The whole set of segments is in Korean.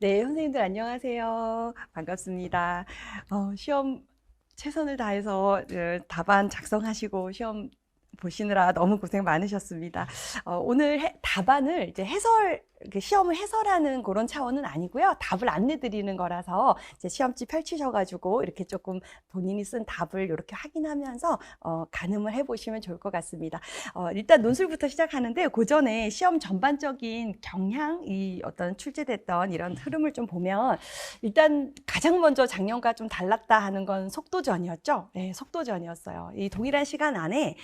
네, 선생님들 안녕하세요. 반갑습니다. 시험 최선을 다해서 답안 작성하시고 시험 보시느라 너무 고생 많으셨습니다. 오늘 답안을 이제 시험을 해설하는 그런 차원은 아니고요. 답을 안내 드리는 거라서 이제 시험지 펼치셔가지고 이렇게 조금 본인이 쓴 답을 이렇게 확인하면서 가늠을 해보시면 좋을 것 같습니다. 일단 논술부터 시작하는데 그 전에 시험 전반적인 경향이 어떤 출제됐던 이런 흐름을 좀 보면 일단 가장 먼저 작년과 좀 달랐다 하는 건 속도전이었죠. 네, 속도전이었어요. 이 동일한 시간 안에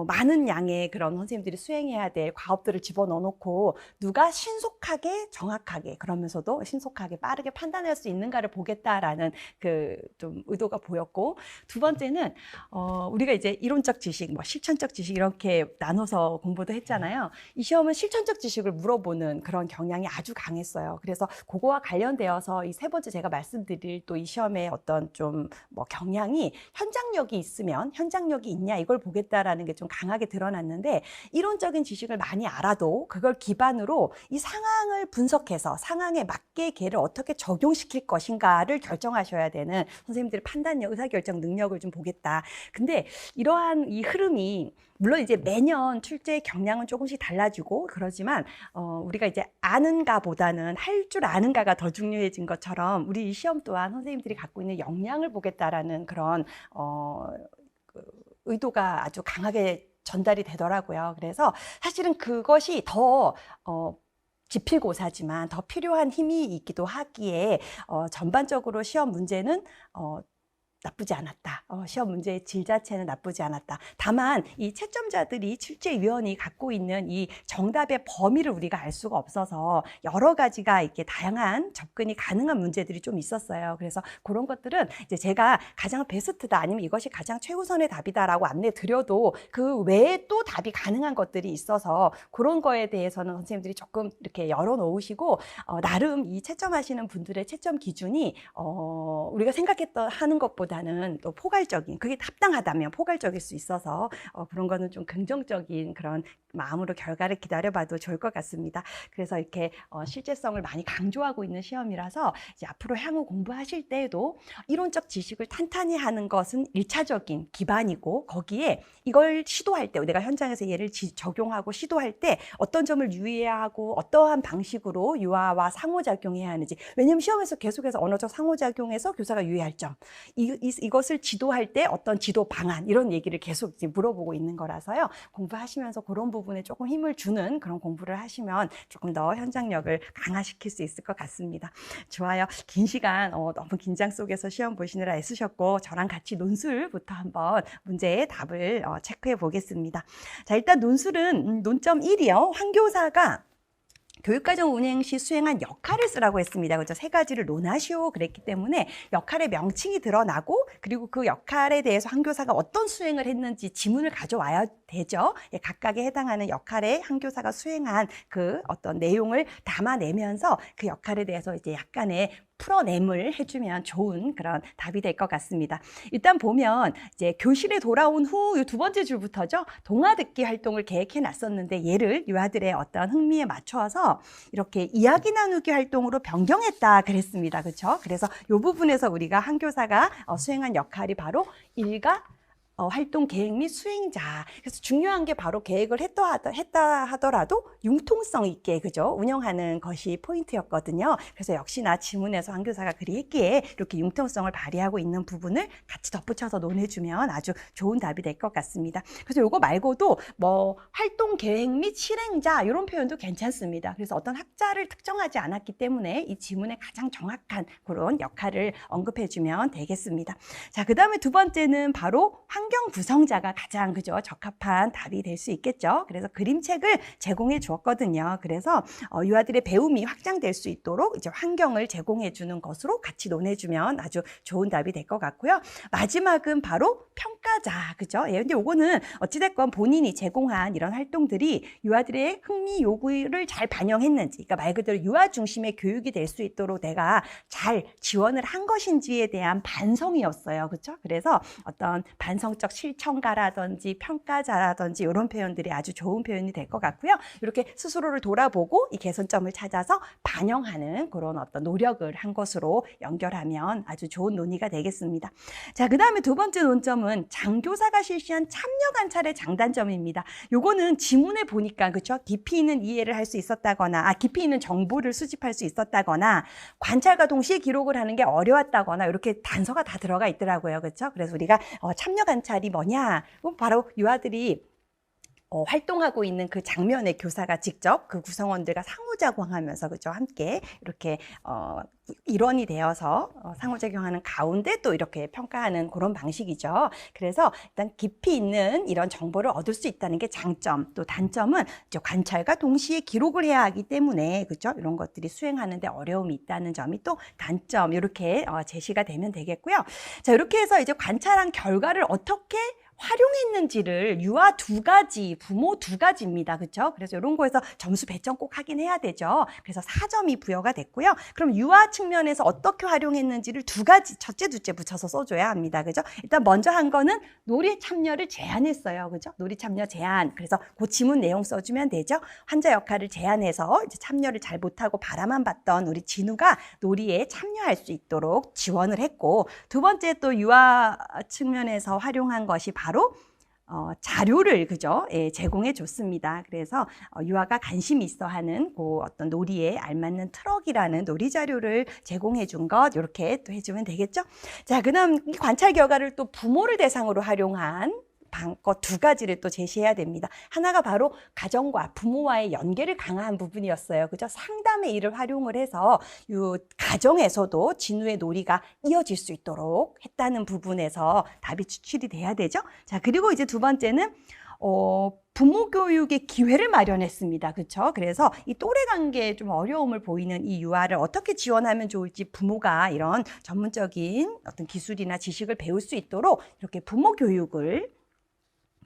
많은 양의 그런 선생님들이 수행해야 될 과업들을 집어넣어 놓고 누가 신속하게 정확하게 그러면서도 신속하게 빠르게 판단할 수 있는가를 보겠다라는 그 좀 의도가 보였고, 두 번째는 우리가 이제 이론적 지식, 뭐 실천적 지식 이렇게 나눠서 공부도 했잖아요. 이 시험은 실천적 지식을 물어보는 그런 경향이 아주 강했어요. 그래서 그거와 관련되어서 이 세 번째 제가 말씀드릴 또 이 시험의 어떤 좀 뭐 경향이 현장력이 있으면 현장력이 있냐 이걸 보겠다라는 게 좀 강하게 드러났는데, 이론적인 지식을 많이 알아도 그걸 기반으로 이 상황을 분석해서 상황에 맞게 걔를 어떻게 적용시킬 것인가를 결정하셔야 되는 선생님들의 판단력, 의사결정 능력을 좀 보겠다. 근데 이러한 이 흐름이 물론 이제 매년 출제 경향은 조금씩 달라지고 그러지만 우리가 이제 아는가 보다는 할 줄 아는가가 더 중요해진 것처럼 우리 이 시험 또한 선생님들이 갖고 있는 역량을 보겠다라는 그런 그 의도가 아주 강하게 전달이 되더라고요. 그래서 사실은 그것이 더 지필고사지만 더 필요한 힘이 있기도 하기에 전반적으로 시험 문제는 나쁘지 않았다. 시험 문제의 질 자체는 나쁘지 않았다. 다만 이 채점자들이 출제위원이 갖고 있는 이 정답의 범위를 우리가 알 수가 없어서 여러 가지가 이렇게 다양한 접근이 가능한 문제들이 좀 있었어요. 그래서 그런 것들은 이제 제가 가장 베스트다 아니면 이것이 가장 최우선의 답이다라고 안내 드려도 그 외에 또 답이 가능한 것들이 있어서 그런 거에 대해서는 선생님들이 조금 이렇게 열어놓으시고 나름 이 채점하시는 분들의 채점 기준이 우리가 생각했던 하는 것보다 보다는 또 포괄적인, 그게 합당하다면 포괄적일 수 있어서 그런 거는 좀 긍정적인 그런 마음으로 결과를 기다려봐도 좋을 것 같습니다. 그래서 이렇게 실제성을 많이 강조하고 있는 시험이라서 이제 앞으로 향후 공부하실 때에도 이론적 지식을 탄탄히 하는 것은 1차적인 기반이고, 거기에 이걸 시도할 때 내가 현장에서 얘를 적용하고 시도할 때 어떤 점을 유의해야 하고 어떠한 방식으로 유아와 상호작용해야 하는지, 왜냐하면 시험에서 계속해서 언어적 상호작용에서 교사가 유의할 점, 이것을 지도할 때 어떤 지도 방안 이런 얘기를 계속 이제 물어보고 있는 거라서요. 공부하시면서 그런 부분에 조금 힘을 주는 그런 공부를 하시면 조금 더 현장력을 강화시킬 수 있을 것 같습니다. 좋아요. 긴 시간 너무 긴장 속에서 시험 보시느라 애쓰셨고 저랑 같이 논술부터 한번 문제의 답을 체크해 보겠습니다. 자, 일단 논술은 논점 1이요. 황교사가 교육과정 운행 시 수행한 역할을 쓰라고 했습니다. 그렇죠? 세 가지를 논하시오 그랬기 때문에 역할의 명칭이 드러나고, 그리고 그 역할에 대해서 한 교사가 어떤 수행을 했는지 지문을 가져와야 되죠. 예, 각각에 해당하는 역할에 한 교사가 수행한 그 어떤 내용을 담아내면서 그 역할에 대해서 이제 약간의 풀어냄을 해주면 좋은 그런 답이 될 것 같습니다. 일단 보면 이제 교실에 돌아온 후 두 번째 줄부터죠. 동화 듣기 활동을 계획해 놨었는데 얘를 유아들의 어떤 흥미에 맞춰서 이렇게 이야기 나누기 활동으로 변경했다 그랬습니다. 그렇죠? 그래서 이 부분에서 우리가 한 교사가 수행한 역할이 바로 일가 활동 계획 및 수행자. 그래서 중요한 게 바로 계획을 했다 하더라도 융통성 있게 그죠? 운영하는 것이 포인트였거든요. 그래서 역시나 지문에서 한 교사가 그리 했기에 이렇게 융통성을 발휘하고 있는 부분을 같이 덧붙여서 논해주면 아주 좋은 답이 될 것 같습니다. 그래서 이거 말고도 뭐 활동 계획 및 실행자 이런 표현도 괜찮습니다. 그래서 어떤 학자를 특정하지 않았기 때문에 이 지문에 가장 정확한 그런 역할을 언급해주면 되겠습니다. 자, 그 다음에 두 번째는 바로 환경 구성자가 가장 그죠 적합한 답이 될 수 있겠죠. 그래서 그림책을 제공해 주었거든요. 그래서 유아들의 배움이 확장될 수 있도록 이제 환경을 제공해 주는 것으로 같이 논해주면 아주 좋은 답이 될 것 같고요. 마지막은 바로 평가자, 그죠? 예, 근데 요거는 어찌됐건 본인이 제공한 이런 활동들이 유아들의 흥미 요구를 잘 반영했는지, 그러니까 말 그대로 유아 중심의 교육이 될 수 있도록 내가 잘 지원을 한 것인지에 대한 반성이었어요. 그렇죠? 그래서 어떤 반성 이성적 실천가라든지 평가자라든지 이런 표현들이 아주 좋은 표현이 될 것 같고요. 이렇게 스스로를 돌아보고 이 개선점을 찾아서 반영하는 그런 어떤 노력을 한 것으로 연결하면 아주 좋은 논의가 되겠습니다. 자, 그 다음에 두 번째 논점은 장교사가 실시한 참여 관찰의 장단점입니다. 요거는 지문에 보니까 그렇죠? 깊이 있는 이해를 할 수 있었다거나 깊이 있는 정보를 수집할 수 있었다거나 관찰과 동시에 기록을 하는 게 어려웠다거나 이렇게 단서가 다 들어가 있더라고요. 그렇죠? 그래서 우리가 참여 관찰이 뭐냐? 바로 유아들이 활동하고 있는 그 장면에 교사가 직접 그 구성원들과 상호작용하면서 그죠? 함께 이렇게 일원이 되어서 상호작용하는 가운데 또 이렇게 평가하는 그런 방식이죠. 그래서 일단 깊이 있는 이런 정보를 얻을 수 있다는 게 장점, 또 단점은 관찰과 동시에 기록을 해야 하기 때문에 그죠? 이런 것들이 수행하는데 어려움이 있다는 점이 또 단점, 이렇게 제시가 되면 되겠고요. 자, 이렇게 해서 이제 관찰한 결과를 어떻게 활용했는지를 유아 두 가지, 부모 두 가지입니다. 그렇죠? 그래서 이런 거에서 점수 배점 꼭 하긴 해야 되죠. 그래서 4점이 부여가 됐고요. 그럼 유아 측면에서 어떻게 활용했는지를 두 가지, 첫째, 둘째 붙여서 써줘야 합니다. 그죠? 일단 먼저 한 거는 놀이 참여를 제안했어요. 그죠? 놀이 참여 제안. 그래서 그 지문 내용 써주면 되죠. 환자 역할을 제안해서 이제 참여를 잘 못하고 바라만 봤던 우리 진우가 놀이에 참여할 수 있도록 지원을 했고, 두 번째 또 유아 측면에서 활용한 것이 바로 자료를 그죠? 예, 제공해 줬습니다. 그래서 유아가 관심 있어 하는 그 어떤 놀이에 알맞는 트럭이라는 놀이 자료를 제공해 준 것, 이렇게 또 해주면 되겠죠? 자, 그다음 이 관찰 결과를 또 부모를 대상으로 활용한 것 두 가지를 또 제시해야 됩니다. 하나가 바로 가정과 부모와의 연계를 강화한 부분이었어요. 그죠? 상담의 일을 활용을 해서 이 가정에서도 진우의 놀이가 이어질 수 있도록 했다는 부분에서 답이 추출이 돼야 되죠. 자, 그리고 이제 두 번째는 부모 교육의 기회를 마련했습니다. 그렇죠? 그래서 이 또래 관계에 좀 어려움을 보이는 이 유아를 어떻게 지원하면 좋을지 부모가 이런 전문적인 어떤 기술이나 지식을 배울 수 있도록 이렇게 부모 교육을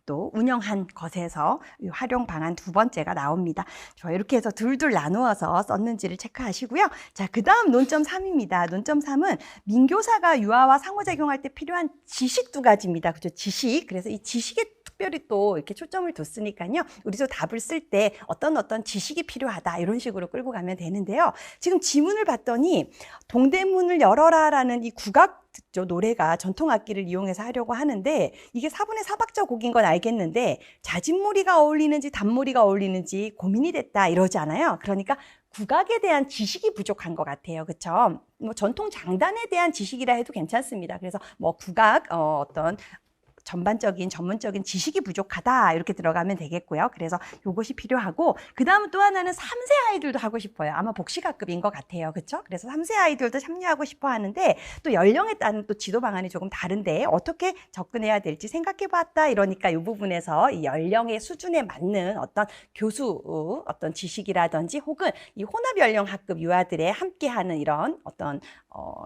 또 운영한 것에서 활용 방안 두 번째가 나옵니다. 이렇게 해서 둘둘 나누어서 썼는지를 체크하시고요. 자, 그 다음 논점 3입니다. 논점 3은 민교사가 유아와 상호작용할 때 필요한 지식 두 가지입니다. 그죠? 지식. 그래서 이 지식에 특별히 또 이렇게 초점을 뒀으니까요. 우리도 답을 쓸 때 어떤 지식이 필요하다 이런 식으로 끌고 가면 되는데요. 지금 지문을 봤더니 동대문을 열어라라는 이 국악 노래가 전통 악기를 이용해서 하려고 하는데 이게 4분의 4박자 곡인 건 알겠는데 자진몰이가 어울리는지 단몰이가 어울리는지 고민이 됐다 이러잖아요. 그러니까 국악에 대한 지식이 부족한 것 같아요. 그렇죠? 뭐 전통 장단에 대한 지식이라 해도 괜찮습니다. 그래서 뭐 국악 어떤 전반적인 전문적인 지식이 부족하다 이렇게 들어가면 되겠고요. 그래서 이것이 필요하고, 그 다음 또 하나는 3세 아이들도 하고 싶어요. 아마 복식학급인 것 같아요. 그렇죠? 그래서 3세 아이들도 참여하고 싶어 하는데 또 연령에 따른 또 지도 방안이 조금 다른데 어떻게 접근해야 될지 생각해 봤다 이러니까 이 부분에서 이 연령의 수준에 맞는 어떤 교수 어떤 지식이라든지 혹은 이 혼합 연령 학급 유아들의 함께하는 이런 어떤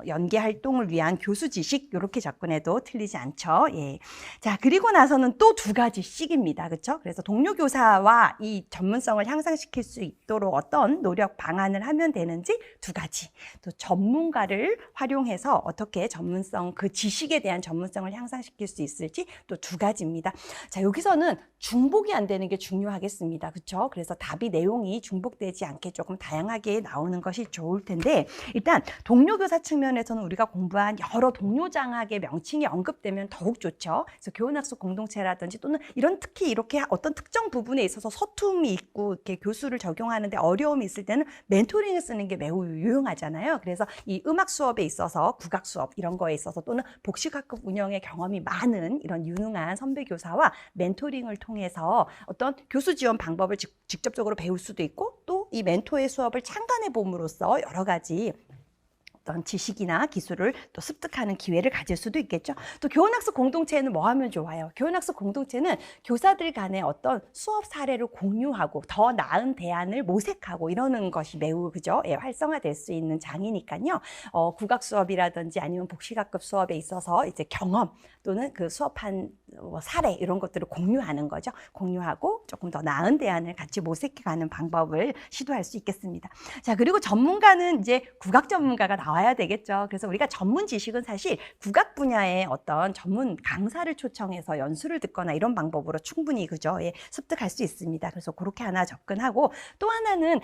연계 활동을 위한 교수 지식 이렇게 접근해도 틀리지 않죠. 예. 자, 그리고 나서는 또 두 가지씩입니다. 그렇죠? 그래서 동료 교사와 이 전문성을 향상시킬 수 있도록 어떤 노력 방안을 하면 되는지 두 가지. 또 전문가를 활용해서 어떻게 전문성, 그 지식에 대한 전문성을 향상시킬 수 있을지 또 두 가지입니다. 자, 여기서는 중복이 안 되는 게 중요하겠습니다. 그렇죠? 그래서 답이 내용이 중복되지 않게 조금 다양하게 나오는 것이 좋을 텐데, 일단 동료 교사 측면에서는 우리가 공부한 여러 동료 장학의 명칭이 언급되면 더욱 좋죠. 그래서 교원학습 공동체라든지 또는 이런 특히 이렇게 어떤 특정 부분에 있어서 서툼이 있고 이렇게 교수를 적용하는데 어려움이 있을 때는 멘토링을 쓰는 게 매우 유용하잖아요. 그래서 이 음악 수업에 있어서 국악 수업 이런 거에 있어서 또는 복식학급 운영의 경험이 많은 이런 유능한 선배 교사와 멘토링을 통해서 어떤 교수 지원 방법을 직접적으로 배울 수도 있고 또 이 멘토의 수업을 참관해 봄으로써 여러 가지 어떤 지식이나 기술을 또 습득하는 기회를 가질 수도 있겠죠. 또 교원학습 공동체는 뭐 하면 좋아요? 교원학습 공동체는 교사들 간의 어떤 수업 사례를 공유하고 더 나은 대안을 모색하고 이러는 것이 매우 그죠? 예, 활성화될 수 있는 장이니까요. 국악 수업이라든지 아니면 복식학급 수업에 있어서 이제 경험 또는 그 수업한 사례 이런 것들을 공유하는 거죠. 공유하고 조금 더 나은 대안을 같이 모색해가는 방법을 시도할 수 있겠습니다. 자, 그리고 전문가는 이제 국악 전문가가 나와요. 나와야 되겠죠. 그래서 우리가 전문 지식은 사실 국악 분야의 어떤 전문 강사를 초청해서 연수를 듣거나 이런 방법으로 충분히 그죠? 예, 습득할 수 있습니다. 그래서 그렇게 하나 접근하고 또 하나는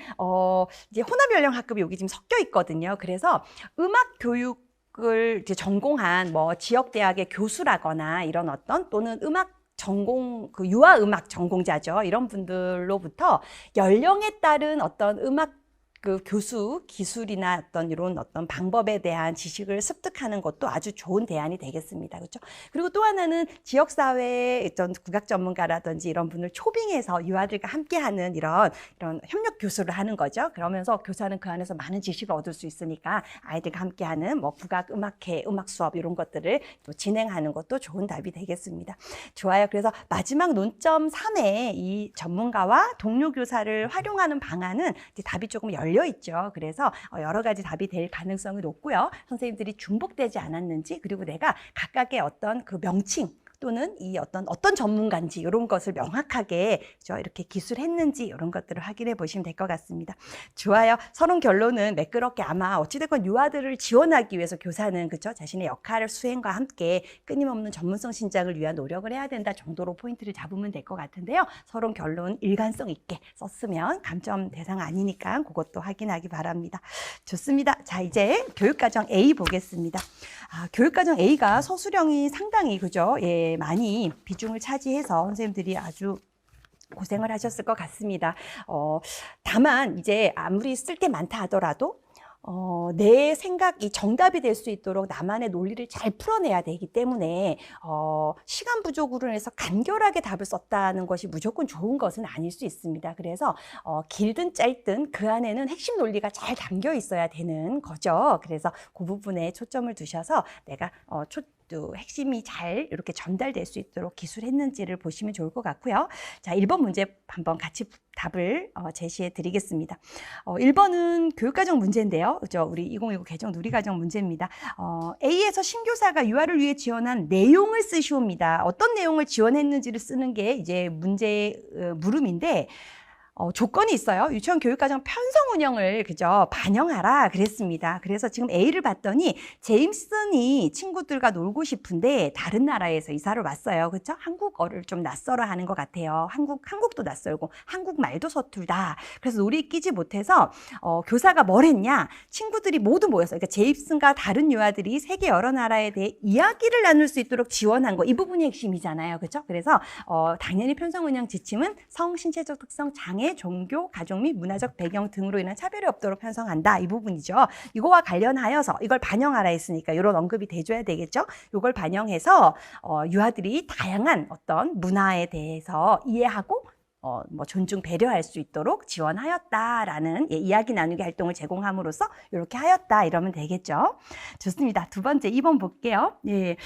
이제 혼합연령학급이 여기 지금 섞여 있거든요. 그래서 음악 교육을 이제 전공한 뭐 지역 대학의 교수라거나 이런 어떤 또는 음악 전공, 그 유아 음악 전공자죠. 이런 분들로부터 연령에 따른 어떤 음악 그 교수 기술이나 어떤 이런 어떤 방법에 대한 지식을 습득하는 것도 아주 좋은 대안이 되겠습니다. 그렇죠? 그리고 또 하나는 지역사회의 어떤 국악 전문가라든지 이런 분을 초빙해서 유아들과 함께하는 이런 협력 교수를 하는 거죠. 그러면서 교사는 그 안에서 많은 지식을 얻을 수 있으니까 아이들과 함께하는 뭐 국악 음악회, 음악 수업 이런 것들을 또 진행하는 것도 좋은 답이 되겠습니다. 좋아요. 그래서 마지막 논점 3에 이 전문가와 동료 교사를 활용하는 방안은 이제 답이 조금 열려 있죠. 그래서 여러 가지 답이 될 가능성이 높고요. 선생님들이 중복되지 않았는지 그리고 내가 각각의 어떤 그 명칭 또는 이 어떤 전문가인지 이런 것을 명확하게 이렇게 기술했는지 이런 것들을 확인해 보시면 될 것 같습니다. 좋아요. 서론 결론은 매끄럽게 아마 어찌됐건 유아들을 지원하기 위해서 교사는 그죠? 자신의 역할 수행과 함께 끊임없는 전문성 신장을 위한 노력을 해야 된다 정도로 포인트를 잡으면 될 것 같은데요. 서론 결론 일관성 있게 썼으면 감점 대상 아니니까 그것도 확인하기 바랍니다. 좋습니다. 자, 이제 교육과정 A 보겠습니다. 교육과정 A가 서술형이 상당히 그죠? 예, 많이 비중을 차지해서 선생님들이 아주 고생을 하셨을 것 같습니다. 다만 이제 아무리 쓸 게 많다 하더라도 내 생각이 정답이 될 수 있도록 나만의 논리를 잘 풀어내야 되기 때문에 시간 부족으로 해서 간결하게 답을 썼다는 것이 무조건 좋은 것은 아닐 수 있습니다. 그래서 길든 짧든 그 안에는 핵심 논리가 잘 담겨 있어야 되는 거죠. 그래서 그 부분에 초점을 두셔서 내가 또 핵심이 잘 이렇게 전달될 수 있도록 기술했는지를 보시면 좋을 것 같고요. 자, 1번 문제 한번 같이 답을 제시해 드리겠습니다. 1번은 교육과정 문제인데요. 그죠? 우리 2019 개정 누리과정 문제입니다. A에서 신교사가 유아를 위해 지원한 내용을 쓰시옵니다. 어떤 내용을 지원했는지를 쓰는 게 이제 문제 물음인데 조건이 있어요. 유치원 교육과정 편성 운영을 그죠 반영하라 그랬습니다. 그래서 지금 A를 봤더니 제임슨이 친구들과 놀고 싶은데 다른 나라에서 이사를 왔어요. 그렇죠? 한국어를 좀 낯설어 하는 것 같아요. 한국도 낯설고 한국말도 서툴다. 그래서 놀이 끼지 못해서 교사가 뭘 했냐? 친구들이 모두 모였어요. 그러니까 제임슨과 다른 유아들이 세계 여러 나라에 대해 이야기를 나눌 수 있도록 지원한 거. 이 부분이 핵심이잖아요. 그렇죠? 그래서 당연히 편성 운영 지침은 성, 신체적 특성, 장애 종교, 가족 및 문화적 배경 등으로 인한 차별이 없도록 편성한다. 이 부분이죠. 이거와 관련하여서 이걸 반영하라 했으니까 이런 언급이 돼줘야 되겠죠. 이걸 반영해서 유아들이 다양한 어떤 문화에 대해서 이해하고 뭐 존중, 배려할 수 있도록 지원하였다라는 이야기 나누기 활동을 제공함으로써 이렇게 하였다 이러면 되겠죠. 좋습니다. 두 번째 2번 볼게요. 예.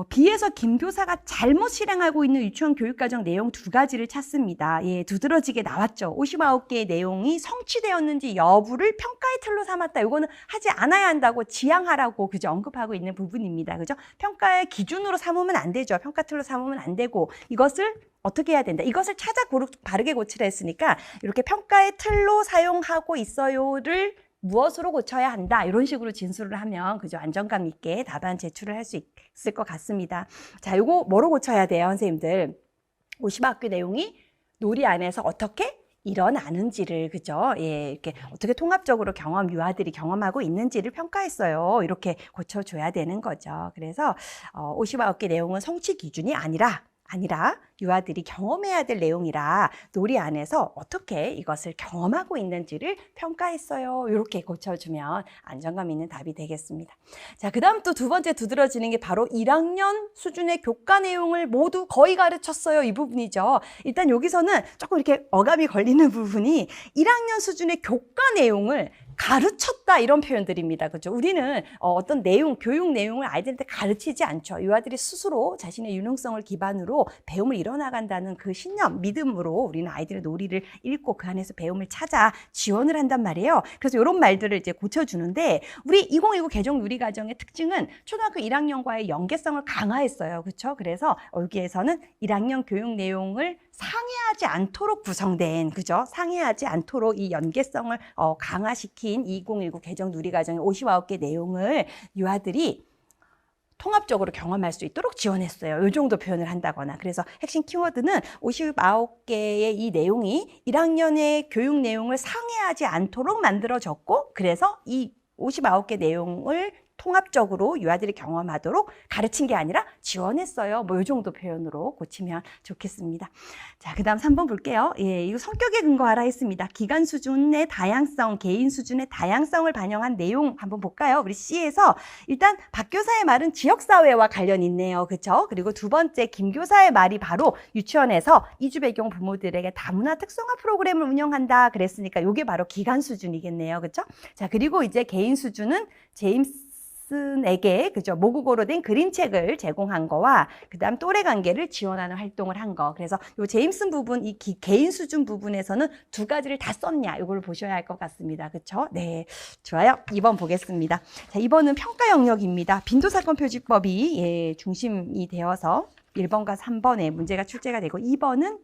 B에서 김 교사가 잘못 실행하고 있는 유치원 교육과정 내용 두 가지를 찾습니다. 예, 두드러지게 나왔죠. 59개의 내용이 성취되었는지 여부를 평가의 틀로 삼았다. 이거는 하지 않아야 한다고 지양하라고 그죠 언급하고 있는 부분입니다. 그죠? 평가의 기준으로 삼으면 안 되죠. 평가 틀로 삼으면 안 되고 이것을 어떻게 해야 된다. 이것을 찾아 바르게 고치라 했으니까 이렇게 평가의 틀로 사용하고 있어요를 무엇으로 고쳐야 한다 이런 식으로 진술을 하면 그죠 안정감 있게 답안 제출을 할 수 있을 것 같습니다. 자, 이거 뭐로 고쳐야 돼요, 선생님들? 50학교 내용이 놀이 안에서 어떻게 일어나는지를 그죠? 예, 이렇게 어떻게 통합적으로 유아들이 경험하고 있는지를 평가했어요. 이렇게 고쳐줘야 되는 거죠. 그래서 59개 내용은 성취 기준이 아니라 유아들이 경험해야 될 내용이라 놀이 안에서 어떻게 이것을 경험하고 있는지를 평가했어요. 이렇게 고쳐주면 안정감 있는 답이 되겠습니다. 자, 그 다음 또 두 번째 두드러지는 게 바로 1학년 수준의 교과 내용을 모두 거의 가르쳤어요. 이 부분이죠. 일단 여기서는 조금 이렇게 어감이 걸리는 부분이 1학년 수준의 교과 내용을 가르쳤다 이런 표현들입니다. 그죠? 우리는 어떤 교육 내용을 아이들한테 가르치지 않죠. 유아들이 스스로 자신의 유능성을 기반으로 배움을 이뤄나간다는 그 신념, 믿음으로 우리는 아이들의 놀이를 읽고 그 안에서 배움을 찾아 지원을 한단 말이에요. 그래서 이런 말들을 이제 고쳐주는데 우리 2019 개정 누리과정의 특징은 초등학교 1학년과의 연계성을 강화했어요. 그렇죠? 그래서 여기에서는 1학년 교육 내용을 상회하지 않도록 구성된, 그죠? 상회하지 않도록 이 연계성을 강화시킨 2019 개정 누리과정의 59개 내용을 유아들이 통합적으로 경험할 수 있도록 지원했어요. 이 정도 표현을 한다거나. 그래서 핵심 키워드는 59개의 이 내용이 1학년의 교육 내용을 상회하지 않도록 만들어졌고, 그래서 이 59개 내용을 통합적으로 유아들이 경험하도록 가르친 게 아니라 지원했어요. 뭐 이 정도 표현으로 고치면 좋겠습니다. 자, 그 다음 3번 볼게요. 예, 이거 성격에 근거하라 했습니다. 기간 수준의 다양성, 개인 수준의 다양성을 반영한 내용 한번 볼까요? 우리 C에서 일단 박 교사의 말은 지역사회와 관련 있네요. 그렇죠? 그리고 두 번째 김 교사의 말이 바로 유치원에서 이주 배경 부모들에게 다문화 특성화 프로그램을 운영한다 그랬으니까 이게 바로 기간 수준이겠네요. 그렇죠? 자, 그리고 이제 개인 수준은 제임슨에게 그죠 모국어로 된 그림책을 제공한 거와 그다음 또래 관계를 지원하는 활동을 한 거. 그래서 요 제임슨 부분 이 개인 수준 부분에서는 두 가지를 다 썼냐 이걸 보셔야 할 것 같습니다. 그렇죠? 네, 좋아요. 2번 보겠습니다. 자, 2번은 평가 영역입니다. 빈도사건 표지법이 중심이 되어서 1번과 3번에 문제가 출제가 되고 2번은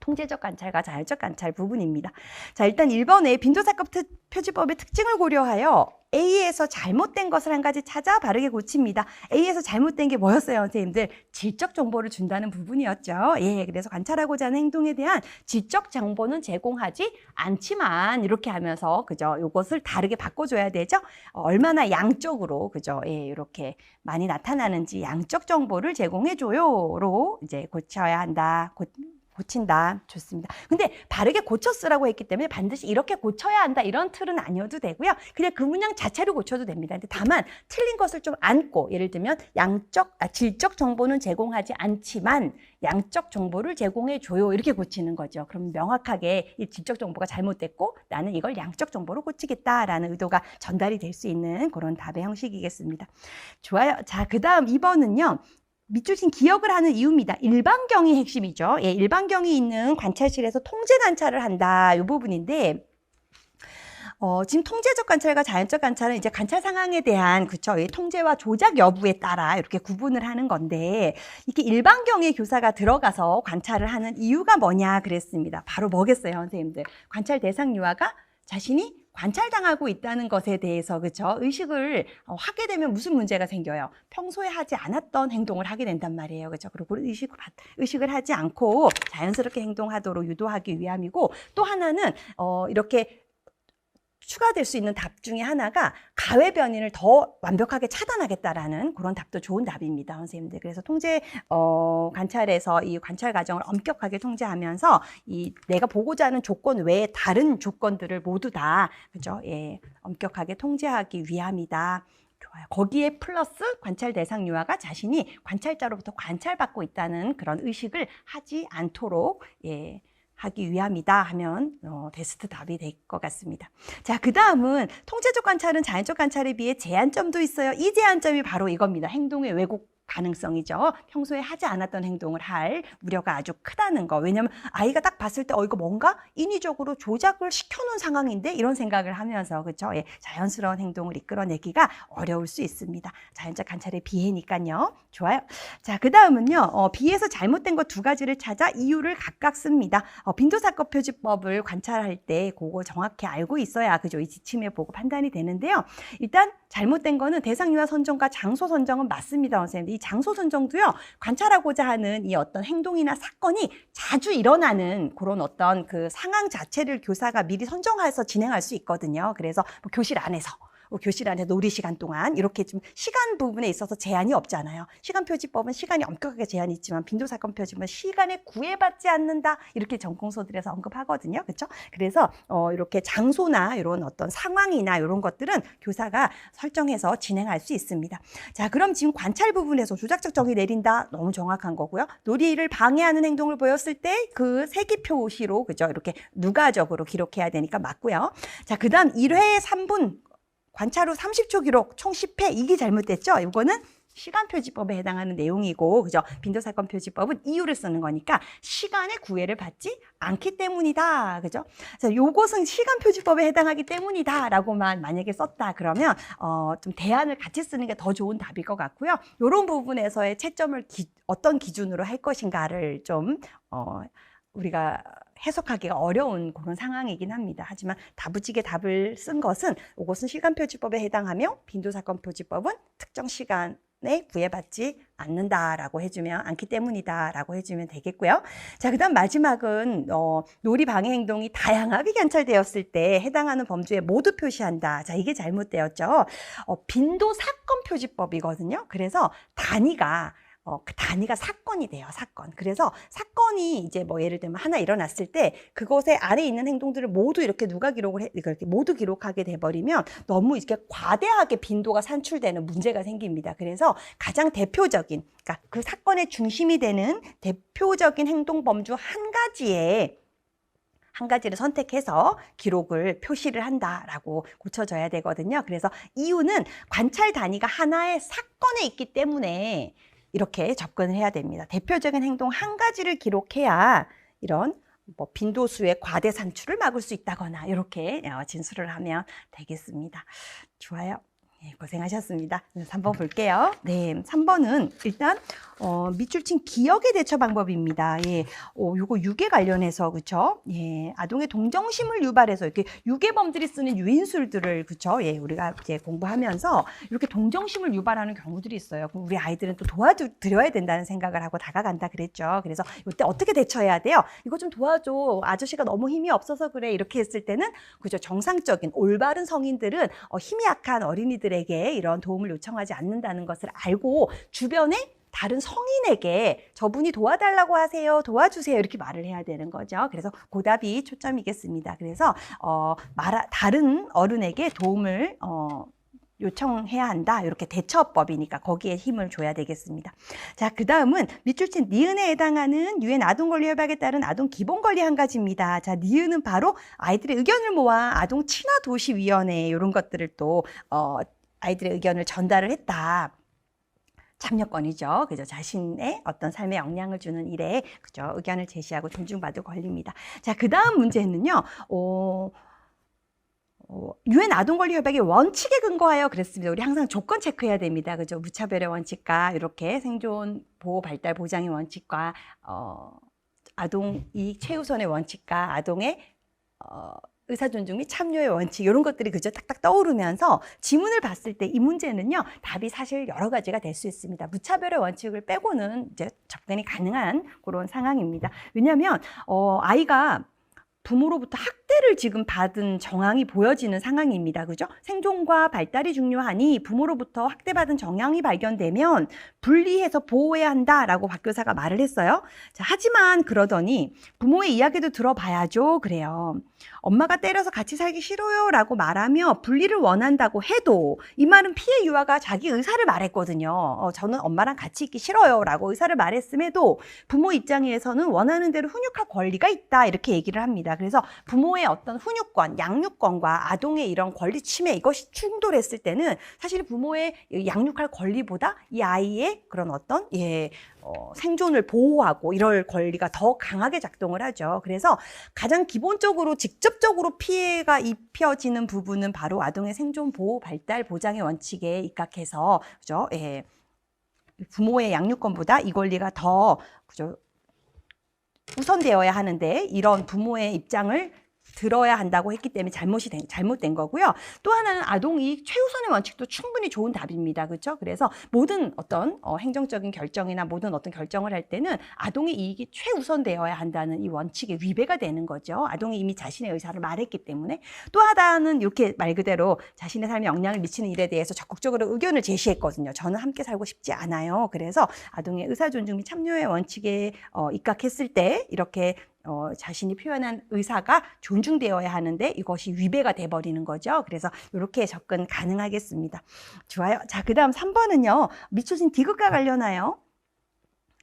통제적 관찰과 자율적 관찰 부분입니다. 자, 일단 1번에 빈도사건 표지법의 특징을 고려하여 A에서 잘못된 것을 한 가지 찾아 바르게 고칩니다. A에서 잘못된 게 뭐였어요, 선생님들? 질적 정보를 준다는 부분이었죠. 예, 그래서 관찰하고자 하는 행동에 대한 질적 정보는 제공하지 않지만 이렇게 하면서 그죠? 요것을 다르게 바꿔줘야 되죠. 얼마나 양적으로 그죠? 예, 이렇게 많이 나타나는지 양적 정보를 제공해줘요로 이제 고쳐야 한다. 고친다. 좋습니다. 근데 바르게 고쳐 쓰라고 했기 때문에 반드시 이렇게 고쳐야 한다 이런 틀은 아니어도 되고요. 그냥 그 문장 자체로 고쳐도 됩니다. 근데 다만 틀린 것을 좀 안고 예를 들면 질적 정보는 제공하지 않지만 양적 정보를 제공해 줘요. 이렇게 고치는 거죠. 그럼 명확하게 이 질적 정보가 잘못됐고 나는 이걸 양적 정보로 고치겠다라는 의도가 전달이 될 수 있는 그런 답의 형식이겠습니다. 좋아요. 자, 그다음 2번은요. 밑줄 친 기억을 하는 이유입니다. 일반경이 핵심이죠. 예, 일반경이 있는 관찰실에서 통제 관찰을 한다. 이 부분인데 지금 통제적 관찰과 자연적 관찰은 이제 관찰 상황에 대한 그쵸 통제와 조작 여부에 따라 이렇게 구분을 하는 건데 이렇게 일반경의 교사가 들어가서 관찰을 하는 이유가 뭐냐 그랬습니다. 바로 뭐겠어요, 선생님들? 관찰 대상 유아가 자신이 관찰당하고 있다는 것에 대해서 그쵸 의식을 하게 되면 무슨 문제가 생겨요? 평소에 하지 않았던 행동을 하게 된단 말이에요. 그쵸? 그리고 의식을 하지 않고 자연스럽게 행동하도록 유도하기 위함이고 또 하나는 이렇게 추가될 수 있는 답 중에 하나가 가외 변이를 더 완벽하게 차단하겠다라는 그런 답도 좋은 답입니다, 선생님들. 그래서 통제 관찰에서 이 관찰 과정을 엄격하게 통제하면서 이 내가 보고자 하는 조건 외에 다른 조건들을 모두 다 그죠? 예, 엄격하게 통제하기 위함이다. 좋아요. 거기에 플러스 관찰 대상 유아가 자신이 관찰자로부터 관찰받고 있다는 그런 의식을 하지 않도록 하기 위함이다 하면 베스트 답이 될 것 같습니다. 자, 그 다음은 통제적 관찰은 자연적 관찰에 비해 제한점도 있어요. 이 제한점이 바로 이겁니다. 행동의 왜곡 가능성이죠. 평소에 하지 않았던 행동을 할 우려가 아주 크다는 거. 왜냐하면 아이가 딱 봤을 때 이거 뭔가 인위적으로 조작을 시켜놓은 상황인데 이런 생각을 하면서 그렇죠. 예, 자연스러운 행동을 이끌어내기가 어려울 수 있습니다. 자연적 관찰에 비해니까요. 좋아요. 자, 그 다음은요. B에서 잘못된 것 두 가지를 찾아 이유를 각각 씁니다. 빈도사건 표지법을 관찰할 때 그거 정확히 알고 있어야 그죠. 이 지침에 보고 판단이 되는데요. 일단 잘못된 거는 대상 유아 선정과 장소 선정은 맞습니다, 선생님. 이 장소 선정도요, 관찰하고자 하는 이 어떤 행동이나 사건이 자주 일어나는 그런 어떤 그 상황 자체를 교사가 미리 선정해서 진행할 수 있거든요. 그래서 뭐 교실 안에서 놀이 시간 동안 이렇게 좀 시간 부분에 있어서 제한이 없잖아요. 시간 표지법은 시간이 엄격하게 제한이 있지만 빈도사건 표지법은 시간에 구애받지 않는다 이렇게 전공서들에서 언급하거든요. 그렇죠? 그래서 이렇게 장소나 이런 어떤 상황이나 이런 것들은 교사가 설정해서 진행할 수 있습니다. 자, 그럼 지금 관찰 부분에서 조작적 정의 내린다 너무 정확한 거고요. 놀이를 방해하는 행동을 보였을 때 그 세기표시로 그죠? 이렇게 누가적으로 기록해야 되니까 맞고요. 자, 그다음 1회 3분 관찰 후 30초 기록 총 10회 이게 잘못됐죠? 이거는 시간표지법에 해당하는 내용이고, 그죠? 빈도사건표지법은 이유를 쓰는 거니까 시간의 구애를 받지 않기 때문이다, 그죠? 그래서 요것은 시간표지법에 해당하기 때문이다라고만 만약에 썼다 그러면 좀 대안을 같이 쓰는 게 더 좋은 답일 것 같고요. 이런 부분에서의 채점을 어떤 기준으로 할 것인가를 좀 우리가 해석하기가 어려운 그런 상황이긴 합니다. 하지만 다부지게 답을 쓴 것은 이것은 시간표지법에 해당하며 빈도사건표지법은 특정 시간에 구애받지 않는다라고 해주면 않기 때문이다라고 해주면 되겠고요. 자, 그다음 마지막은 놀이 방해 행동이 다양하게 관찰되었을 때 해당하는 범주에 모두 표시한다. 자, 이게 잘못되었죠. 빈도사건표지법이거든요. 그래서 그 단위가 사건이 돼요, 사건. 그래서 사건이 이제 뭐 예를 들면 하나 일어났을 때 그것에 아래 있는 행동들을 모두 이렇게 이렇게 모두 기록하게 돼버리면 너무 이렇게 과대하게 빈도가 산출되는 문제가 생깁니다. 그래서 가장 대표적인, 그러니까 그 사건의 중심이 되는 대표적인 행동 범주 한 가지를 선택해서 기록을 표시를 한다라고 고쳐져야 되거든요. 그래서 이유는 관찰 단위가 하나의 사건에 있기 때문에 이렇게 접근을 해야 됩니다. 대표적인 행동 한 가지를 기록해야 이런 뭐 빈도수의 과대 산출을 막을 수 있다거나 이렇게 진술을 하면 되겠습니다. 좋아요. 네, 고생하셨습니다. 3번 볼게요. 네, 3번은 일단 밑줄 친 기억의 대처 방법입니다. 예, 요거 유괴 관련해서 그쵸? 예, 아동의 동정심을 유발해서 이렇게 유괴범들이 쓰는 유인술들을 그쵸? 예, 우리가 이제 공부하면서 이렇게 동정심을 유발하는 경우들이 있어요. 그럼 우리 아이들은 또 도와드려야 된다는 생각을 하고 다가간다 그랬죠. 그래서 이때 어떻게 대처해야 돼요? 이거 좀 도와줘. 아저씨가 너무 힘이 없어서 그래. 이렇게 했을 때는 그죠? 정상적인 올바른 성인들은 힘이 약한 어린이들에게 이런 도움을 요청하지 않는다는 것을 알고 주변에 다른 성인에게 저분이 도와달라고 하세요, 도와주세요 이렇게 말을 해야 되는 거죠. 그래서 그 답이 초점이겠습니다. 그래서 다른 어른에게 도움을 요청해야 한다. 이렇게 대처법이니까 거기에 힘을 줘야 되겠습니다. 자, 그 다음은 밑줄 친 니은에 해당하는 유엔 아동권리협약에 따른 아동기본권리 한 가지입니다. 자, 니은은 바로 아이들의 의견을 모아 아동친화도시위원회 이런 것들을 또 아이들의 의견을 전달을 했다. 참여권이죠. 그죠? 자신의 어떤 삶에 영향을 주는 일에 그죠? 의견을 제시하고 존중받을 권리입니다. 자, 그 다음 문제는요. 유엔 아동권리협약의 원칙에 근거하여 그랬습니다. 우리 항상 조건 체크해야 됩니다. 그죠? 무차별의 원칙과 이렇게 생존 보호 발달 보장의 원칙과 아동 이익 최우선의 원칙과 아동의 의사 존중 및 참여의 원칙 이런 것들이 그저 딱딱 떠오르면서 지문을 봤을 때 이 문제는요 답이 사실 여러 가지가 될 수 있습니다. 무차별의 원칙을 빼고는 이제 접근이 가능한 그런 상황입니다. 왜냐하면 아이가 부모로부터 학대를 지금 받은 정황이 보여지는 상황입니다. 그죠? 생존과 발달이 중요하니 부모로부터 학대받은 정황이 발견되면 분리해서 보호해야 한다라고 박 교사가 말을 했어요. 자, 하지만 그러더니 부모의 이야기도 들어봐야죠. 그래요. 엄마가 때려서 같이 살기 싫어요 라고 말하며 분리를 원한다고 해도 이 말은 피해 유아가 자기 의사를 말했거든요. 저는 엄마랑 같이 있기 싫어요 라고 의사를 말했음에도 부모 입장에서는 원하는 대로 훈육할 권리가 있다 이렇게 얘기를 합니다. 그래서 부모의 어떤 훈육권, 양육권과 아동의 이런 권리 침해 이것이 충돌했을 때는 사실 부모의 양육할 권리보다 이 아이의 그런 어떤 생존을 보호하고 이럴 권리가 더 강하게 작동을 하죠. 그래서 가장 기본적으로 직접적으로 피해가 입혀지는 부분은 바로 아동의 생존 보호 발달 보장의 원칙에 입각해서 그죠? 예. 부모의 양육권보다 이 권리가 더 그죠? 우선되어야 하는데 이런 부모의 입장을 들어야 한다고 했기 때문에 잘못된 거고요. 또 하나는 아동 이익 최우선의 원칙도 충분히 좋은 답입니다. 그렇죠? 그래서 모든 어떤 행정적인 결정이나 모든 어떤 결정을 할 때는 아동의 이익이 최우선되어야 한다는 이 원칙에 위배가 되는 거죠. 아동이 이미 자신의 의사를 말했기 때문에. 또 하나는 이렇게 말 그대로 자신의 삶에 영향을 미치는 일에 대해서 적극적으로 의견을 제시했거든요. 저는 함께 살고 싶지 않아요. 그래서 아동의 의사 존중 및 참여의 원칙에 입각했을 때 이렇게 자신이 표현한 의사가 존중되어야 하는데 이것이 위배가 돼버리는 거죠. 그래서 이렇게 접근 가능하겠습니다. 좋아요. 자, 그 다음 3번은요. 밑줄 친 디귿과 관련하여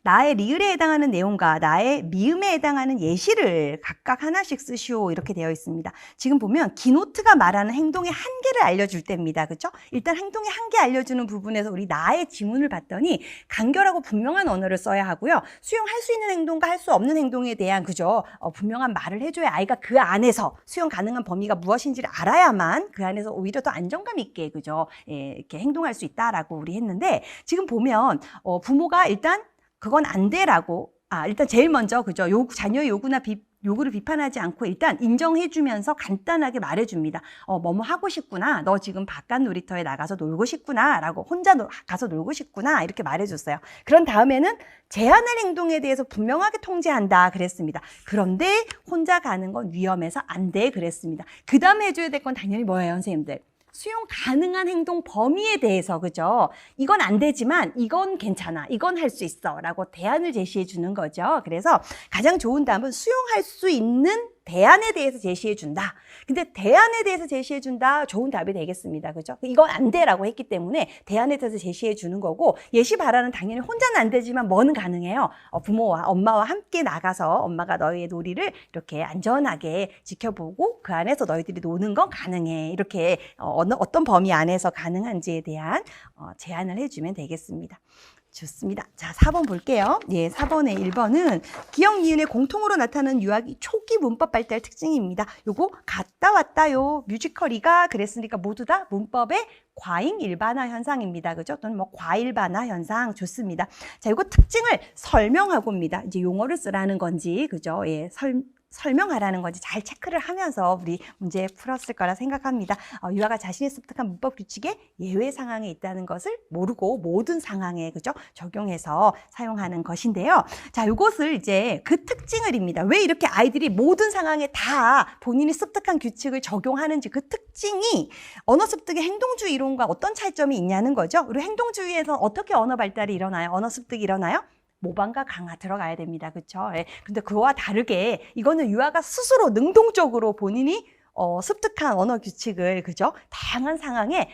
나의 리을에 해당하는 내용과 나의 미음에 해당하는 예시를 각각 하나씩 쓰시오 이렇게 되어 있습니다. 지금 보면 기노트가 말하는 행동의 한계를 알려줄 때입니다. 그렇죠? 일단 행동의 한계 알려주는 부분에서 우리 나의 지문을 봤더니 간결하고 분명한 언어를 써야 하고요. 수용할 수 있는 행동과 할 수 없는 행동에 대한 그죠? 분명한 말을 해줘야 아이가 그 안에서 수용 가능한 범위가 무엇인지를 알아야만 그 안에서 오히려 더 안정감 있게 그죠? 이렇게 행동할 수 있다라고 우리 했는데 지금 보면 부모가 일단 그건 안 돼라고, 일단 제일 먼저, 그죠? 자녀의 요구를 비판하지 않고 일단 인정해주면서 간단하게 말해줍니다. 뭐뭐 하고 싶구나. 너 지금 바깥 놀이터에 나가서 놀고 싶구나. 라고 혼자 가서 놀고 싶구나. 이렇게 말해줬어요. 그런 다음에는 제한할 행동에 대해서 분명하게 통제한다. 그랬습니다. 그런데 혼자 가는 건 위험해서 안 돼. 그랬습니다. 그 다음에 해줘야 될 건 당연히 뭐예요, 선생님들? 수용 가능한 행동 범위에 대해서 그죠? 이건 안 되지만 이건 괜찮아. 이건 할 수 있어. 라고 대안을 제시해 주는 거죠. 그래서 가장 좋은 답은 수용할 수 있는 대안에 대해서 제시해 준다. 근데 대안에 대해서 제시해 준다. 좋은 답이 되겠습니다. 그죠? 이건 안 돼라고 했기 때문에 대안에 대해서 제시해 주는 거고 예시 바라는 당연히 혼자는 안 되지만 뭐는 가능해요. 부모와 엄마와 함께 나가서 엄마가 너희의 놀이를 이렇게 안전하게 지켜보고 그 안에서 너희들이 노는 건 가능해. 이렇게 어떤 범위 안에서 가능한지에 대한 제안을 해주면 되겠습니다. 좋습니다. 자, 4번 볼게요. 예, 4번의 1번은 기억 니은의 공통으로 나타나는 유학이 초기 문법 발달 특징입니다. 요거 갔다 왔다요. 뮤지컬이가 그랬으니까 모두 다 문법의 과잉 일반화 현상입니다. 그죠? 또는 뭐 과일반화 현상 좋습니다. 자, 요거 특징을 설명하고입니다. 이제 용어를 쓰라는 건지, 그죠? 예, 설명하라는 건지 잘 체크를 하면서 우리 문제 풀었을 거라 생각합니다. 유아가 자신의 습득한 문법 규칙에 예외 상황에 있다는 것을 모르고 모든 상황에 그죠? 적용해서 사용하는 것인데요. 자, 이것을 이제 그 특징을입니다. 왜 이렇게 아이들이 모든 상황에 다 본인이 습득한 규칙을 적용하는지 그 특징이 언어 습득의 행동주의 이론과 어떤 차이점이 있냐는 거죠. 그리고 행동주의에서 어떻게 언어 발달이 일어나요? 언어 습득이 일어나요? 모방과 강화 들어가야 됩니다. 그렇죠? 예. 근데 그와 다르게 이거는 유아가 스스로 능동적으로 본인이 습득한 언어 규칙을 그죠? 다양한 상황에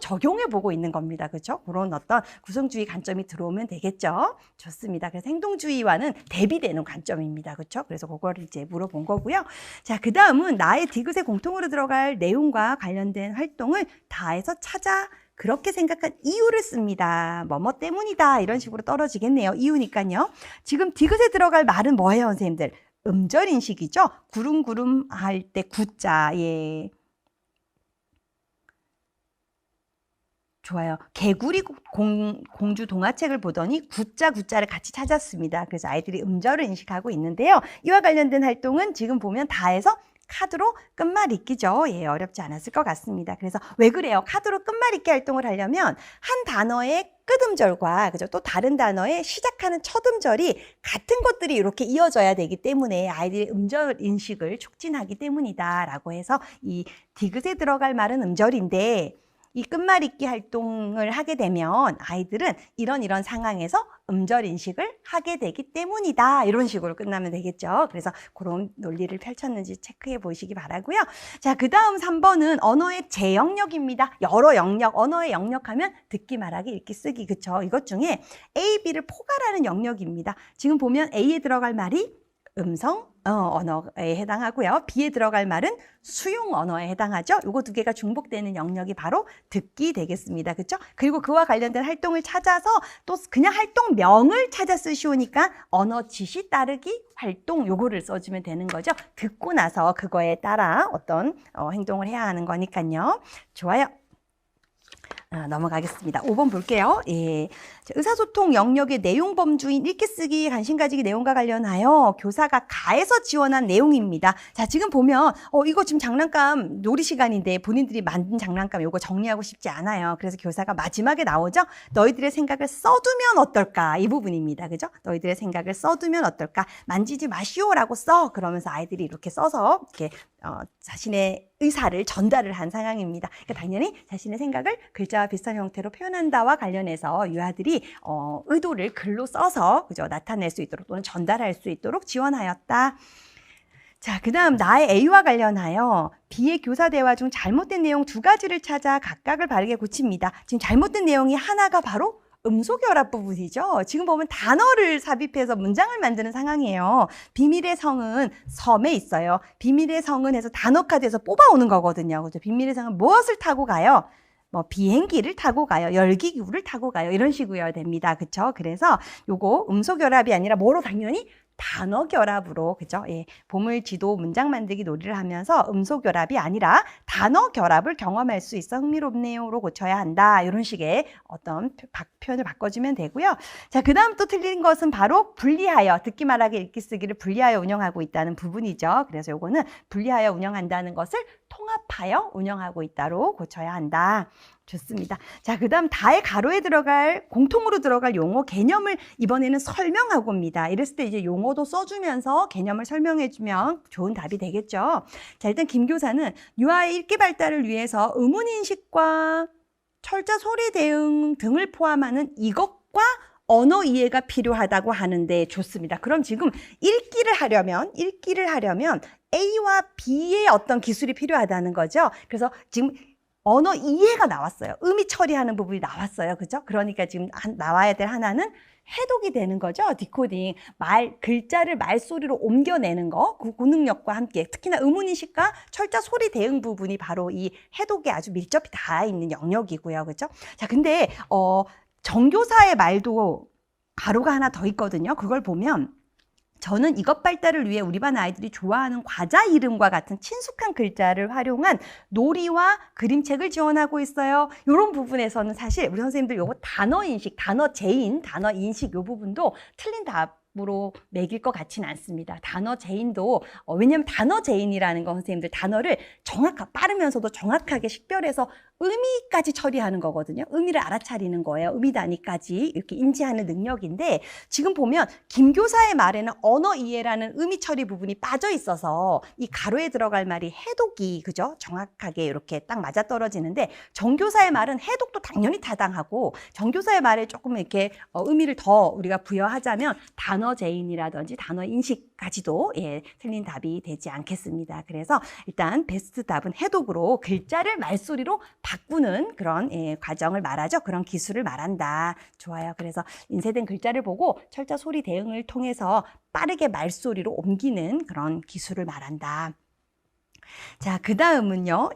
적용해 보고 있는 겁니다. 그렇죠? 그런 어떤 구성주의 관점이 들어오면 되겠죠. 좋습니다. 그래서 행동주의와는 대비되는 관점입니다. 그렇죠? 그래서 그거를 이제 물어본 거고요. 자, 그다음은 나의 디귿에 공통으로 들어갈 내용과 관련된 활동을 다해서 찾아 그렇게 생각한 이유를 씁니다. 뭐뭐 때문이다 이런 식으로 떨어지겠네요. 이유니까요. 지금 디귿에 들어갈 말은 뭐예요, 선생님들? 음절 인식이죠. 구름구름 할 때 구자. 예. 좋아요. 개구리 공주 동화책을 보더니 구자를 같이 찾았습니다. 그래서 아이들이 음절을 인식하고 있는데요. 이와 관련된 활동은 지금 보면 다해서 카드로 끝말잇기죠. 예, 어렵지 않았을 것 같습니다. 그래서 왜 그래요? 카드로 끝말잇기 활동을 하려면 한 단어의 끝음절과 그죠? 또 다른 단어의 시작하는 첫 음절이 같은 것들이 이렇게 이어져야 되기 때문에 아이들의 음절 인식을 촉진하기 때문이다라고 해서 이 디귿에 들어갈 말은 음절인데 이 끝말잇기 활동을 하게 되면 아이들은 이런 상황에서 음절 인식을 하게 되기 때문이다. 이런 식으로 끝나면 되겠죠. 그래서 그런 논리를 펼쳤는지 체크해 보시기 바라고요. 자, 그 다음 3번은 언어의 제영역입니다. 여러 영역, 언어의 영역하면 듣기, 말하기, 읽기, 쓰기. 그쵸? 이것 중에 A, B를 포괄하는 영역입니다. 지금 보면 A에 들어갈 말이 음성 언어에 해당하고요. B에 들어갈 말은 수용 언어에 해당하죠. 요거 두 개가 중복되는 영역이 바로 듣기 되겠습니다. 그렇죠? 그리고 그와 관련된 활동을 찾아서 또 그냥 활동명을 찾아 쓰시오니까 언어 지시 따르기 활동 요거를 써주면 되는 거죠. 듣고 나서 그거에 따라 어떤 행동을 해야 하는 거니까요. 좋아요. 넘어가겠습니다. 5번 볼게요. 예. 의사소통 영역의 내용 범주인 읽기 쓰기 관심 가지기 내용과 관련하여 교사가 가해서 지원한 내용입니다. 자, 지금 보면 이거 지금 장난감 놀이 시간인데 본인들이 만든 장난감 이거 정리하고 싶지 않아요. 그래서 교사가 마지막에 나오죠. 너희들의 생각을 써두면 어떨까? 이 부분입니다. 그죠? 너희들의 생각을 써두면 어떨까? 만지지 마시오라고 써. 그러면서 아이들이 이렇게 써서 이렇게 자신의 의사를 전달을 한 상황입니다. 그러니까 당연히 자신의 생각을 글자와 비슷한 형태로 표현한다와 관련해서 유아들이 의도를 글로 써서 그죠? 나타낼 수 있도록 또는 전달할 수 있도록 지원하였다. 자, 그 다음 나의 A와 관련하여 B의 교사 대화 중 잘못된 내용 두 가지를 찾아 각각을 바르게 고칩니다. 지금 잘못된 내용이 하나가 바로 음소결합 부분이죠. 지금 보면 단어를 삽입해서 문장을 만드는 상황이에요. 비밀의 성은 섬에 있어요. 비밀의 성은 해서 단어카드에서 뽑아오는 거거든요. 그죠? 비밀의 성은 무엇을 타고 가요? 뭐 비행기를 타고 가요. 열기구를 타고 가요. 이런 식으로 됩니다. 그쵸? 그래서 요거 음소결합이 아니라 뭐로 당연히 단어 결합으로, 그죠? 예, 보물지도 문장 만들기 놀이를 하면서 음소결합이 아니라 단어 결합을 경험할 수 있어 흥미롭네요로 고쳐야 한다. 이런 식의 어떤 표현을 바꿔주면 되고요. 자, 그 다음 또 틀린 것은 바로 분리하여, 듣기 말하기 읽기 쓰기를 분리하여 운영하고 있다는 부분이죠. 그래서 요거는 분리하여 운영한다는 것을 통합하여 운영하고 있다로 고쳐야 한다. 좋습니다. 자, 그 다음 다의 가로에 들어갈, 공통으로 들어갈 용어 개념을 이번에는 설명하고 옵니다. 이랬을 때 이제 용어도 써주면서 개념을 설명해주면 좋은 답이 되겠죠. 자, 일단 김 교사는 유아의 읽기 발달을 위해서 의문인식과 철자 소리 대응 등을 포함하는 이것과 언어 이해가 필요하다고 하는데 좋습니다. 그럼 지금 읽기를 하려면 A와 B의 어떤 기술이 필요하다는 거죠. 그래서 지금 언어 이해가 나왔어요. 의미 처리하는 부분이 나왔어요. 그죠? 그러니까 지금 나와야 될 하나는 해독이 되는 거죠. 디코딩. 글자를 말소리로 옮겨내는 거. 그 능력과 함께. 특히나 의문인식과 철자 소리 대응 부분이 바로 이 해독에 아주 밀접히 닿아 있는 영역이고요. 그죠? 자, 근데, 정교사의 말도 가로가 하나 더 있거든요. 그걸 보면 저는 이것 발달을 위해 우리 반 아이들이 좋아하는 과자 이름과 같은 친숙한 글자를 활용한 놀이와 그림책을 지원하고 있어요. 이런 부분에서는 사실 우리 선생님들 요거 단어 인식, 단어 제인, 단어 인식 요 부분도 틀린 답으로 매길 것 같지는 않습니다. 단어 제인도 왜냐하면 단어 제인이라는 건 선생님들 단어를 빠르면서도 정확하게 식별해서 의미까지 처리하는 거거든요. 의미를 알아차리는 거예요. 의미 단위까지 이렇게 인지하는 능력인데 지금 보면 김 교사의 말에는 언어 이해라는 의미 처리 부분이 빠져 있어서 이 가로에 들어갈 말이 해독이 그죠? 정확하게 이렇게 딱 맞아떨어지는데 정 교사의 말은 해독도 당연히 타당하고 정 교사의 말에 조금 이렇게 의미를 더 우리가 부여하자면 단어 제인이라든지 단어 인식까지도 틀린 답이 되지 않겠습니다. 그래서 일단 베스트 답은 해독으로 글자를 말소리로 바꾸는 그런 과정을 말하죠. 그런 기술을 말한다. 좋아요. 그래서 인쇄된 글자를 보고 철자 소리 대응을 통해서 빠르게 말소리로 옮기는 그런 기술을 말한다. 자, 그 다음은요.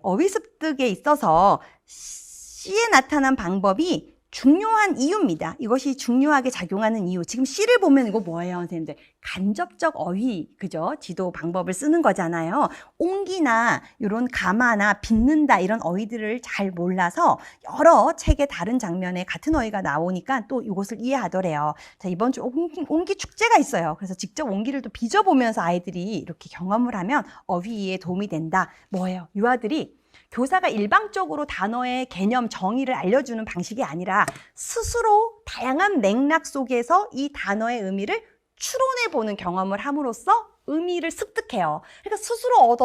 어휘 습득에 있어서 C에 나타난 방법이 중요한 이유입니다. 이것이 중요하게 작용하는 이유. 지금 C를 보면 이거 뭐예요, 선생님들? 간접적 어휘, 그죠? 지도 방법을 쓰는 거잖아요. 옹기나 이런 가마나 빚는다 이런 어휘들을 잘 몰라서 여러 책의 다른 장면에 같은 어휘가 나오니까 또 이것을 이해하더래요. 자, 이번 주 옹기 축제가 있어요. 그래서 직접 옹기를 또 빚어보면서 아이들이 이렇게 경험을 하면 어휘에 도움이 된다. 뭐예요? 유아들이 교사가 일방적으로 단어의 개념, 정의를 알려주는 방식이 아니라 스스로 다양한 맥락 속에서 이 단어의 의미를 추론해보는 경험을 함으로써 의미를 습득해요. 그러니까 스스로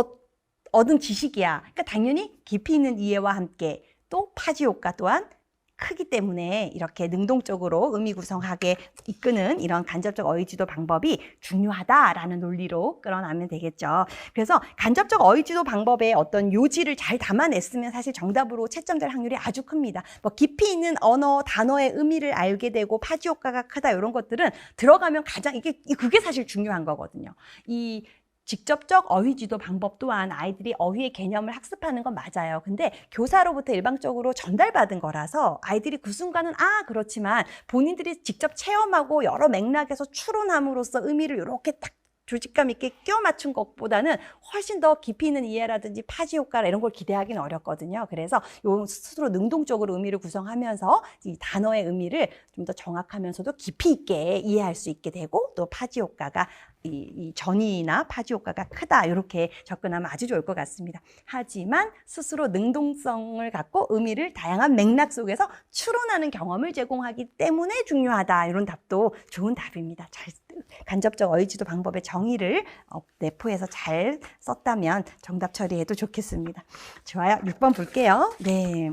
얻은 지식이야. 그러니까 당연히 깊이 있는 이해와 함께 또 파지 효과 또한 크기 때문에 이렇게 능동적으로 의미 구성하게 이끄는 이런 간접적 어휘지도 방법이 중요하다라는 논리로 끌어나면 되겠죠. 그래서 간접적 어휘지도 방법의 어떤 요지를 잘 담아냈으면 사실 정답으로 채점 될 확률이 아주 큽니다. 뭐 깊이 있는 언어, 단어의 의미를 알게 되고 파지 효과가 크다 이런 것들은 들어가면 그게 사실 중요한 거거든요. 이 직접적 어휘지도 방법 또한 아이들이 어휘의 개념을 학습하는 건 맞아요. 근데 교사로부터 일방적으로 전달받은 거라서 아이들이 그 순간은 그렇지만 본인들이 직접 체험하고 여러 맥락에서 추론함으로써 의미를 이렇게 딱 조직감 있게 끼워 맞춘 것보다는 훨씬 더 깊이 있는 이해라든지 파지 효과 이런 걸 기대하기는 어렵거든요. 그래서 요 스스로 능동적으로 의미를 구성하면서 이 단어의 의미를 좀 더 정확하면서도 깊이 있게 이해할 수 있게 되고 또 파지 효과가 이 전이나 파지 효과가 크다 이렇게 접근하면 아주 좋을 것 같습니다. 하지만 스스로 능동성을 갖고 의미를 다양한 맥락 속에서 추론하는 경험을 제공하기 때문에 중요하다. 이런 답도 좋은 답입니다. 간접적 어휘지도 방법의 정의를 내포해서 잘 썼다면 정답 처리해도 좋겠습니다. 좋아요. 6번 볼게요. 네.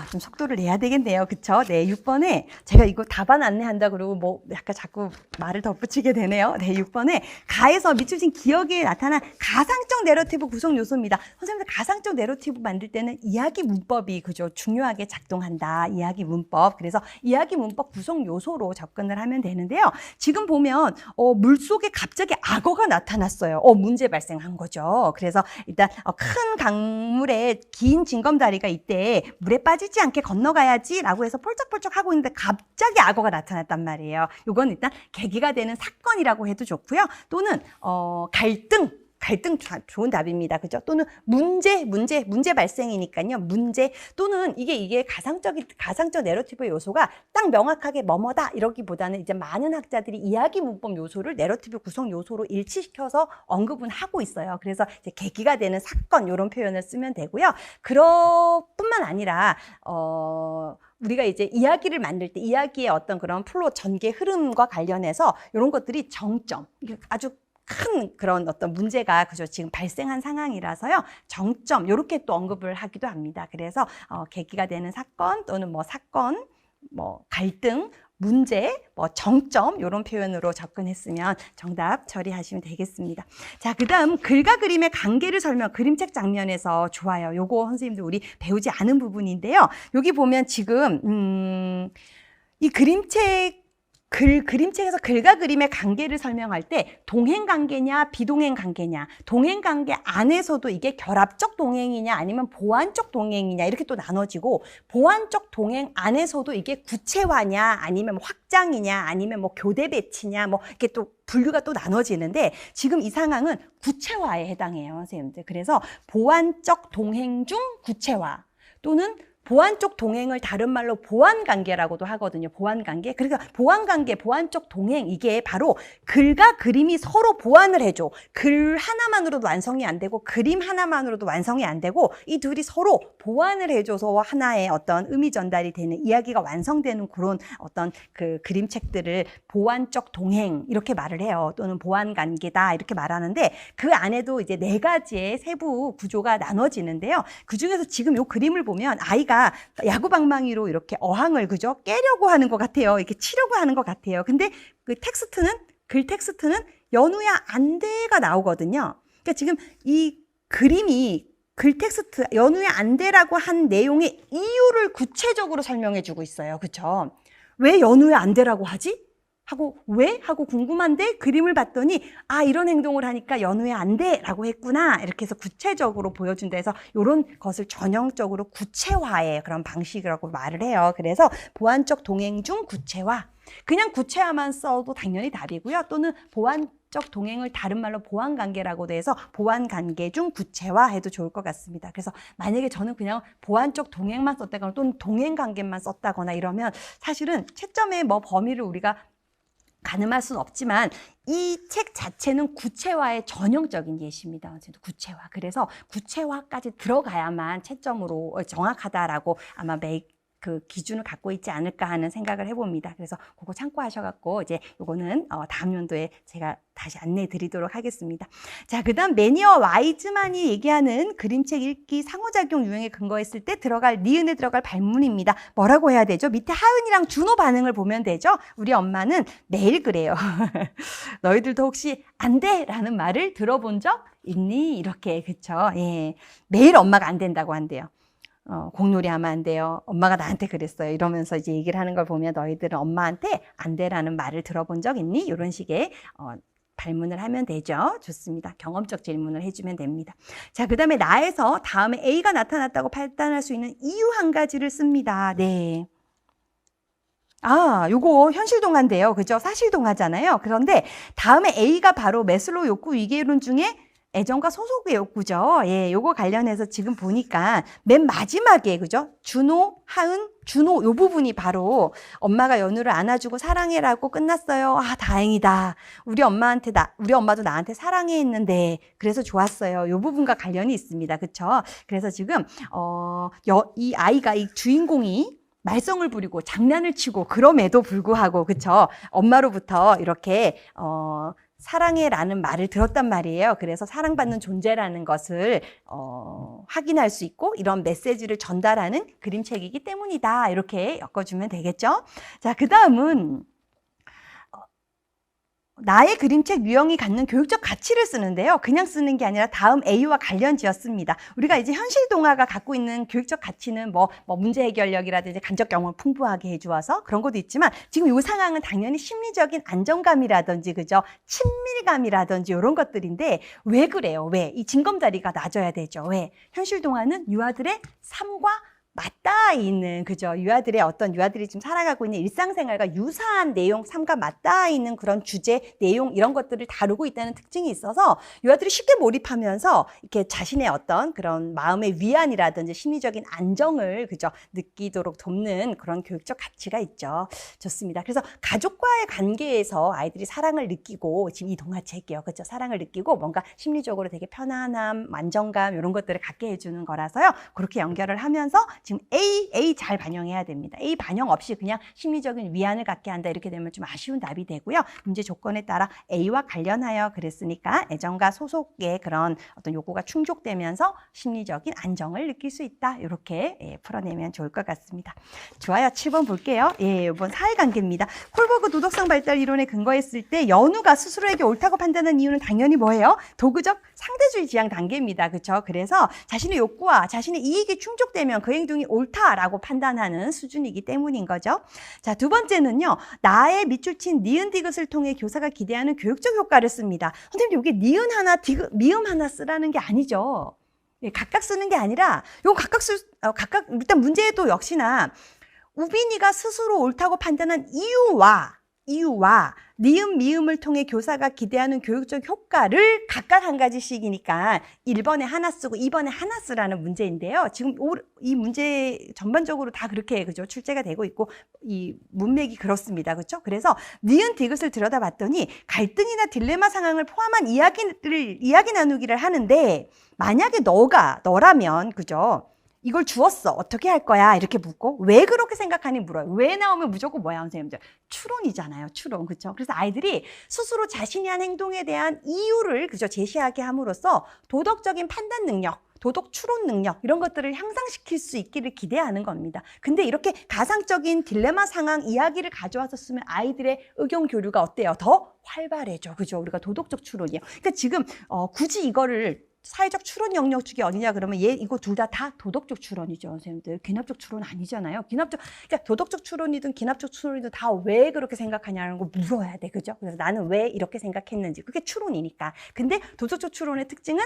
좀 속도를 내야 되겠네요. 그쵸? 네, 6번에 제가 이거 답안 안내한다 그러고 뭐 약간 자꾸 말을 덧붙이게 되네요. 네, 6번에 가에서 미추신 기억에 나타난 가상적 내러티브 구성 요소입니다. 선생님들 가상적 내러티브 만들 때는 이야기 문법이 그죠? 중요하게 작동한다. 이야기 문법. 그래서 이야기 문법 구성 요소로 접근을 하면 되는데요. 지금 보면 물속에 갑자기 악어가 나타났어요. 문제 발생한 거죠. 그래서 일단 큰 강물에 긴 징검다리가 이때 물에 빠지지 않게 건너가야지 라고 해서 폴쩍폴쩍 하고 있는데 갑자기 악어가 나타났단 말이에요. 이건 일단 계기가 되는 사건이라고 해도 좋고요. 또는 갈등 좋은 답입니다. 그죠? 또는 문제 발생이니까요. 문제 또는 이게 가상적 내러티브 요소가 딱 명확하게 뭐뭐다 이러기보다는 이제 많은 학자들이 이야기 문법 요소를 내러티브 구성 요소로 일치시켜서 언급은 하고 있어요. 그래서 이제 계기가 되는 사건 이런 표현을 쓰면 되고요. 뿐만 아니라 우리가 이제 이야기를 만들 때 이야기의 어떤 그런 플로 전개 흐름과 관련해서 이런 것들이 정점, 아주 큰 그런 어떤 문제가 그죠 지금 발생한 상황이라서요. 정점 이렇게 또 언급을 하기도 합니다. 그래서 계기가 되는 사건 또는 사건, 갈등, 문제, 정점 이런 표현으로 접근했으면 정답 처리하시면 되겠습니다. 자, 그다음 글과 그림의 관계를 그림책 장면에서 좋아요. 요거 선생님들 우리 배우지 않은 부분인데요. 여기 보면 지금 이 그림책에서 글과 그림의 관계를 설명할 때 동행 관계냐 비동행 관계냐, 동행 관계 안에서도 이게 결합적 동행이냐 아니면 보완적 동행이냐 이렇게 또 나눠지고, 보완적 동행 안에서도 이게 구체화냐 아니면 확장이냐 아니면 교대 배치냐 이렇게 또 분류가 또 나눠지는데, 지금 이 상황은 구체화에 해당해요, 선생님들. 그래서 보완적 동행 중 구체화 또는 보완적 동행을 다른 말로 보완관계라고도 하거든요. 보완관계. 그러니까 보완관계, 보완적 동행, 이게 바로 글과 그림이 서로 보완을 해줘. 글 하나만으로도 완성이 안 되고 그림 하나만으로도 완성이 안 되고 이 둘이 서로 보완을 해줘서 하나의 어떤 의미 전달이 되는, 이야기가 완성되는 그런 어떤 그 그림책들을 보완적 동행 이렇게 말을 해요. 또는 보완관계다 이렇게 말하는데, 그 안에도 이제 4가지의 세부 구조가 나눠지는데요. 그 중에서 지금 이 그림을 보면 아이가 야구방망이로 이렇게 어항을 그죠 깨려고 하는 것 같아요. 이렇게 치려고 하는 것 같아요. 근데 그 글 텍스트는 연우야 안 돼가 나오거든요. 그러니까 지금 이 그림이 글 텍스트 연우야 안 돼라고 한 내용의 이유를 구체적으로 설명해 주고 있어요. 그렇죠? 왜 연우야 안 돼라고 하지? 하고 궁금한데 그림을 봤더니 이런 행동을 하니까 연우야 안 돼 라고 했구나 이렇게 해서 구체적으로 보여준다 해서 이런 것을 전형적으로 구체화의 그런 방식이라고 말을 해요. 그래서 보완적 동행 중 구체화, 그냥 구체화만 써도 당연히 답이고요. 또는 보완적 동행을 다른 말로 보완관계라고도 해서 보완관계 중 구체화 해도 좋을 것 같습니다. 그래서 만약에 저는 그냥 보완적 동행만 썼다거나 또는 동행관계만 썼다거나 이러면 사실은 채점의 범위를 우리가 가늠할 수는 없지만 이 책 자체는 구체화의 전형적인 예시입니다. 구체화. 그래서 구체화까지 들어가야만 채점으로 정확하다라고 아마 그 기준을 갖고 있지 않을까 하는 생각을 해봅니다. 그래서 그거 참고하셔갖고 이제 요거는 다음 연도에 제가 다시 안내해 드리도록 하겠습니다. 자, 그 다음 매니어 와이즈만이 얘기하는 그림책 읽기 상호작용 유형에 근거했을 때 니은에 들어갈 발문입니다. 뭐라고 해야 되죠? 밑에 하은이랑 준호 반응을 보면 되죠? 우리 엄마는 매일 그래요. 너희들도 혹시 안 돼! 라는 말을 들어본 적 있니? 이렇게, 그쵸? 예. 매일 엄마가 안 된다고 한대요. 공놀이 하면 안 돼요. 엄마가 나한테 그랬어요. 이러면서 이제 얘기를 하는 걸 보면 너희들은 엄마한테 안 돼라는 말을 들어본 적 있니? 이런 식의 발문을 하면 되죠. 좋습니다. 경험적 질문을 해주면 됩니다. 자, 그 다음에 나에서 다음에 A가 나타났다고 판단할 수 있는 이유 한 가지를 씁니다. 네. 요거 현실동화인데요. 그죠? 사실동화잖아요. 그런데 다음에 A가 바로 매슬로우 욕구 위계이론 중에 애정과 소속의 욕구죠. 예, 요거 관련해서 지금 보니까 맨 마지막에, 그죠? 준호, 하은, 준호, 요 부분이 바로 엄마가 연우를 안아주고 사랑해라고 끝났어요. 다행이다. 우리 엄마도 나한테 사랑해 했는데, 그래서 좋았어요. 요 부분과 관련이 있습니다. 그쵸? 그래서 지금, 이 아이가, 이 주인공이 말썽을 부리고 장난을 치고 그럼에도 불구하고, 그쵸? 엄마로부터 이렇게, 사랑해라는 말을 들었단 말이에요. 그래서 사랑받는 존재라는 것을 확인할 수 있고 이런 메시지를 전달하는 그림책이기 때문이다. 이렇게 엮어주면 되겠죠. 자, 그 다음은 나의 그림책 유형이 갖는 교육적 가치를 쓰는데요. 그냥 쓰는 게 아니라 다음 A와 관련 지었습니다. 우리가 이제 현실 동화가 갖고 있는 교육적 가치는 뭐 문제 해결력이라든지 간접 경험을 풍부하게 해주어서 그런 것도 있지만 지금 이 상황은 당연히 심리적인 안정감이라든지 그죠? 친밀감이라든지 이런 것들인데 왜 그래요? 왜? 이 징검다리가 낮아야 되죠. 왜? 현실 동화는 유아들의 삶과 맞닿아 있는 그죠 유아들이 지금 살아가고 있는 일상생활과 유사한 내용, 삶과 맞닿아 있는 그런 주제, 내용 이런 것들을 다루고 있다는 특징이 있어서 유아들이 쉽게 몰입하면서 이렇게 자신의 어떤 그런 마음의 위안이라든지 심리적인 안정을 그죠 느끼도록 돕는 그런 교육적 가치가 있죠. 좋습니다. 그래서 가족과의 관계에서 아이들이 사랑을 느끼고 지금 이 동화책이요, 그죠? 사랑을 느끼고 뭔가 심리적으로 되게 편안함, 안정감 이런 것들을 갖게 해주는 거라서요. 그렇게 연결을 하면서 지금 A 잘 반영해야 됩니다. A 반영 없이 그냥 심리적인 위안을 갖게 한다 이렇게 되면 좀 아쉬운 답이 되고요. 문제 조건에 따라 A와 관련하여 그랬으니까 애정과 소속의 그런 어떤 요구가 충족되면서 심리적인 안정을 느낄 수 있다. 이렇게 풀어내면 좋을 것 같습니다. 좋아요. 7번 볼게요. 이번 사회관계입니다. 콜버그 도덕성 발달 이론에 근거했을 때 연우가 스스로에게 옳다고 판단한 이유는 당연히 뭐예요? 도구적 상대주의 지향 단계입니다. 그렇죠? 그래서 자신의 욕구와 자신의 이익이 충족되면 그 행동이 옳다라고 판단하는 수준이기 때문인 거죠. 자, 두 번째는요. 나의 밑줄 친 니은 디귿을 통해 교사가 기대하는 교육적 효과를 씁니다. 선생님, 여기 니은 하나, 미음 하나 쓰라는 게 아니죠. 각각 쓰는 게 아니라 요 각각 일단 문제도 역시나 우빈이가 스스로 옳다고 판단한 이유와 니은, 미음을 통해 교사가 기대하는 교육적 효과를 각각 한 가지씩이니까 1번에 하나 쓰고 2번에 하나 쓰라는 문제인데요. 지금 이 문제 전반적으로 다 그렇게 그죠? 출제가 되고 있고 이 문맥이 그렇습니다. 그렇죠? 그래서 니은 디귿을 들여다봤더니 갈등이나 딜레마 상황을 포함한 이야기 나누기를 하는데 만약에 너라면 그죠? 이걸 주었어. 어떻게 할 거야? 이렇게 묻고 왜 그렇게 생각하니 물어요. 왜 나오면 무조건 뭐야, 선생님들? 추론이잖아요. 추론. 그렇죠? 그래서 아이들이 스스로 자신이 한 행동에 대한 이유를 그죠? 제시하게 함으로써 도덕적인 판단 능력, 도덕 추론 능력 이런 것들을 향상시킬 수 있기를 기대하는 겁니다. 근데 이렇게 가상적인 딜레마 상황 이야기를 가져와서 쓰면 아이들의 의견 교류가 어때요? 더 활발해져. 그죠? 우리가 도덕적 추론이에요. 그러니까 지금 굳이 이거를 사회적 추론 영역 중에 어디냐 그러면 이거 둘 다 도덕적 추론이죠, 선생님들. 기납적 추론 아니잖아요. 그러니까 도덕적 추론이든 기납적 추론이든 다 왜 그렇게 생각하냐는 거 물어야 돼, 그죠? 그래서 나는 왜 이렇게 생각했는지 그게 추론이니까. 근데 도덕적 추론의 특징은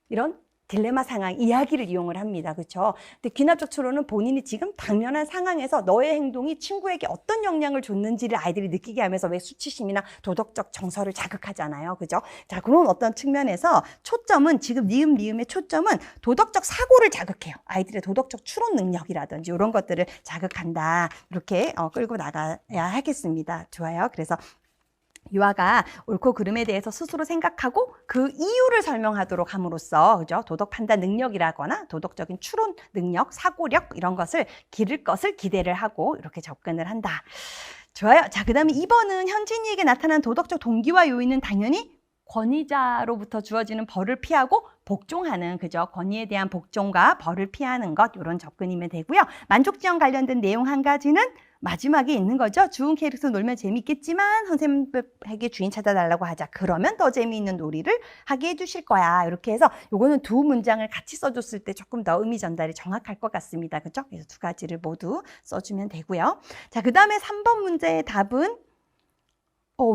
이런 딜레마 상황, 이야기를 이용을 합니다. 그렇죠? 근데 기납적 추론은 본인이 지금 당면한 상황에서 너의 행동이 친구에게 어떤 영향을 줬는지를 아이들이 느끼게 하면서 왜 수치심이나 도덕적 정서를 자극하잖아요. 그죠? 자, 그런 어떤 측면에서 초점은 지금 니은, 미음의 초점은 도덕적 사고를 자극해요. 아이들의 도덕적 추론 능력이라든지 이런 것들을 자극한다. 이렇게 끌고 나가야 하겠습니다. 좋아요. 그래서 유아가 옳고 그름에 대해서 스스로 생각하고 그 이유를 설명하도록 함으로써 그죠? 도덕 판단 능력이라거나 도덕적인 추론 능력, 사고력 이런 것을 기를 것을 기대를 하고 이렇게 접근을 한다. 좋아요. 자, 그다음에 2번은 현진이에게 나타난 도덕적 동기와 요인은 당연히 권위자로부터 주어지는 벌을 피하고 복종하는 그죠? 권위에 대한 복종과 벌을 피하는 것 이런 접근이면 되고요. 만족지형 관련된 내용 한 가지는 마지막에 있는 거죠. 주은 캐릭터 놀면 재밌겠지만 선생님에게 주인 찾아달라고 하자. 그러면 더 재미있는 놀이를 하게 해주실 거야. 이렇게 해서 요거는 두 문장을 같이 써줬을 때 조금 더 의미 전달이 정확할 것 같습니다. 그죠? 그래서 두 가지를 모두 써주면 되고요. 자, 그 다음에 3번 문제의 답은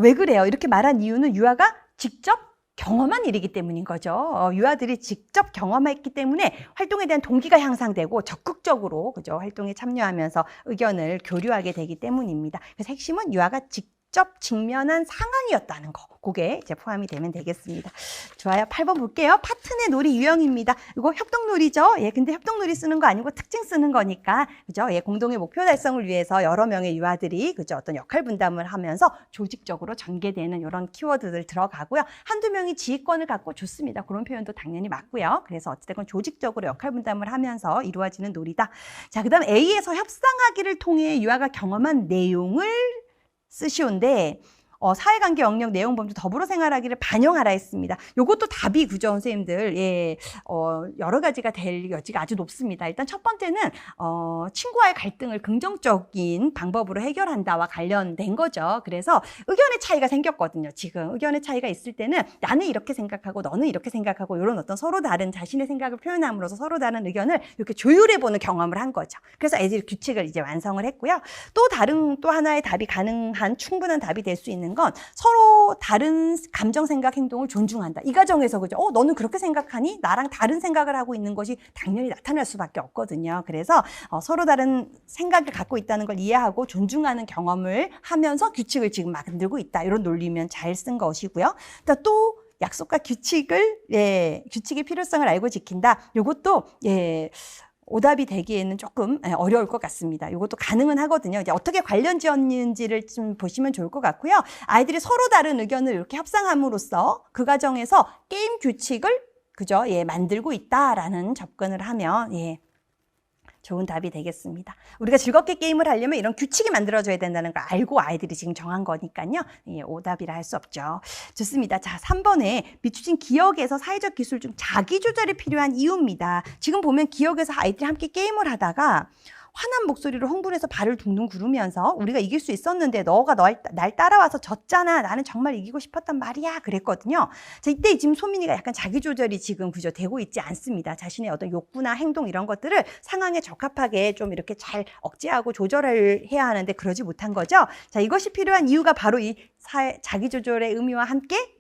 왜 그래요? 이렇게 말한 이유는 유아가 직접 경험한 일이기 때문인 거죠. 유아들이 직접 경험했기 때문에 활동에 대한 동기가 향상되고 적극적으로 그죠? 활동에 참여하면서 의견을 교류하게 되기 때문입니다. 그래서 핵심은 유아가 직접 직면한 상황이었다는 거. 그게 이제 포함이 되면 되겠습니다. 좋아요. 8번 볼게요. 파트 내 놀이 유형입니다. 이거 협동놀이죠. 근데 협동놀이 쓰는 거 아니고 특징 쓰는 거니까, 그죠? 공동의 목표 달성을 위해서 여러 명의 유아들이, 그죠? 어떤 역할 분담을 하면서 조직적으로 전개되는 이런 키워드들 들어가고요. 한두 명이 지휘권을 갖고 좋습니다. 그런 표현도 당연히 맞고요. 그래서 어찌됐건 조직적으로 역할 분담을 하면서 이루어지는 놀이다. 자, 그 다음 A에서 협상하기를 통해 유아가 경험한 내용을 쓰시온데, 사회관계 영역 내용 범주 더불어 생활하기를 반영하라 했습니다. 요것도 답이 그죠, 선생님들. 예, 여러 가지가 될 여지가 아주 높습니다. 일단 첫 번째는 친구와의 갈등을 긍정적인 방법으로 해결한다와 관련된 거죠. 그래서 의견의 차이가 생겼거든요. 지금 의견의 차이가 있을 때는 나는 이렇게 생각하고 너는 이렇게 생각하고 이런 어떤 서로 다른 자신의 생각을 표현함으로써 서로 다른 의견을 이렇게 조율해보는 경험을 한 거죠. 그래서 애들이 규칙을 이제 완성을 했고요. 또 하나의 답이 가능한 충분한 답이 될 수 있는 건 서로 다른 감정, 생각, 행동을 존중한다. 이 과정에서 그죠? 너는 그렇게 생각하니? 나랑 다른 생각을 하고 있는 것이 당연히 나타날 수밖에 없거든요. 그래서 서로 다른 생각을 갖고 있다는 걸 이해하고 존중하는 경험을 하면서 규칙을 지금 만들고 있다. 이런 논리면 잘 쓴 것이고요. 또 약속과 규칙의 필요성을 알고 지킨다. 이것도 오답이 되기에는 조금 어려울 것 같습니다. 이것도 가능은 하거든요. 이제 어떻게 관련 지었는지를 좀 보시면 좋을 것 같고요. 아이들이 서로 다른 의견을 이렇게 협상함으로써 그 과정에서 게임 규칙을 그죠? 만들고 있다라는 접근을 하면 좋은 답이 되겠습니다. 우리가 즐겁게 게임을 하려면 이런 규칙이 만들어져야 된다는 걸 알고 아이들이 지금 정한 거니까요. 오답이라 할 수 없죠. 좋습니다. 자, 3번에 비추진 기억에서 사회적 기술 중 자기조절이 필요한 이유입니다. 지금 보면 기억에서 아이들이 함께 게임을 하다가 환한 목소리로 흥분해서 발을 둥둥 구르면서 우리가 이길 수 있었는데 너가 날 따라와서 졌잖아. 나는 정말 이기고 싶었단 말이야. 그랬거든요. 자, 이때 지금 소민이가 약간 자기조절이 지금 그죠 되고 있지 않습니다. 자신의 어떤 욕구나 행동 이런 것들을 상황에 적합하게 좀 이렇게 잘 억제하고 조절을 해야 하는데 그러지 못한 거죠. 자, 이것이 필요한 이유가 바로 이 자기조절의 의미와 함께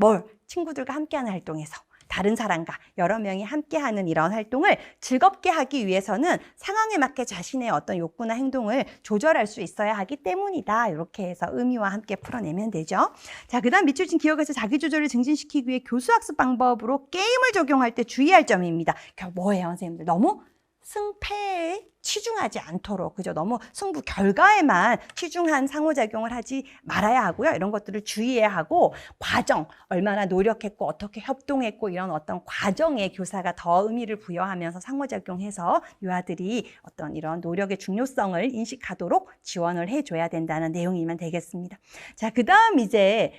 친구들과 함께하는 활동에서 다른 사람과 여러 명이 함께하는 이런 활동을 즐겁게 하기 위해서는 상황에 맞게 자신의 어떤 욕구나 행동을 조절할 수 있어야 하기 때문이다. 이렇게 해서 의미와 함께 풀어내면 되죠. 자, 그 다음 밑줄 기억에서 자기조절을 증진시키기 위해 교수학습 방법으로 게임을 적용할 때 주의할 점입니다. 뭐예요, 선생님들? 너무 승패에 치중하지 않도록 그죠? 너무 승부 결과에만 치중한 상호작용을 하지 말아야 하고요. 이런 것들을 주의해야 하고 과정, 얼마나 노력했고 어떻게 협동했고 이런 어떤 과정에 교사가 더 의미를 부여하면서 상호작용해서 유아들이 어떤 이런 노력의 중요성을 인식하도록 지원을 해줘야 된다는 내용이면 되겠습니다. 자, 그 다음 이제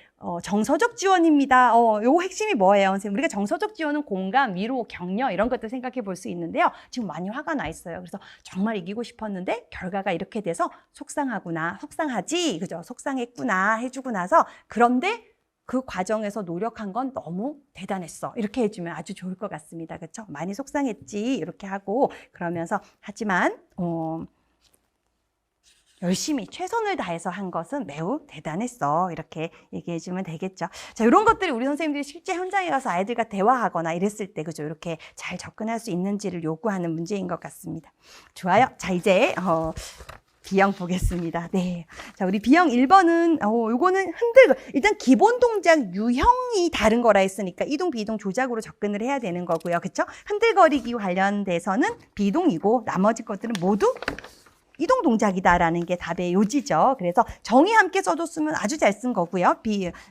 정서적 지원입니다. 요거 핵심이 뭐예요, 선생님? 우리가 정서적 지원은 공감, 위로, 격려 이런 것들 생각해 볼 수 있는데요. 지금 많이 화가 나 있어요. 그래서 정말 이기고 싶었는데 결과가 이렇게 돼서 속상하지, 그죠? 속상했구나 해주고 나서 그런데 그 과정에서 노력한 건 너무 대단했어. 이렇게 해주면 아주 좋을 것 같습니다. 그렇죠? 많이 속상했지 이렇게 하고 그러면서 하지만 열심히 최선을 다해서 한 것은 매우 대단했어. 이렇게 얘기해 주면 되겠죠. 자, 이런 것들이 우리 선생님들이 실제 현장에 가서 아이들과 대화하거나 이랬을 때, 그죠? 이렇게 잘 접근할 수 있는지를 요구하는 문제인 것 같습니다. 좋아요. 자, 이제, B형 보겠습니다. 네. 자, 우리 B형 1번은, 요거는 일단 기본 동작 유형이 다른 거라 했으니까 이동, 비동 조작으로 접근을 해야 되는 거고요. 그쵸? 흔들거리기 관련돼서는 비동이고 나머지 것들은 모두 이동 동작이다라는 게 답의 요지죠. 그래서 정의 함께 써줬으면 아주 잘 쓴 거고요.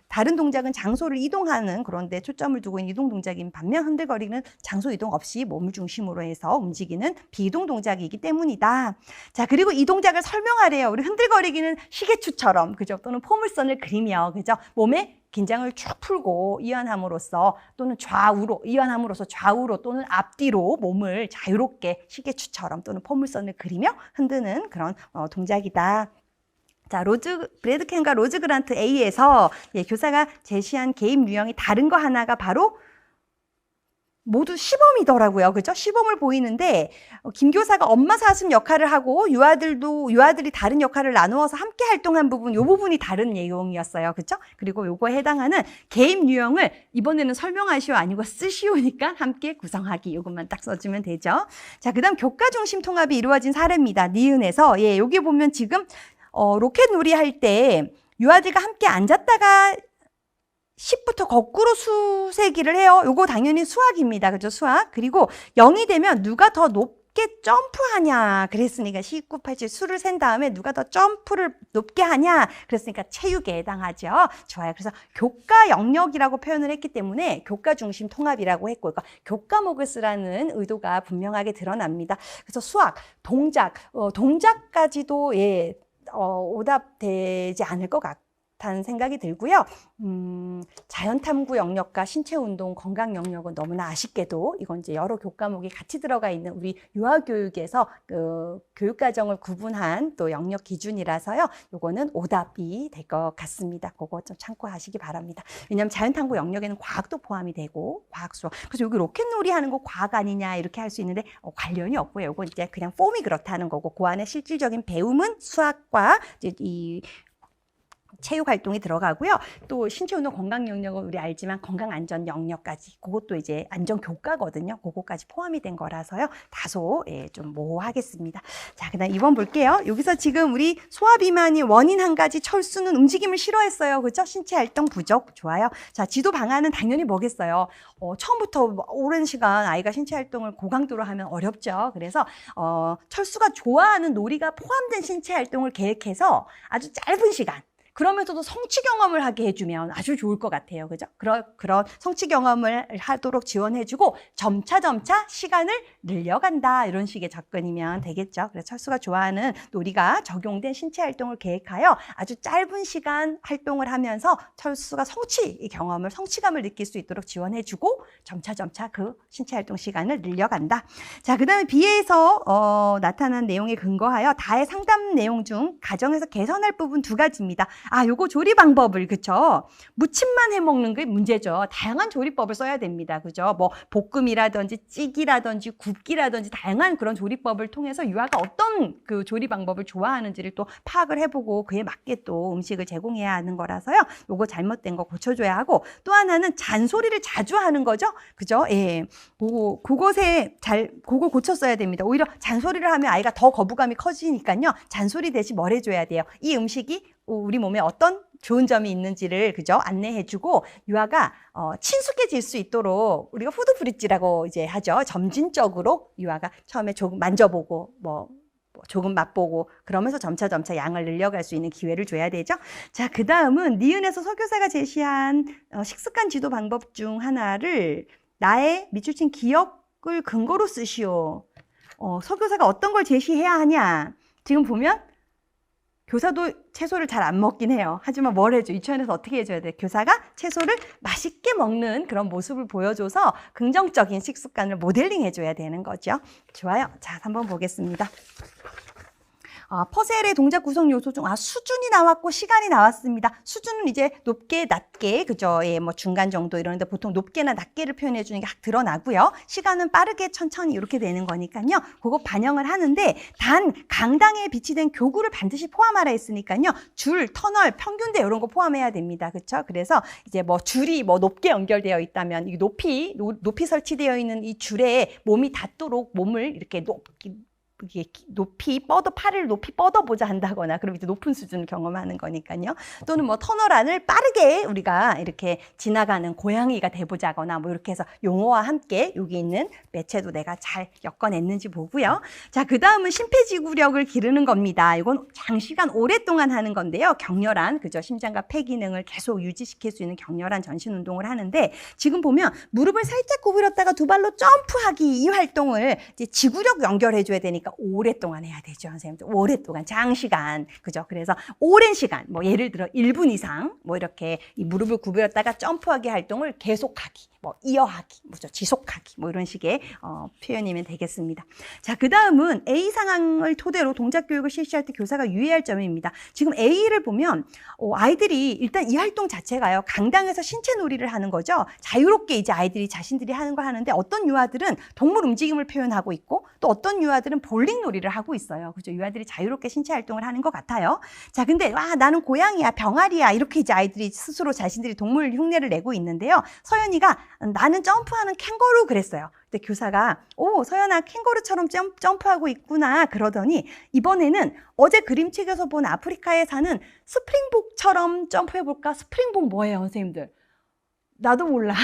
다른 동작은 장소를 이동하는 그런데 초점을 두고 있는 이동 동작인 반면 흔들거리는 장소 이동 없이 몸을 중심으로 해서 움직이는 비동 동작이기 때문이다. 자, 그리고 이 동작을 설명하래요. 우리 흔들거리기는 시계추처럼, 그죠? 또는 포물선을 그리며, 그죠? 몸에 긴장을 쭉 풀고 이완함으로써 또는 좌우로 또는 앞뒤로 몸을 자유롭게 시계추처럼 또는 포물선을 그리며 흔드는 그런 동작이다. 자, 브래드켄과 로즈 그란트 A에서 교사가 제시한 게임 유형이 다른 거 하나가 바로 모두 시범이더라고요. 그죠? 시범을 보이는데 김 교사가 엄마 사슴 역할을 하고 유아들이 다른 역할을 나누어서 함께 활동한 부분, 이 부분이 다른 내용이었어요. 그죠? 그리고 요거에 해당하는 게임 유형을 이번에는 설명하시오 아니고 쓰시오니까 함께 구성하기, 요것만 딱 써주면 되죠. 자, 그 다음 교과 중심 통합이 이루어진 사례입니다. 니은에서 여기 보면 지금 로켓 놀이 할 때 유아들과 함께 앉았다가 10부터 거꾸로 수세기를 해요. 요거 당연히 수학입니다. 그죠? 수학. 그리고 0이 되면 누가 더 높게 점프하냐. 그랬으니까 19, 87 수를 센 다음에 누가 더 점프를 높게 하냐. 그랬으니까 체육에 해당하죠. 좋아요. 그래서 교과 영역이라고 표현을 했기 때문에 교과 중심 통합이라고 했고, 그러니까 교과목을 쓰라는 의도가 분명하게 드러납니다. 그래서 수학, 동작까지도 오답되지 않을 것 같고, 듯한 생각이 들고요. 자연탐구 영역과 신체운동, 건강 영역은 너무나 아쉽게도 이건 이제 여러 교과목이 같이 들어가 있는 우리 유아교육에서 그 교육과정을 구분한 또 영역 기준이라서요. 요거는 오답이 될 것 같습니다. 그거 좀 참고하시기 바랍니다. 왜냐하면 자연탐구 영역에는 과학도 포함이 되고 과학 수업. 그래서 여기 로켓놀이 하는 거 과학 아니냐 이렇게 할 수 있는데 관련이 없고요. 요건 이제 그냥 폼이 그렇다는 거고 그 안에 실질적인 배움은 수학과 이제 이 체육 활동이 들어가고요. 또 신체운동 건강 영역은 우리 알지만 건강안전 영역까지 그것도 이제 안전교과거든요. 그거까지 포함이 된 거라서요. 다소 좀 모호하겠습니다. 자, 그다음 2번 볼게요. 여기서 지금 우리 소아비만이 원인 한 가지 철수는 움직임을 싫어했어요. 그렇죠? 신체 활동 부족. 좋아요. 자, 지도 방안은 당연히 뭐겠어요. 처음부터 오랜 시간 아이가 신체 활동을 고강도로 하면 어렵죠. 그래서 철수가 좋아하는 놀이가 포함된 신체 활동을 계획해서 아주 짧은 시간 그러면서도 성취 경험을 하게 해주면 아주 좋을 것 같아요. 그죠? 그런 성취 경험을 하도록 지원해주고 점차 시간을 늘려간다. 이런 식의 접근이면 되겠죠. 그래서 철수가 좋아하는 놀이가 적용된 신체 활동을 계획하여 아주 짧은 시간 활동을 하면서 철수가 성취감을 느낄 수 있도록 지원해주고 점차 그 신체 활동 시간을 늘려간다. 자, 그 다음에 B에서 나타난 내용에 근거하여 다의 상담 내용 중 가정에서 개선할 부분 2가지입니다. 요거 조리 방법을, 그쵸? 무침만 해 먹는 게 문제죠. 다양한 조리법을 써야 됩니다. 그죠? 뭐, 볶음이라든지 찌기라든지 굽기라든지 다양한 그런 조리법을 통해서 유아가 어떤 그 조리 방법을 좋아하는지를 또 파악을 해보고 그에 맞게 또 음식을 제공해야 하는 거라서요. 요거 잘못된 거 고쳐줘야 하고 또 하나는 잔소리를 자주 하는 거죠. 그죠? 예. 그거 고쳤어야 됩니다. 오히려 잔소리를 하면 아이가 더 거부감이 커지니까요. 잔소리 대신 뭘 해줘야 돼요? 이 음식이 우리 몸에 어떤 좋은 점이 있는지를 그죠? 안내해주고 유아가 친숙해질 수 있도록 우리가 푸드브릿지라고 이제 하죠. 점진적으로 유아가 처음에 조금 만져보고 조금 맛보고 그러면서 점차 양을 늘려갈 수 있는 기회를 줘야 되죠. 자, 그 다음은 니은에서 서교사가 제시한 식습관 지도 방법 중 하나를 나의 밑줄친 기억을 근거로 쓰시오. 서교사가 어떤 걸 제시해야 하냐? 지금 보면 교사도 채소를 잘 안 먹긴 해요. 하지만 뭘 해줘? 유치원에서 어떻게 해줘야 돼? 교사가 채소를 맛있게 먹는 그런 모습을 보여줘서 긍정적인 식습관을 모델링 해줘야 되는 거죠. 좋아요. 자, 한번 보겠습니다. 퍼셀의 동작 구성 요소 중 수준이 나왔고 시간이 나왔습니다. 수준은 이제 높게 낮게 그죠? 예, 뭐 중간 정도 이러는데 보통 높게나 낮게를 표현해 주는 게 드러나고요. 시간은 빠르게 천천히 이렇게 되는 거니까요. 그거 반영을 하는데 단 강당에 비치된 교구를 반드시 포함하라 했으니까요. 줄, 터널, 평균대 이런 거 포함해야 됩니다. 그렇죠? 그래서 이제 뭐 줄이 높게 연결되어 있다면 이 높이 설치되어 있는 이 줄에 몸이 닿도록 몸을 이렇게 팔을 높이 뻗어보자 한다거나 그럼 이제 높은 수준을 경험하는 거니까요. 또는 뭐 터널 안을 빠르게 우리가 이렇게 지나가는 고양이가 돼보자거나 뭐 이렇게 해서 용어와 함께 여기 있는 매체도 내가 잘 엮어냈는지 보고요. 자, 그 다음은 심폐지구력을 기르는 겁니다. 이건 장시간 오랫동안 하는 건데요. 격렬한 그죠? 심장과 폐 기능을 계속 유지시킬 수 있는 격렬한 전신 운동을 하는데 지금 보면 무릎을 살짝 구부렸다가 두 발로 점프하기 이 활동을 이제 지구력 연결해줘야 되니까 오랫동안 해야 되죠, 선생님들. 오랫동안, 장시간. 그죠? 그래서 오랜 시간, 뭐 예를 들어 1분 이상, 뭐 이렇게 이 무릎을 구부렸다가 점프하기 활동을 계속하기, 뭐 이어하기, 뭐죠? 지속하기, 뭐 이런 식의 표현이면 되겠습니다. 자, 그 다음은 A 상황을 토대로 동작 교육을 실시할 때 교사가 유의할 점입니다. 지금 A를 보면 아이들이 일단 이 활동 자체가요, 강당에서 신체 놀이를 하는 거죠. 자유롭게 이제 아이들이 자신들이 하는 거 하는데 어떤 유아들은 동물 움직임을 표현하고 있고 또 어떤 유아들은 볼링 놀이를 하고 있어요. 그죠? 유아들이 자유롭게 신체 활동을 하는 것 같아요. 자, 근데 나는 고양이야, 병아리야 이렇게 이제 아이들이 스스로 자신들이 동물 흉내를 내고 있는데요. 서연이가 나는 점프하는 캥거루 그랬어요. 근데 교사가 서연아 캥거루처럼 점프하고 있구나 그러더니 이번에는 어제 그림책에서 본 아프리카에 사는 스프링복처럼 점프해볼까? 스프링복 뭐예요, 선생님들? 나도 몰라.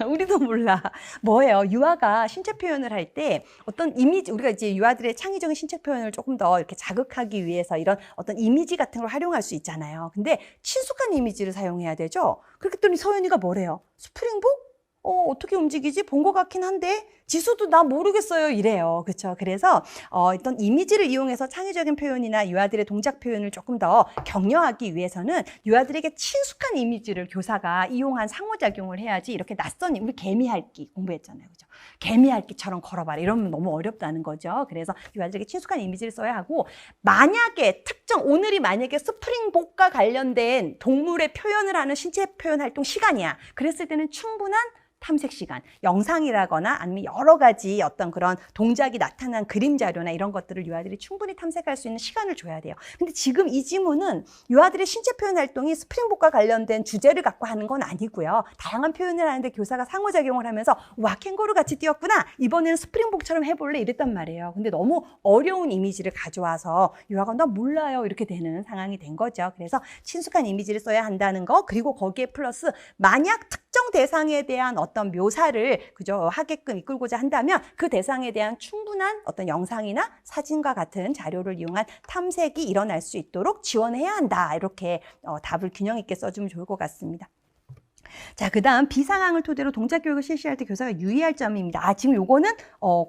우리도 몰라. 뭐예요? 유아가 신체 표현을 할 때 어떤 이미지, 우리가 이제 유아들의 창의적인 신체 표현을 조금 더 이렇게 자극하기 위해서 이런 어떤 이미지 같은 걸 활용할 수 있잖아요. 근데 친숙한 이미지를 사용해야 되죠? 그렇게 했더니 서연이가 뭐래요? 스프링복? 어떻게 움직이지? 본 것 같긴 한데 지수도 나 모르겠어요 이래요. 그렇죠? 그래서 어떤 이미지를 이용해서 창의적인 표현이나 유아들의 동작 표현을 조금 더 격려하기 위해서는 유아들에게 친숙한 이미지를 교사가 이용한 상호작용을 해야지 이렇게 낯선 우리 개미핥기 공부했잖아요. 그죠? 개미핥기처럼 걸어봐라 이러면 너무 어렵다는 거죠. 그래서 유아들에게 친숙한 이미지를 써야 하고 만약에 오늘이 만약에 스프링복과 관련된 동물의 표현을 하는 신체 표현 활동 시간이야. 그랬을 때는 충분한 탐색 시간, 영상이라거나 아니면 여러 가지 어떤 그런 동작이 나타난 그림 자료나 이런 것들을 유아들이 충분히 탐색할 수 있는 시간을 줘야 돼요. 근데 지금 이 지문은 유아들의 신체 표현 활동이 스프링복과 관련된 주제를 갖고 하는 건 아니고요. 다양한 표현을 하는데 교사가 상호작용을 하면서 와, 캥거루 같이 뛰었구나. 이번에는 스프링복처럼 해볼래 이랬단 말이에요. 근데 너무 어려운 이미지를 가져와서 유아가 나 몰라요 이렇게 되는 상황이 된 거죠. 그래서 친숙한 이미지를 써야 한다는 거, 그리고 거기에 플러스 만약 특정 대상에 대한 어떤 묘사를 그저 하게끔 이끌고자 한다면 그 대상에 대한 충분한 어떤 영상이나 사진과 같은 자료를 이용한 탐색이 일어날 수 있도록 지원해야 한다. 이렇게 답을 균형 있게 써주면 좋을 것 같습니다. 자, 그 다음 비상황을 토대로 동작 교육을 실시할 때 교사가 유의할 점입니다. 지금 요거는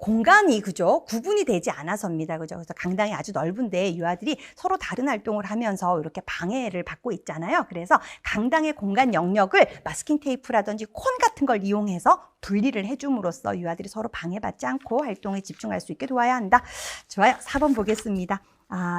공간이 그죠? 구분이 되지 않아서입니다. 그죠? 그래서 강당이 아주 넓은데 유아들이 서로 다른 활동을 하면서 이렇게 방해를 받고 있잖아요. 그래서 강당의 공간 영역을 마스킹 테이프라든지 콘 같은 걸 이용해서 분리를 해줌으로써 유아들이 서로 방해받지 않고 활동에 집중할 수 있게 도와야 한다. 좋아요. 4번 보겠습니다.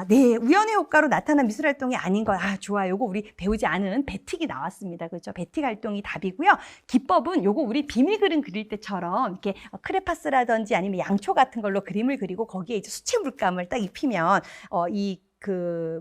네. 우연의 효과로 나타난 미술 활동이 아닌 것. 좋아요. 요거 우리 배우지 않은 배틱이 나왔습니다. 그렇죠? 배틱 활동이 답이고요. 기법은 요거 우리 비밀 그림 그릴 때처럼 이렇게 크레파스라든지 아니면 양초 같은 걸로 그림을 그리고 거기에 이제 수채 물감을 딱 입히면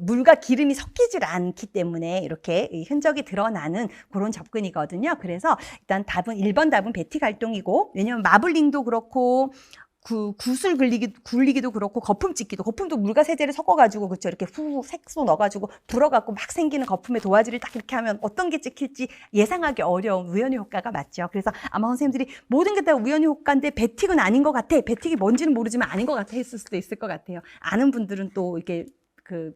물과 기름이 섞이질 않기 때문에 이렇게 흔적이 드러나는 그런 접근이거든요. 그래서 일단 1번 답은 배틱 활동이고, 왜냐면 마블링도 그렇고 굿을 굴리기도 그렇고 거품 찍기도, 거품도 물과 세제를 섞어가지고 그렇죠, 이렇게 색소 넣어가지고 불어갖고 막 생기는 거품의 도화지를 딱 이렇게 하면 어떤 게 찍힐지 예상하기 어려운 우연의 효과가 맞죠. 그래서 아마 선생님들이 모든 게 다 우연의 효과인데 배틱은 아닌 것 같아, 배틱이 뭔지는 모르지만 아닌 것 같아 했을 수도 있을 것 같아요. 아는 분들은 또 이렇게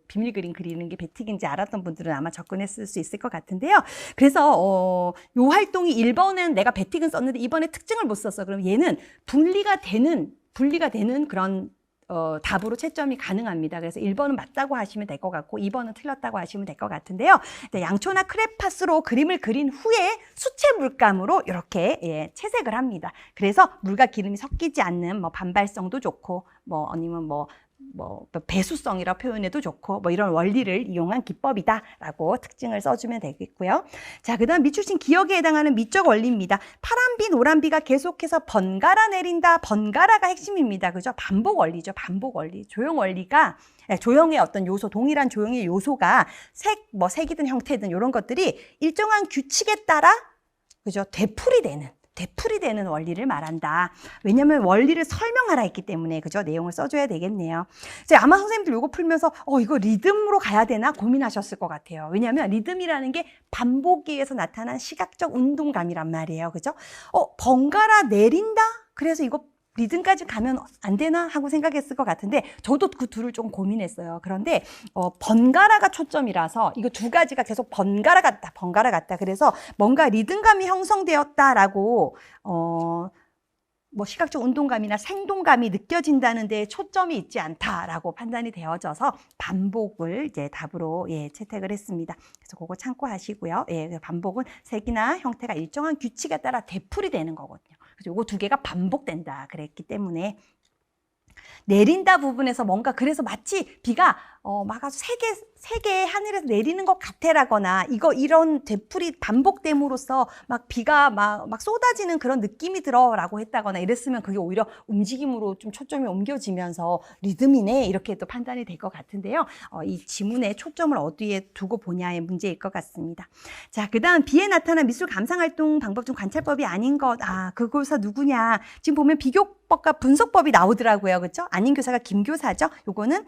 비밀 그림 그리는 게 배틱인지 알았던 분들은 아마 접근했을 수 있을 것 같은데요. 그래서 요 활동이 1번은 내가 배틱은 썼는데 2번에 특징을 못 썼어. 그럼 얘는 분리가 되는 그런 답으로 채점이 가능합니다. 그래서 1번은 맞다고 하시면 될 것 같고 2번은 틀렸다고 하시면 될 것 같은데요. 양초나 크레파스로 그림을 그린 후에 수채 물감으로 이렇게 채색을 합니다. 그래서 물과 기름이 섞이지 않는 반발성도 좋고 아니면 배수성이라 표현해도 좋고 이런 원리를 이용한 기법이다라고 특징을 써주면 되겠고요. 자, 그다음 밑줄친 기억에 해당하는 미적 원리입니다. 파란비, 노란비가 계속해서 번갈아 내린다. 번갈아가 핵심입니다. 그죠? 반복 원리죠. 반복 원리. 조형 원리가 조형의 어떤 요소, 동일한 조형의 요소가 색이든 형태든 이런 것들이 일정한 규칙에 따라 그죠? 되풀이 되는 원리를 말한다. 왜냐하면 원리를 설명하라 했기 때문에 그죠? 내용을 써줘야 되겠네요. 아마 선생님들 이거 풀면서 이거 리듬으로 가야 되나 고민하셨을 것 같아요. 왜냐하면 리듬이라는 게 반복에 의해서 나타난 시각적 운동감이란 말이에요. 그죠? 번갈아 내린다? 그래서 이거 리듬까지 가면 안 되나 하고 생각했을 것 같은데 저도 그 둘을 좀 고민했어요. 그런데 번갈아가 초점이라서 이거 두 가지가 계속 번갈아 갔다 그래서 뭔가 리듬감이 형성되었다라고 시각적 운동감이나 생동감이 느껴진다는 데 초점이 있지 않다라고 판단이 되어져서 반복을 이제 답으로 채택을 했습니다. 그래서 그거 참고하시고요. 반복은 색이나 형태가 일정한 규칙에 따라 되풀이 되는 거거든요. 그래서 요거 두 개가 반복된다 그랬기 때문에 내린다 부분에서 뭔가 그래서 마치 비가 막 아주 세게 하늘에서 내리는 것 같아라거나 이런 되풀이 반복됨으로써 막 비가 막 쏟아지는 그런 느낌이 들어라고 했다거나 이랬으면 그게 오히려 움직임으로 좀 초점이 옮겨지면서 리듬이네 이렇게 또 판단이 될 것 같은데요. 이 지문의 초점을 어디에 두고 보냐의 문제일 것 같습니다. 자, 그다음 비에 나타난 미술 감상 활동 방법 중 관찰법이 아닌 것. 그곳에서 누구냐? 지금 보면 비교법과 분석법이 나오더라고요. 그렇죠? 아닌 교사가 김 교사죠. 요거는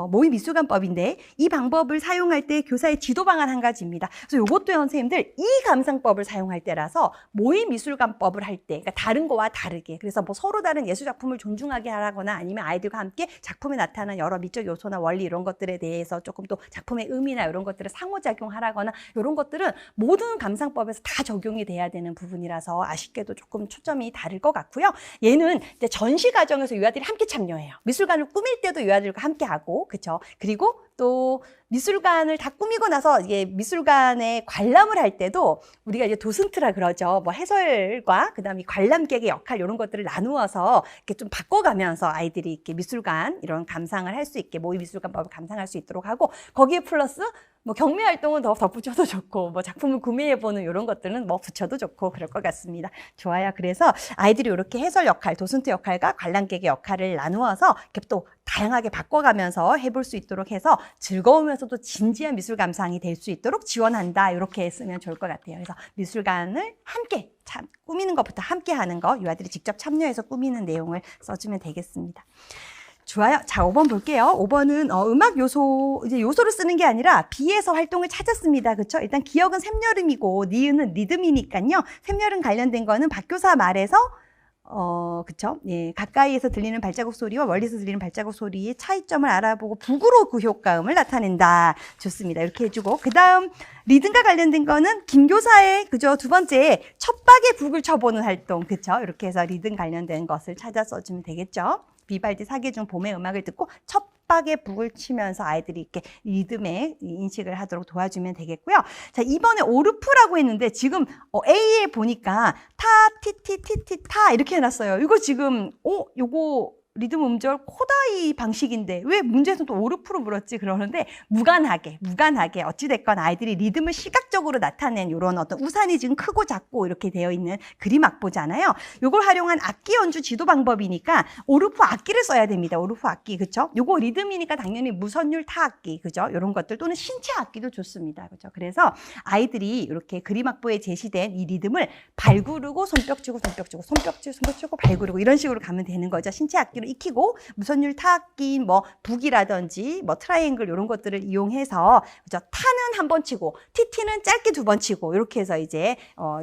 모의 미술관법인데 이 방법을 사용할 때 교사의 지도 방안 한 가지입니다. 그래서 이것도 선생님들 이 감상법을 사용할 때라서 모의 미술관법을 할 때, 그러니까 다른 거와 다르게, 그래서 뭐 서로 다른 예술 작품을 존중하게 하거나 아니면 아이들과 함께 작품에 나타나는 여러 미적 요소나 원리 이런 것들에 대해서 조금 또 작품의 의미나 이런 것들을 상호작용하라거나 이런 것들은 모든 감상법에서 다 적용이 돼야 되는 부분이라서 아쉽게도 조금 초점이 다를 것 같고요. 얘는 이제 전시 과정에서 유아들이 함께 참여해요. 미술관을 꾸밀 때도 유아들과 함께 하고, 그렇죠? 그리고 또 미술관을 다 꾸미고 나서 이게 미술관에 관람을 할 때도 우리가 이제 도슨트라 그러죠. 뭐 해설과 그다음에 관람객의 역할 이런 것들을 나누어서 이렇게 좀 바꿔가면서 아이들이 이렇게 미술관 이런 감상을 할 수 있게 모의 미술관법을 감상할 수 있도록 하고, 거기에 플러스 뭐 경매 활동은 더 덧붙여도 좋고, 뭐 작품을 구매해보는 이런 것들은 뭐 붙여도 좋고 그럴 것 같습니다. 좋아요. 그래서 아이들이 이렇게 해설 역할, 도슨트 역할과 관람객의 역할을 나누어서 이렇게 또 다양하게 바꿔가면서 해볼 수 있도록 해서 즐거우면서도 진지한 미술 감상이 될 수 있도록 지원한다. 이렇게 쓰면 좋을 것 같아요. 그래서 미술관을 함께 꾸미는 것부터 함께 하는 거, 유아들이 직접 참여해서 꾸미는 내용을 써주면 되겠습니다. 좋아요. 자, 5번 볼게요. 5번은 음악 요소, 이제 요소를 쓰는 게 아니라 비에서 활동을 찾았습니다. 그렇죠? 일단 기억은 샘여름이고 니은은 리듬이니까요. 샘여름 관련된 거는 박교사 말에서 그쵸? 예, 가까이에서 들리는 발자국 소리와 멀리서 들리는 발자국 소리의 차이점을 알아보고 북으로 그 효과음을 나타낸다. 좋습니다. 이렇게 해주고, 그 다음 리듬과 관련된 거는 김교사의 그죠? 두 번째 첫박에 북을 쳐보는 활동, 그쵸? 이렇게 해서 리듬 관련된 것을 찾아 써주면 되겠죠? 비발디 사계중 봄의 음악을 듣고 첫박에 북을 치면서 아이들이 이렇게 리듬에 인식을 하도록 도와주면 되겠고요. 자, 이번에 오르프라고 했는데 지금 A에 보니까 타, 티티, 티티, 타 이렇게 해놨어요. 이거 지금 요거 리듬 음절 코다이 방식인데 왜 문제에서 또 오르프로 물었지 그러는데 무관하게 어찌됐건 아이들이 리듬을 시각적으로 나타낸 이런 어떤 우산이 지금 크고 작고 이렇게 되어 있는 그림 악보잖아요. 요걸 활용한 악기 연주 지도 방법이니까 오르프 악기를 써야 됩니다. 오르프 악기, 그쵸? 요거 리듬이니까 당연히 무선율 타악기, 그죠? 이런 것들 또는 신체 악기도 좋습니다. 그죠? 그래서 아이들이 이렇게 그림 악보에 제시된 이 리듬을 발구르고 손뼉 주고 손뼉 주고 손뼉 주고 손뼉 주고 발구르고 이런 식으로 가면 되는 거죠. 신체 악기로 익히고 무선율 타악기인 뭐 북이라든지 뭐 트라이앵글 이런 것들을 이용해서 그죠? 타는 한 번 치고 티티는 짧게 두 번 치고 이렇게 해서 이제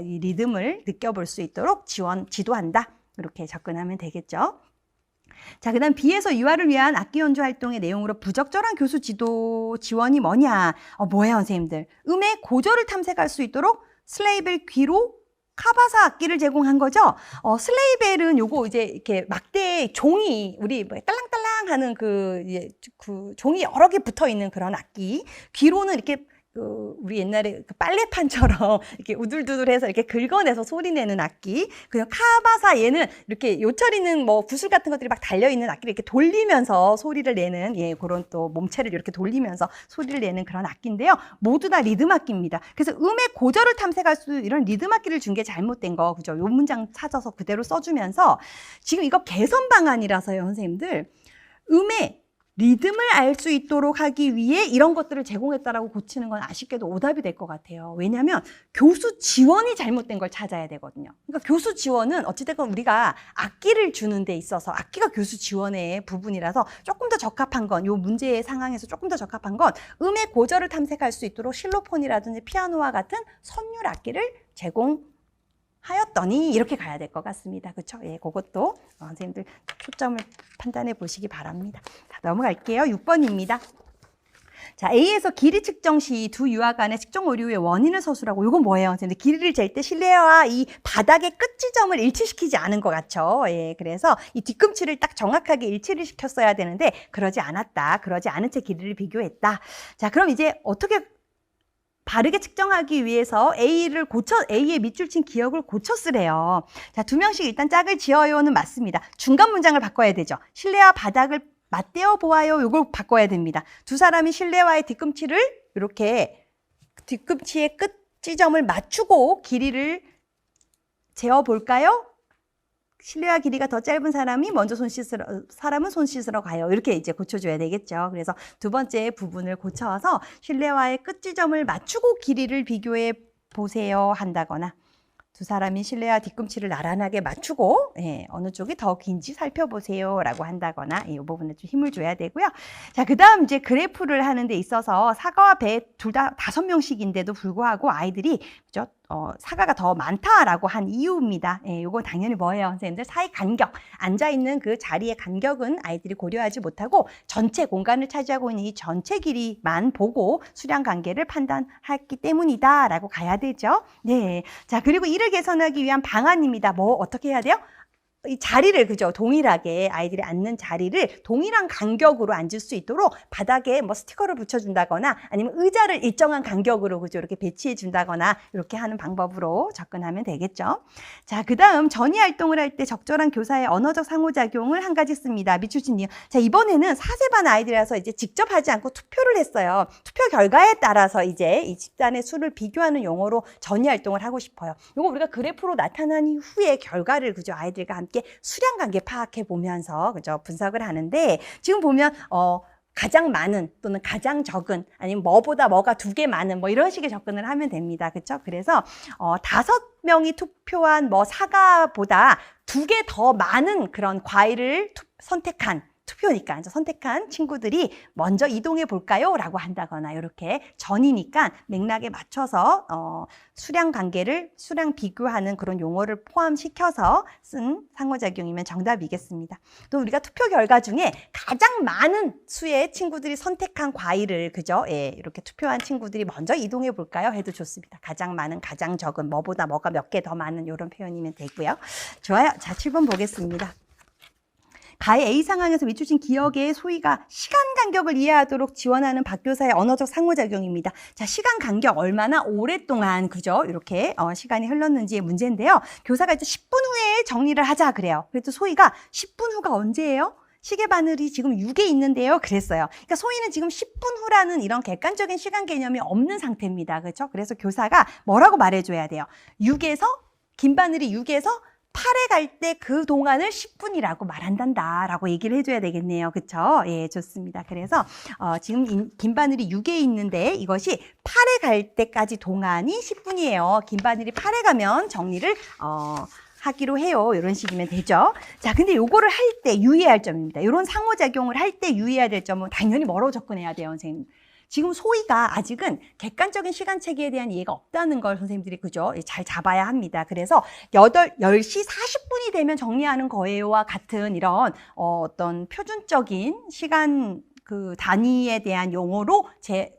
이 리듬을 느껴볼 수 있도록 지도한다. 이렇게 접근하면 되겠죠. 자, 그 다음 B에서 유아를 위한 악기 연주 활동의 내용으로 부적절한 교수 지도 지원이 뭐냐? 뭐예요, 선생님들? 음의 고저를 탐색할 수 있도록 슬레이벨 귀로 카바사 악기를 제공한 거죠. 슬레이벨은 요거 이제 이렇게 막대 종이, 우리 뭐 딸랑딸랑 하는 그 종이 여러 개 붙어 있는 그런 악기. 귀로는 이렇게 우리 옛날에 빨래판처럼 이렇게 우둘두둘해서 이렇게 긁어내서 소리내는 악기. 그냥 카바사 얘는 이렇게 요철 있는 뭐 구슬 같은 것들이 막 달려있는 악기를 이렇게 돌리면서 소리를 내는, 예, 그런 또 몸체를 이렇게 돌리면서 소리를 내는 그런 악기인데요. 모두 다 리듬 악기입니다. 그래서 음의 고저를 탐색할 수 이런 리듬 악기를 준 게 잘못된 거, 그죠? 요 문장 찾아서 그대로 써주면서 지금 이거 개선 방안이라서요, 선생님들. 음의 리듬을 알 수 있도록 하기 위해 이런 것들을 제공했다라고 고치는 건 아쉽게도 오답이 될 것 같아요. 왜냐하면 교수 지원이 잘못된 걸 찾아야 되거든요. 그러니까 교수 지원은 어찌됐건 우리가 악기를 주는 데 있어서 악기가 교수 지원의 부분이라서 조금 더 적합한 건, 이 문제의 상황에서 조금 더 적합한 건 음의 고저를 탐색할 수 있도록 실로폰이라든지 피아노와 같은 선율 악기를 제공하였더니 이렇게 가야 될 것 같습니다. 그렇죠? 예, 그것도 선생님들 초점을 판단해 보시기 바랍니다. 자, 넘어갈게요. 6번입니다. 자, A에서 길이 측정 시 두 유아 간의 측정 오류의 원인을 서술하고, 이건 뭐예요? 선생님들 길이를 잴 때 실내와 이 바닥의 끝 지점을 일치시키지 않은 것 같죠? 예, 그래서 이 뒤꿈치를 딱 정확하게 일치를 시켰어야 되는데 그러지 않았다. 그러지 않은 채 길이를 비교했다. 자, 그럼 이제 어떻게 바르게 측정하기 위해서 A의 밑줄 친 기억을 고쳐 쓰래요. 자, 2명씩 일단 짝을 지어요는 맞습니다. 중간 문장을 바꿔야 되죠. 실내와 바닥을 맞대어 보아요. 이걸 바꿔야 됩니다. 두 사람이 실내와의 뒤꿈치를 이렇게 뒤꿈치의 끝 지점을 맞추고 길이를 재어 볼까요? 실내와 길이가 더 짧은 사람은 손 씻으러 가요. 이렇게 이제 고쳐줘야 되겠죠. 그래서 두 번째 부분을 고쳐서 실내와의 끝 지점을 맞추고 길이를 비교해 보세요 한다거나, 두 사람이 실내와 뒤꿈치를 나란하게 맞추고 어느 쪽이 더 긴지 살펴보세요 라고 한다거나 이 부분에 좀 힘을 줘야 되고요. 자, 그 다음 이제 그래프를 하는 데 있어서 사과와 배 둘 다 5명씩인데도 불구하고 아이들이 그죠? 사과가 더 많다라고 한 이유입니다. 요거 당연히 뭐예요? 선생님들 사이 간격, 앉아있는 그 자리의 간격은 아이들이 고려하지 못하고 전체 공간을 차지하고 있는 이 전체 길이만 보고 수량 관계를 판단했기 때문이다 라고 가야 되죠. 네. 자, 그리고 이를 개선하기 위한 방안입니다. 뭐 어떻게 해야 돼요? 이 자리를 그죠 동일하게 아이들이 앉는 자리를 동일한 간격으로 앉을 수 있도록 바닥에 뭐 스티커를 붙여준다거나 아니면 의자를 일정한 간격으로 그죠 이렇게 배치해 준다거나 이렇게 하는 방법으로 접근하면 되겠죠. 자, 그다음 전이 활동을 할 때 적절한 교사의 언어적 상호작용을 한 가지 씁니다. 미추진님. 자, 이번에는 4세반 아이들이라서 이제 직접 하지 않고 투표를 했어요. 투표 결과에 따라서 이제 이 집단의 수를 비교하는 용어로 전이 활동을 하고 싶어요. 이거 우리가 그래프로 나타난 이후에 결과를 그죠 아이들과 함께 수량 관계 파악해 보면서 그죠 분석을 하는데 지금 보면 가장 많은 또는 가장 적은 아니면 뭐보다 뭐가 2개 많은 뭐 이런 식의 접근을 하면 됩니다. 그렇죠? 그래서 5명이 투표한 뭐 사과보다 2개 더 많은 그런 과일을 선택한 투표니까 선택한 친구들이 먼저 이동해 볼까요? 라고 한다거나 이렇게 전이니까 맥락에 맞춰서 수량 관계를 수량 비교하는 그런 용어를 포함시켜서 쓴 상호작용이면 정답이겠습니다. 또 우리가 투표 결과 중에 가장 많은 수의 친구들이 선택한 과일을 그죠? 예, 이렇게 투표한 친구들이 먼저 이동해 볼까요? 해도 좋습니다. 가장 많은, 가장 적은, 뭐보다 뭐가 몇 개 더 많은 이런 표현이면 되고요. 좋아요. 자, 7번 보겠습니다. 가의 A 상황에서 미추진 기억의 소위가 시간 간격을 이해하도록 지원하는 박교사의 언어적 상호작용입니다. 자, 시간 간격 얼마나 오랫동안 그죠? 이렇게 시간이 흘렀는지의 문제인데요. 교사가 이제 10분 후에 정리를 하자 그래요. 그래도 소위가 10분 후가 언제예요? 시계 바늘이 지금 6에 있는데요. 그랬어요. 그러니까 소위는 지금 10분 후라는 이런 객관적인 시간 개념이 없는 상태입니다. 그렇죠? 그래서 교사가 뭐라고 말해줘야 돼요? 긴 바늘이 6에서 8에 갈 때 그 동안을 10분이라고 말한단다 라고 얘기를 해줘야 되겠네요. 그쵸? 예, 좋습니다. 그래서 지금 긴 바늘이 6에 있는데 이것이 8에 갈 때까지 동안이 10분이에요. 긴 바늘이 8에 가면 정리를 하기로 해요. 이런 식이면 되죠. 자, 근데 요거를 할 때 유의해야 할 점입니다. 이런 상호작용을 할 때 유의해야 될 점은 당연히 뭐로 접근해야 돼요, 선생님? 지금 소위가 아직은 객관적인 시간 체계에 대한 이해가 없다는 걸 선생님들이 그죠? 잘 잡아야 합니다. 그래서 10시 40분이 되면 정리하는 거예요와 같은 이런 어떤 표준적인 시간 그 단위에 대한 용어로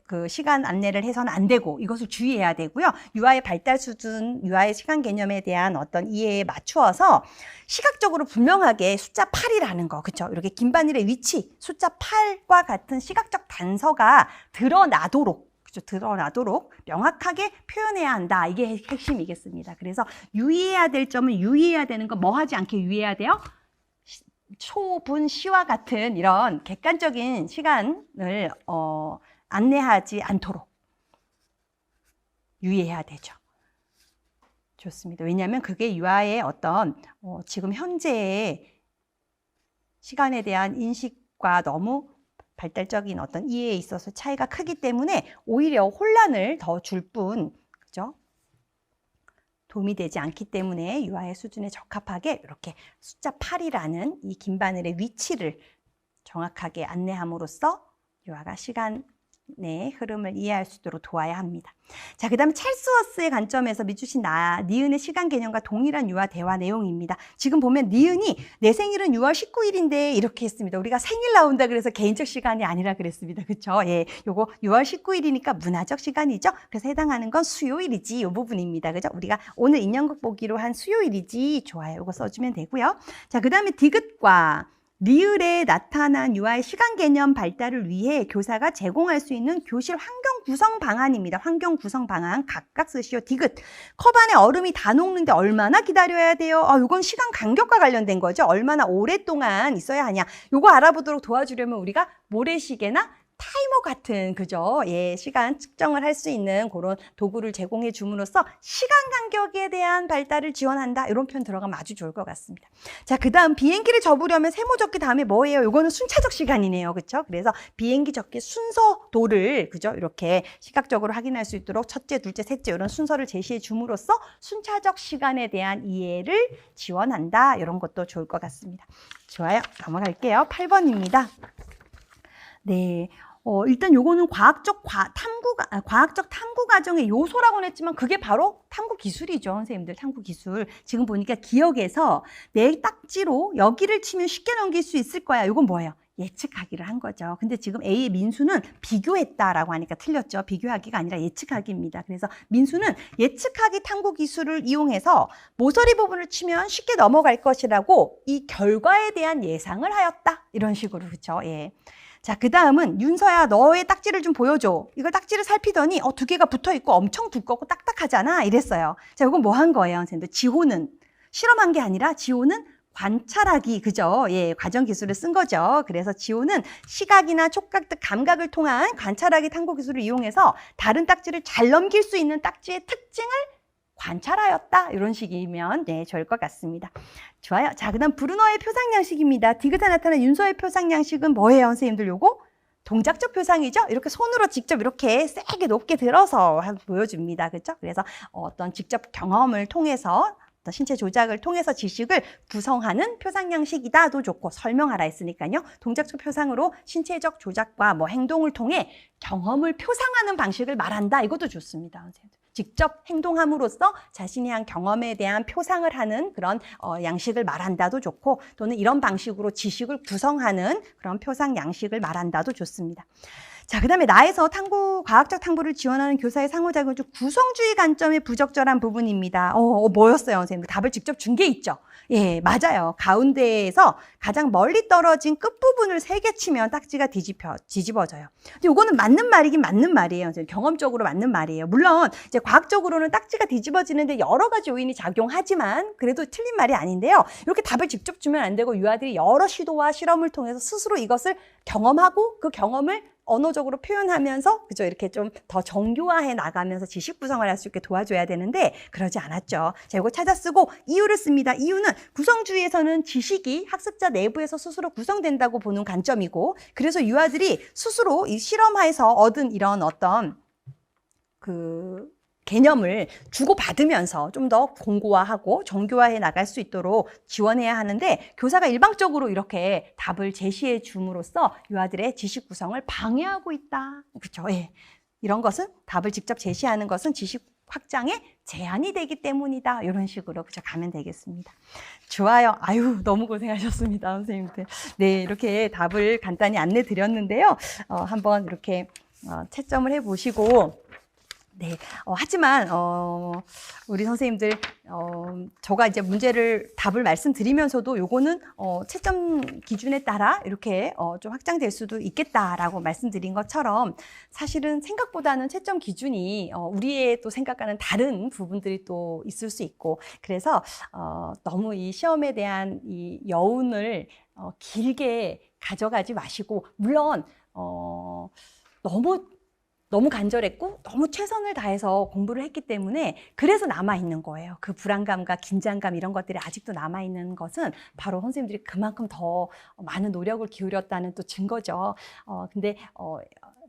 그 시간 안내를 해서는 안 되고 이것을 주의해야 되고요. 유아의 발달 수준, 유아의 시간 개념에 대한 어떤 이해에 맞추어서 시각적으로 분명하게 숫자 8이라는 거, 그렇죠? 이렇게 긴 바늘의 위치, 숫자 8과 같은 시각적 단서가 드러나도록 명확하게 표현해야 한다. 이게 핵심이겠습니다. 그래서 유의해야 될 점은 유의해야 되는 거 뭐 하지 않게 유의해야 돼요? 초분 시와 같은 이런 객관적인 시간을 안내하지 않도록 유의해야 되죠. 좋습니다. 왜냐하면 그게 유아의 어떤 지금 현재의 시간에 대한 인식과 너무 발달적인 어떤 이해에 있어서 차이가 크기 때문에 오히려 혼란을 더 줄 뿐, 그죠? 도움이 되지 않기 때문에 유아의 수준에 적합하게 이렇게 숫자 8이라는 이 긴 바늘의 위치를 정확하게 안내함으로써 유아가 시간의 흐름을 이해할 수 있도록 도와야 합니다. 자, 그 다음에 찰스워스의 관점에서 미추신 니은의 시간 개념과 동일한 유아 대화 내용입니다. 지금 보면 니은이 내 생일은 6월 19일인데 이렇게 했습니다. 우리가 생일 나온다 그래서 개인적 시간이 아니라 그랬습니다. 그렇죠? 예, 요거 6월 19일이니까 문화적 시간이죠. 그래서 해당하는 건 수요일이지 이 부분입니다. 그죠? 우리가 오늘 인형극 보기로 한 수요일이지. 좋아요. 요거 써주면 되고요. 자, 그 다음에 디귿과 리을에 나타난 유아의 시간 개념 발달을 위해 교사가 제공할 수 있는 교실 환경 구성 방안입니다. 환경 구성 방안 각각 쓰시오. 디귿. 컵 안에 얼음이 다 녹는데 얼마나 기다려야 돼요? 이건 시간 간격과 관련된 거죠. 얼마나 오랫동안 있어야 하냐. 요거 알아보도록 도와주려면 우리가 모래시계나 타이머 같은, 그죠? 예, 시간 측정을 할 수 있는 그런 도구를 제공해 줌으로써 시간 간격에 대한 발달을 지원한다. 이런 표현 들어가면 아주 좋을 것 같습니다. 자, 그 다음 비행기를 접으려면 세모접기 다음에 뭐예요? 이거는 순차적 시간이네요. 그렇죠? 그래서 비행기 접기 순서도를, 그죠? 이렇게 시각적으로 확인할 수 있도록 첫째, 둘째, 셋째 이런 순서를 제시해 줌으로써 순차적 시간에 대한 이해를 지원한다. 이런 것도 좋을 것 같습니다. 좋아요. 넘어갈게요. 8번입니다. 네. 일단 요거는 과학적 탐구 과정의 요소라고는 했지만 그게 바로 탐구 기술이죠. 선생님들, 탐구 기술. 지금 보니까 기억에서 내 딱지로 여기를 치면 쉽게 넘길 수 있을 거야. 요건 뭐예요? 예측하기를 한 거죠. 근데 지금 A의 민수는 비교했다라고 하니까 틀렸죠. 비교하기가 아니라 예측하기입니다. 그래서 민수는 예측하기 탐구 기술을 이용해서 모서리 부분을 치면 쉽게 넘어갈 것이라고 이 결과에 대한 예상을 하였다. 이런 식으로, 그렇죠? 예. 자, 그 다음은 윤서야, 너의 딱지를 좀 보여줘. 이걸 딱지를 살피더니 두 개가 붙어있고 엄청 두껍고 딱딱하잖아. 이랬어요. 자, 이건 뭐 한 거예요, 선생님들? 지호는 실험한 게 아니라 지호는 관찰하기, 그죠? 예, 과정 기술을 쓴 거죠. 그래서 지호는 시각이나 촉각 등 감각을 통한 관찰하기 탐구 기술을 이용해서 다른 딱지를 잘 넘길 수 있는 딱지의 특징을 관찰하였다. 이런 식이면 네, 좋을 것 같습니다. 좋아요. 자, 그 다음 브루너의 표상 양식입니다. 디귿에 나타난 윤서의 표상 양식은 뭐예요, 선생님들? 요거 동작적 표상이죠. 이렇게 손으로 직접 이렇게 세게 높게 들어서 보여줍니다. 그렇죠? 그래서 어떤 직접 경험을 통해서 어떤 신체 조작을 통해서 지식을 구성하는 표상 양식이다도 좋고, 설명하라 했으니까요. 동작적 표상으로 신체적 조작과 뭐 행동을 통해 경험을 표상하는 방식을 말한다. 이것도 좋습니다, 선생님들. 직접 행동함으로써 자신이 한 경험에 대한 표상을 하는 그런 양식을 말한다도 좋고, 또는 이런 방식으로 지식을 구성하는 그런 표상 양식을 말한다도 좋습니다. 자, 그 다음에 나에서 과학적 탐구를 지원하는 교사의 상호작용 중 구성주의 관점의 부적절한 부분입니다. 뭐였어요, 선생님? 답을 직접 준 게 있죠. 예, 맞아요. 가운데에서 가장 멀리 떨어진 끝부분을 세게 치면 딱지가 뒤집어져요. 근데 이거는 맞는 말이긴 맞는 말이에요. 선생님. 경험적으로 맞는 말이에요. 물론 이제 과학적으로는 딱지가 뒤집어지는데 여러 가지 요인이 작용하지만 그래도 틀린 말이 아닌데요. 이렇게 답을 직접 주면 안 되고 유아들이 여러 시도와 실험을 통해서 스스로 이것을 경험하고 그 경험을 언어적으로 표현하면서, 그죠? 이렇게 좀 더 정교화해 나가면서 지식 구성을 할 수 있게 도와줘야 되는데 그러지 않았죠. 자, 이거 찾아 쓰고 이유를 씁니다. 이유는 구성주의에서는 지식이 학습자 내부에서 스스로 구성된다고 보는 관점이고, 그래서 유아들이 스스로 이 실험하에서 얻은 이런 어떤 개념을 주고받으면서 좀 더 공고화하고 정교화해 나갈 수 있도록 지원해야 하는데, 교사가 일방적으로 이렇게 답을 제시해 줌으로써 유아들의 지식 구성을 방해하고 있다. 그렇죠? 예. 이런 것은, 답을 직접 제시하는 것은 지식 확장에 제한이 되기 때문이다. 이런 식으로 그죠? 가면 되겠습니다. 좋아요. 아유, 너무 고생하셨습니다, 선생님들. 네, 이렇게 답을 간단히 안내 드렸는데요. 한번 이렇게 채점을 해보시고, 네. 하지만, 우리 선생님들, 저가 이제 답을 말씀드리면서도 요거는, 채점 기준에 따라 이렇게, 좀 확장될 수도 있겠다라고 말씀드린 것처럼 사실은 생각보다는 채점 기준이, 우리의 또 생각과는 다른 부분들이 또 있을 수 있고, 그래서, 너무 이 시험에 대한 이 여운을, 길게 가져가지 마시고, 물론, 너무 간절했고 너무 최선을 다해서 공부를 했기 때문에 그래서 남아있는 거예요. 그 불안감과 긴장감 이런 것들이 아직도 남아있는 것은 바로 선생님들이 그만큼 더 많은 노력을 기울였다는 또 증거죠. 근데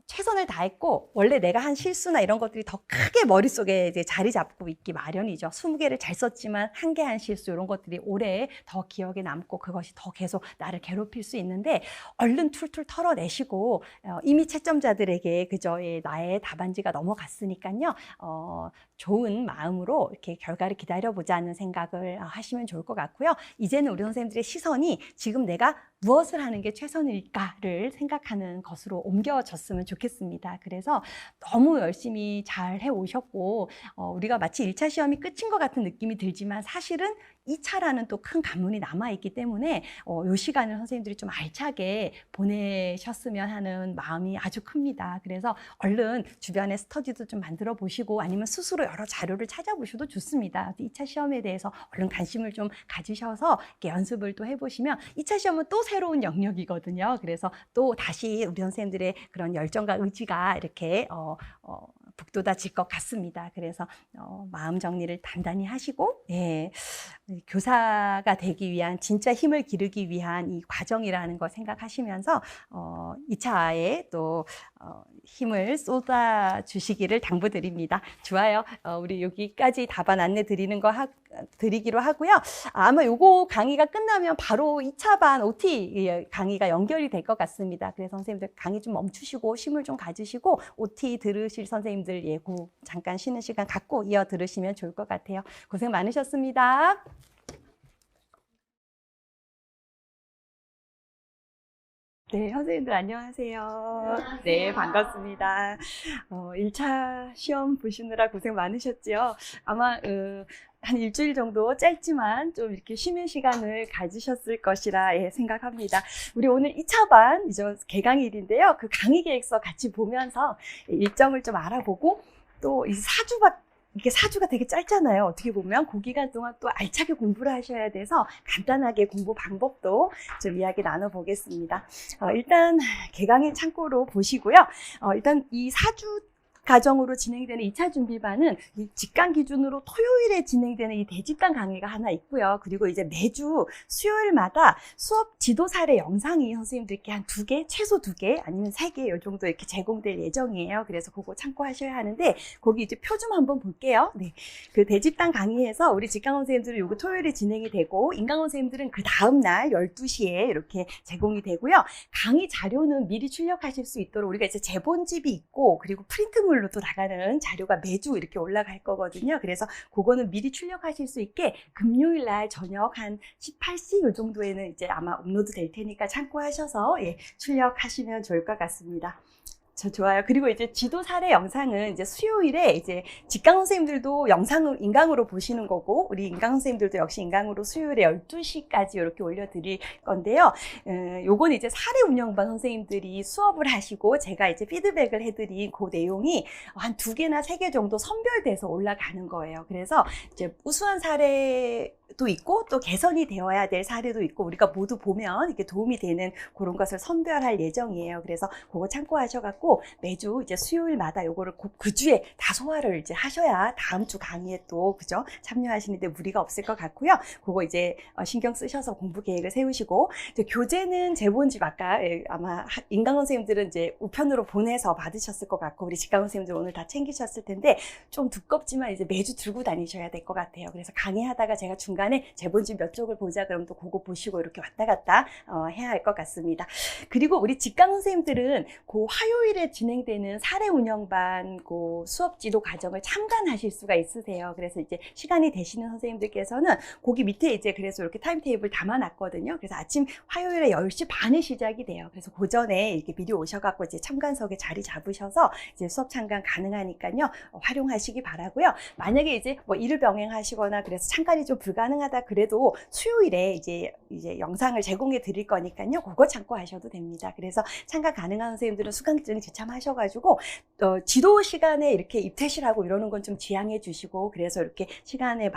최선을 다했고, 원래 내가 한 실수나 이런 것들이 더 크게 머릿속에 이제 자리 잡고 있기 마련이죠. 20개를 잘 썼지만 한 개 한 실수 이런 것들이 오래 더 기억에 남고 그것이 더 계속 나를 괴롭힐 수 있는데, 얼른 툴툴 털어내시고 이미 채점자들에게 그저 나의 답안지가 넘어갔으니까요. 좋은 마음으로 이렇게 결과를 기다려보자는 생각을 하시면 좋을 것 같고요. 이제는 우리 선생님들의 시선이 지금 내가 무엇을 하는 게 최선일까를 생각하는 것으로 옮겨졌으면 좋겠습니다. 그래서 너무 열심히 잘 해오셨고, 우리가 마치 1차 시험이 끝인 것 같은 느낌이 들지만 사실은 2차라는 또 큰 관문이 남아있기 때문에 이 시간을 선생님들이 좀 알차게 보내셨으면 하는 마음이 아주 큽니다. 그래서 얼른 주변에 스터디도 좀 만들어 보시고 아니면 스스로 여러 자료를 찾아보셔도 좋습니다. 2차 시험에 대해서 얼른 관심을 좀 가지셔서 이렇게 연습을 또 해보시면 2차 시험은 또 새로운 영역이거든요. 그래서 또 다시 우리 선생님들의 그런 열정과 의지가 이렇게 북돋아질 것 같습니다. 그래서 마음 정리를 단단히 하시고 교사가 되기 위한 진짜 힘을 기르기 위한 이 과정이라는 거 생각하시면서 2차에 또 힘을 쏟아 주시기를 당부드립니다. 좋아요. 우리 여기까지 답안 안내 드리기로 하고요. 아마 요거 강의가 끝나면 바로 2차 반 OT 강의가 연결이 될 것 같습니다. 그래서 선생님들 강의 좀 멈추시고 쉼을 좀 가지시고 OT 들으실 선생님들 잠깐 쉬는 시간 갖고 이어 들으시면 좋을 것 같아요. 고생 많으셨습니다. 네, 선생님들 안녕하세요. 안녕하세요. 네, 반갑습니다. 1차 시험 보시느라 고생 많으셨죠? 아마 한 일주일 정도 짧지만 좀 이렇게 쉬는 시간을 가지셨을 것이라 생각합니다. 우리 오늘 2차 반 이제 개강일인데요. 그 강의 계획서 같이 보면서 일정을 좀 알아보고 또 이 이게 4주가 되게 짧잖아요. 어떻게 보면 그 기간 동안 또 알차게 공부를 하셔야 돼서 간단하게 공부 방법도 좀 이야기 나눠보겠습니다. 일단 개강일 참고로 보시고요. 일단 이 4주 과정으로 진행되는 2차 준비반은 이 직강 기준으로 토요일에 진행되는 이 대집단 강의가 하나 있고요. 그리고 이제 매주 수요일마다 수업 지도 사례 영상이 선생님들께 한 2개, 최소 2개 아니면 3개 이 정도 이렇게 제공될 예정이에요. 그래서 그거 참고하셔야 하는데 거기 이제 표 좀 한번 볼게요. 네. 그 대집단 강의에서 우리 직강원 선생님들은 요거 토요일에 진행이 되고 인강원 선생님들은 그 다음 날 12시에 이렇게 제공이 되고요. 강의 자료는 미리 출력하실 수 있도록 우리가 이제 제본집이 있고 그리고 프린트물 로 또 나가는 자료가 매주 이렇게 올라갈 거거든요. 그래서 그거는 미리 출력하실 수 있게 금요일 날 저녁 한 18시 이 정도에는 이제 아마 업로드 될 테니까 참고하셔서 출력하시면 좋을 것 같습니다. 좋아요. 그리고 이제 지도 사례 영상은 이제 수요일에 이제 직강 선생님들도 영상을 인강으로 보시는 거고, 우리 인강 선생님들도 역시 인강으로 수요일에 12시까지 이렇게 올려드릴 건데요. 요건 이제 사례 운영반 선생님들이 수업을 하시고, 제가 이제 피드백을 해드린 그 내용이 한 2개나 3개 정도 선별돼서 올라가는 거예요. 그래서 이제 우수한 사례도 있고, 또 개선이 되어야 될 사례도 있고, 우리가 모두 보면 이렇게 도움이 되는 그런 것을 선별할 예정이에요. 그래서 그거 참고하셔갖고, 매주 이제 수요일마다 요거를 그 주에 다 소화를 이제 하셔야 다음 주 강의에 또 그죠 참여하시는데 무리가 없을 것 같고요. 그거 이제 신경 쓰셔서 공부 계획을 세우시고, 이제 교재는 제본집 아까 아마 인강원 선생님들은 이제 우편으로 보내서 받으셨을 것 같고 우리 직강원 선생님들 오늘 다 챙기셨을 텐데 좀 두껍지만 이제 매주 들고 다니셔야 될 것 같아요. 그래서 강의하다가 제가 중간에 제본집 몇 쪽을 보자 그럼 또 그거 보시고 이렇게 왔다 갔다 해야 할 것 같습니다. 그리고 우리 직강원 선생님들은 그 화요일에 진행되는 사례 운영반 그 수업 지도 과정을 참관하실 수가 있으세요. 그래서 이제 시간이 되시는 선생님들께서는 거기 밑에 이제 그래서 이렇게 타임테이블 담아놨거든요. 그래서 아침 화요일에 10시 반에 시작이 돼요. 그래서 그 전에 이렇게 미리 오셔갖고 이제 참관석에 자리 잡으셔서 이제 수업 참관 가능하니까요. 활용하시기 바라고요. 만약에 이제 뭐 일을 병행하시거나 그래서 참관이 좀 불가능하다 그래도 수요일에 이제 영상을 제공해 드릴 거니까요. 그거 참고하셔도 됩니다. 그래서 참관 가능한 선생님들은 수강증 지참하셔가지고 지도 시간에 이렇게 입퇴실하고 이러는 건 좀 지양해 주시고 그래서 이렇게 시간에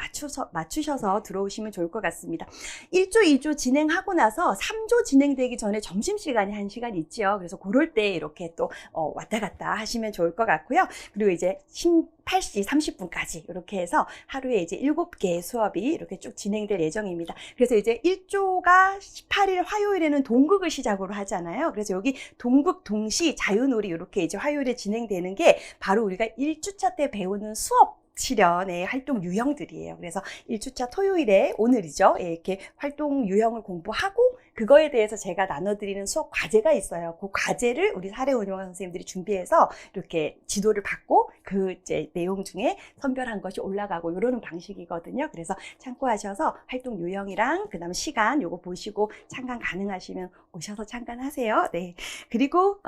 맞추셔서 들어오시면 좋을 것 같습니다. 1조, 2조 진행하고 나서 3조 진행되기 전에 점심시간이 1시간 있지요. 그래서 그럴 때 이렇게 또 왔다 갔다 하시면 좋을 것 같고요. 그리고 이제 8시 30분까지 이렇게 해서 하루에 이제 7개의 수업이 이렇게 쭉 진행될 예정입니다. 그래서 이제 1조가 18일 화요일에는 동극을 시작으로 하잖아요. 그래서 여기 동극, 동시, 자유놀이 이렇게 이제 화요일에 진행되는 게 바로 우리가 1주차 때 배우는 수업 실현의 활동 유형들이에요. 그래서 1주차 토요일에 오늘이죠. 이렇게 활동 유형을 공부하고 그거에 대해서 제가 나눠드리는 수업 과제가 있어요. 그 과제를 우리 사례 운영관 선생님들이 준비해서 이렇게 지도를 받고 그 이제 내용 중에 선별한 것이 올라가고 이러는 방식이거든요. 그래서 참고하셔서 활동 유형이랑 그다음 시간 요거 보시고 참관 가능하시면 오셔서 참관하세요. 네. 그리고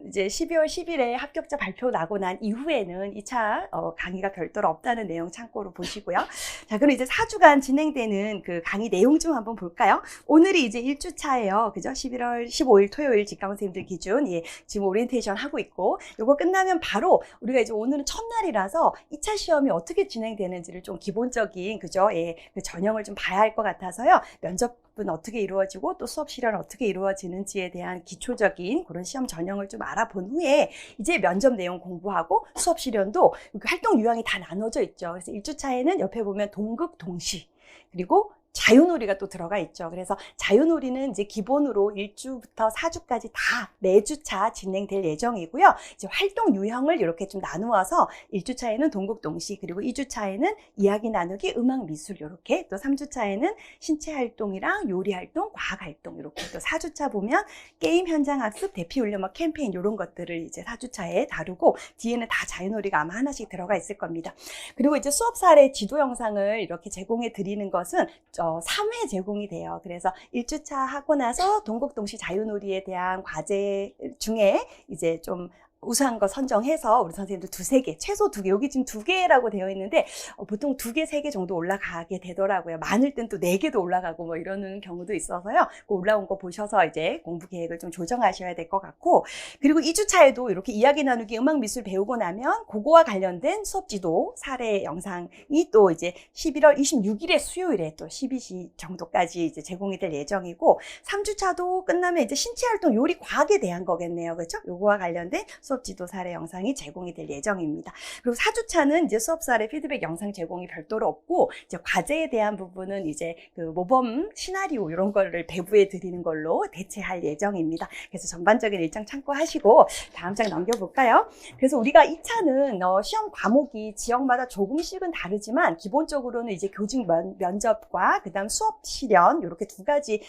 이제 12월 10일에 합격자 발표 나고 난 이후에는 2차 강의가 별도로 없다는 내용 참고로 보시고요. 자, 그럼 이제 4주간 진행되는 그 강의 내용 좀 한번 볼까요? 오늘이 이제 1주차예요. 그죠? 11월 15일 토요일 직강 선생님들 기준 지금 오리엔테이션 하고 있고, 요거 끝나면 바로 우리가 이제 오늘은 첫날이라서 2차 시험이 어떻게 진행되는지를 좀 기본적인 그죠? 그 전형을 좀 봐야 할 것 같아서요. 면접은 어떻게 이루어지고 또 수업 실현은 어떻게 이루어지는지에 대한 기초적인 그런 시험 전형을 좀 알아본 후에 이제 면접 내용 공부하고 수업 실현도 활동 유형이 다 나눠져 있죠. 그래서 1주차에는 옆에 보면 동극, 동시, 그리고 자유놀이가 또 들어가 있죠. 그래서 자유놀이는 이제 기본으로 1주부터 4주까지 다 4주차 진행될 예정이고요. 이제 활동 유형을 이렇게 좀 나누어서 1주차에는 동국동시, 그리고 2주차에는 이야기 나누기, 음악 미술 이렇게, 또 3주차에는 신체 활동이랑 요리 활동, 과학 활동 이렇게, 또 4주차 보면 게임 현장 학습, 대피 훈련, 뭐 캠페인 이런 것들을 이제 4주차에 다루고 뒤에는 다 자유놀이가 아마 하나씩 들어가 있을 겁니다. 그리고 이제 수업 사례 지도 영상을 이렇게 제공해 드리는 것은 3회 제공이 돼요. 그래서 1주차 하고 나서 동국동시 자유놀이에 대한 과제 중에 이제 좀 우수한 거 선정해서 우리 선생님들 2-3개, 최소 2개, 여기 지금 2개라고 되어 있는데 보통 2개, 3개 정도 올라가게 되더라고요. 많을 땐 또 4개도 올라가고 뭐 이러는 경우도 있어서요. 그 올라온 거 보셔서 이제 공부 계획을 좀 조정하셔야 될 것 같고, 그리고 2주차에도 이렇게 이야기 나누기 음악 미술 배우고 나면 그거와 관련된 수업 지도 사례 영상이 또 이제 11월 26일에 수요일에 또 12시 정도까지 이제 제공이 될 예정이고, 3주차도 끝나면 이제 신체 활동 요리 과학에 대한 거겠네요. 그렇죠? 요거와 관련된 수업 지도 사례 영상이 제공이 될 예정입니다. 그리고 4주차는 이제 수업 사례 피드백 영상 제공이 별도로 없고, 이제 과제에 대한 부분은 이제 그 모범 시나리오 이런 거를 배부해 드리는 걸로 대체할 예정입니다. 그래서 전반적인 일정 참고하시고 다음 장 넘겨볼까요? 그래서 우리가 2차는 시험 과목이 지역마다 조금씩은 다르지만 기본적으로는 이제 교직 면접과 그다음 수업 실현 이렇게 2가지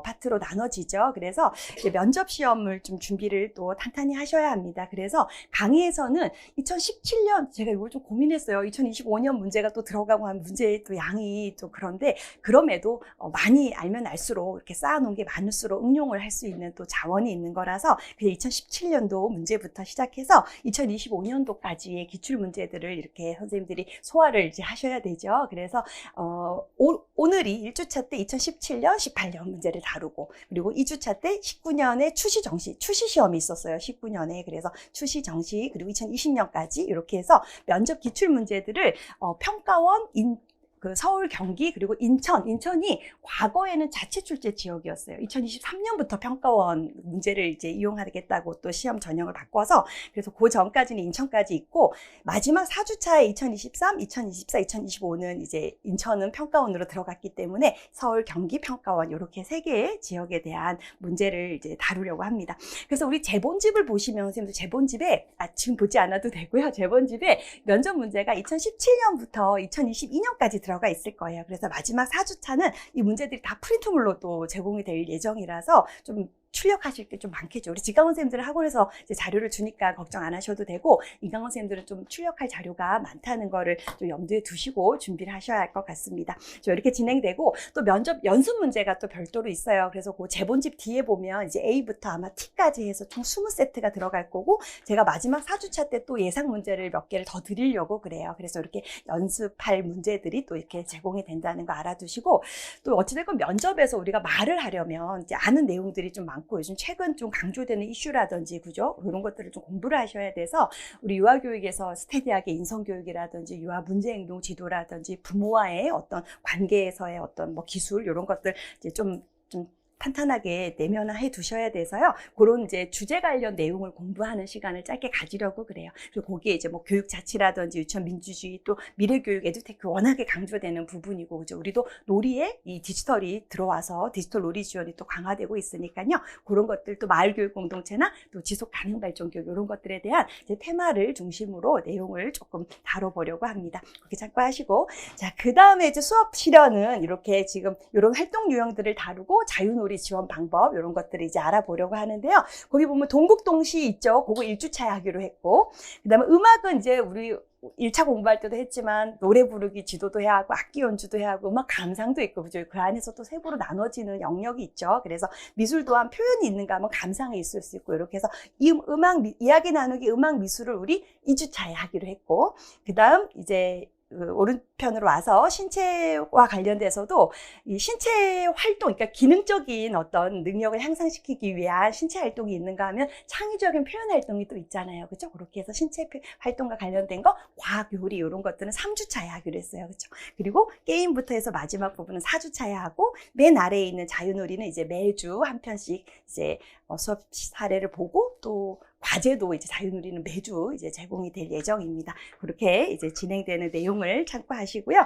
파트로 나눠지죠. 그래서 이제 면접 시험을 좀 준비를 또 탄탄히 하셔야 합니다. 그래서 강의에서는 2017년 제가 이걸 좀 고민했어요. 2025년 문제가 또 들어가고 한 문제의 또 양이 또 그런데, 그럼에도 많이 알면 알수록 이렇게 쌓아놓은 게 많을수록 응용을 할 수 있는 또 자원이 있는 거라서 2017년도 문제부터 시작해서 2025년도까지의 기출 문제들을 이렇게 선생님들이 소화를 이제 하셔야 되죠. 그래서 오늘이 1주차 때 2017년, 18년 문제를 다루고, 그리고 2주차 때 19년에 추시 시험이 있었어요. 19년에. 그래서 추시 정시, 그리고 2020년까지 이렇게 해서 면접 기출 문제들을 평가원, 그 서울, 경기, 그리고 인천이 과거에는 자체 출제 지역이었어요. 2023년부터 평가원 문제를 이제 이용하겠다고 또 시험 전형을 바꿔서, 그래서 그 전까지는 인천까지 있고, 마지막 4주차에 2023, 2024, 2025는 이제 인천은 평가원으로 들어갔기 때문에 서울, 경기, 평가원 이렇게 3개의 지역에 대한 문제를 이제 다루려고 합니다. 그래서 우리 제본집을 보시면 선생님들 제본집에 지금 보지 않아도 되고요. 제본집에 면접 문제가 2017년부터 2022년까지 들어가 있을 거예요. 그래서 마지막 4주차는 이 문제들이 다 프린트물로 또 제공이 될 예정이라서 좀 출력하실 게 좀 많겠죠. 우리 직강원 선생님들은 학원에서 이제 자료를 주니까 걱정 안 하셔도 되고, 이강원 선생님들은 좀 출력할 자료가 많다는 거를 좀 염두에 두시고 준비를 하셔야 할 것 같습니다. 이렇게 진행되고, 또 면접 연습 문제가 또 별도로 있어요. 그래서 그 제본집 뒤에 보면 이제 A부터 아마 T까지 해서 총 20세트가 들어갈 거고, 제가 마지막 4주차 때 또 예상 문제를 몇 개를 더 드리려고 그래요. 그래서 이렇게 연습할 문제들이 또 이렇게 제공이 된다는 거 알아두시고, 또 어찌됐건 면접에서 우리가 말을 하려면 이제 아는 내용들이 좀 많고, 요즘 최근 좀 강조되는 이슈라든지 그죠? 이런 것들을 좀 공부를 하셔야 돼서, 우리 유아교육에서 스테디하게 인성교육이라든지 유아 문제행동 지도라든지 부모와의 어떤 관계에서의 어떤 뭐 기술 이런 것들 이제 좀 탄탄하게 내면화해 두셔야 돼서요. 그런 이제 주제 관련 내용을 공부하는 시간을 짧게 가지려고 그래요. 그리고 거기에 이제 뭐 교육 자치라든지 유치원 민주주의, 또 미래교육, 에듀테크 워낙에 강조되는 부분이고, 그죠? 우리도 놀이에 이 디지털이 들어와서 디지털 놀이 지원이 또 강화되고 있으니까요. 그런 것들, 또 마을교육 공동체나 또 지속 가능 발전 교육 이런 것들에 대한 이제 테마를 중심으로 내용을 조금 다뤄보려고 합니다. 그렇게 참고하시고, 자, 그 다음에 이제 수업 실현은 이렇게 지금 이런 활동 유형들을 다루고 자유놀이 과교리 지원 방법 이런 것들을 이제 알아보려고 하는데요. 거기 보면 동국동시 있죠. 그거 1주차에 하기로 했고, 그다음에 음악은 이제 우리 1차 공부할 때도 했지만 노래 부르기 지도도 해야 하고 악기 연주도 해야 하고 음악 감상도 있고, 그죠? 그 안에서 또 세부로 나눠지는 영역이 있죠. 그래서 미술 또한 표현이 있는가 하면 감상이 있을 수 있고, 이렇게 해서 이 이야기 나누기 음악 미술을 우리 2주차에 하기로 했고, 그다음 이제 오른편으로 와서 신체와 관련돼서도 이 신체 활동, 그러니까 기능적인 어떤 능력을 향상시키기 위한 신체 활동이 있는가 하면 창의적인 표현 활동이 또 있잖아요. 그렇죠? 그렇게 해서 신체 활동과 관련된 거, 과학, 요리 이런 것들은 3주차에 하기로 했어요. 그렇죠? 그리고 게임부터 해서 마지막 부분은 4주차에 하고, 맨 아래에 있는 자유놀이는 이제 매주 한 편씩 이제 수업 사례를 보고, 또 과제도 이제 자유놀이는 매주 이제 제공이 될 예정입니다. 그렇게 이제 진행되는 내용을 참고하시고요.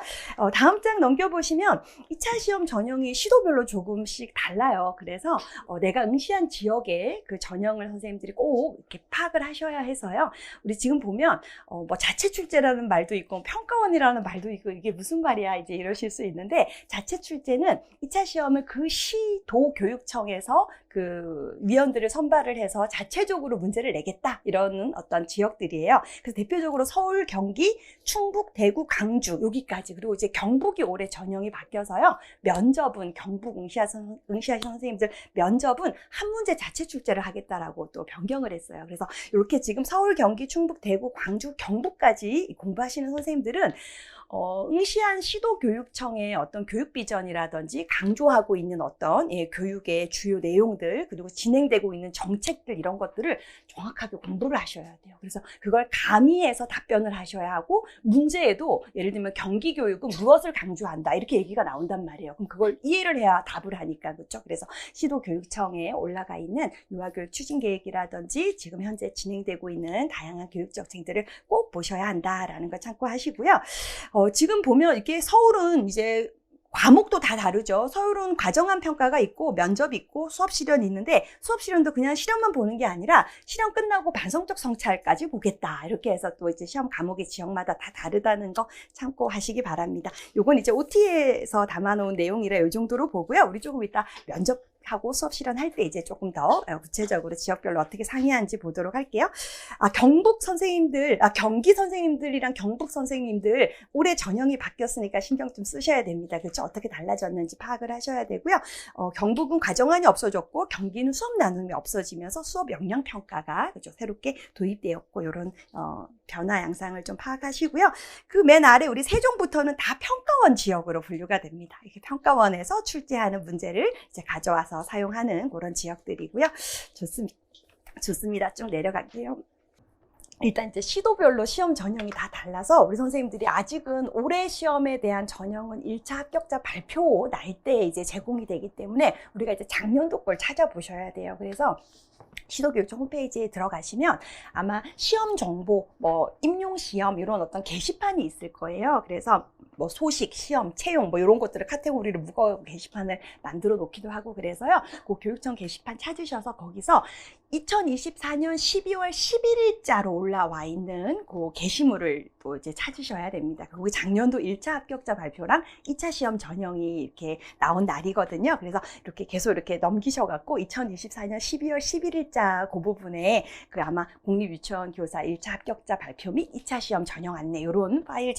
다음 장 넘겨보시면 2차 시험 전형이 시도별로 조금씩 달라요. 그래서 내가 응시한 지역의 그 전형을 선생님들이 꼭 이렇게 파악을 하셔야 해서요. 우리 지금 보면 뭐 자체 출제라는 말도 있고 평가원이라는 말도 있고, 이게 무슨 말이야 이제 이러실 수 있는데, 자체 출제는 2차 시험을 그 시도 교육청에서 그 위원들을 선발을 해서 자체적으로 문제를 내겠다, 이런 어떤 지역들이에요. 그래서 대표적으로 서울, 경기, 충북, 대구, 강주 여기까지, 그리고 이제 경북이 올해 전형이 바뀌어서요, 면접은 경북 응시하신 선생님들 면접은 한 문제 자체 출제를 하겠다라고 또 변경을 했어요. 그래서 이렇게 지금 서울, 경기, 충북, 대구, 광주, 경북까지 공부하시는 선생님들은 응시한 시도교육청의 어떤 교육 비전이라든지 강조하고 있는 어떤 교육의 주요 내용들, 그리고 진행되고 있는 정책들, 이런 것들을 정확하게 공부를 하셔야 돼요. 그래서 그걸 가미해서 답변을 하셔야 하고, 문제에도 예를 들면 경기교육은 무엇을 강조한다 이렇게 얘기가 나온단 말이에요. 그럼 그걸 이해를 해야 답을 하니까, 그렇죠? 그래서 시도교육청에 올라가 있는 유아교육 추진계획이라든지 지금 현재 진행되고 있는 다양한 교육 정책들을 꼭 보셔야 한다라는 걸 참고하시고요. 지금 보면 이게 서울은 이제 과목도 다 다르죠. 서울은 과정한 평가가 있고 면접이 있고 수업 실현이 있는데, 수업 실현도 그냥 실험만 보는 게 아니라 실험 끝나고 반성적 성찰까지 보겠다, 이렇게 해서 또 이제 시험 과목의 지역마다 다 다르다는 거 참고하시기 바랍니다. 요건 이제 OT에서 담아놓은 내용이라 이 정도로 보고요. 우리 조금 이따 면접하고 수업 실현할 때 이제 조금 더 구체적으로 지역별로 어떻게 상의하는지 보도록 할게요. 경북 선생님들, 경기 선생님들이랑 경북 선생님들 올해 전형이 바뀌었으니까 신경 좀 쓰셔야 됩니다. 그렇죠? 어떻게 달라졌는지 파악을 하셔야 되고요. 경북은 과정안이 없어졌고, 경기는 수업 나눔이 없어지면서 수업 역량 평가가 그렇죠? 새롭게 도입되었고, 이런 변화 양상을 좀 파악하시고요. 그 맨 아래 우리 세종부터는 다 평가원 지역으로 분류가 됩니다. 이렇게 평가원에서 출제하는 문제를 이제 가져와서 사용하는 그런 지역들이고요. 좋습니다. 좀 내려갈게요. 일단 이제 시도별로 시험 전형이 다 달라서 우리 선생님들이 아직은 올해 시험에 대한 전형은 1차 합격자 발표 날 때 이제 제공이 되기 때문에 우리가 이제 작년도 걸 찾아보셔야 돼요. 그래서 시도교육청 홈페이지에 들어가시면 아마 시험 정보, 뭐 임용 시험 이런 어떤 게시판이 있을 거예요. 그래서 뭐 소식, 시험, 채용 뭐 이런 것들을 카테고리를 묶어 게시판을 만들어 놓기도 하고, 그래서요. 그 교육청 게시판 찾으셔서 거기서 2024년 12월 11일자로 올라와 있는 그 게시물을 또 이제 찾으셔야 됩니다. 거기 작년도 1차 합격자 발표랑 2차 시험 전형이 이렇게 나온 날이거든요. 그래서 이렇게 계속 이렇게 넘기셔갖고 2024년 12월 11일자 그 부분에 그 아마 공립유치원 교사 1차 합격자 발표 및 2차 시험 전형 안내 이런 파일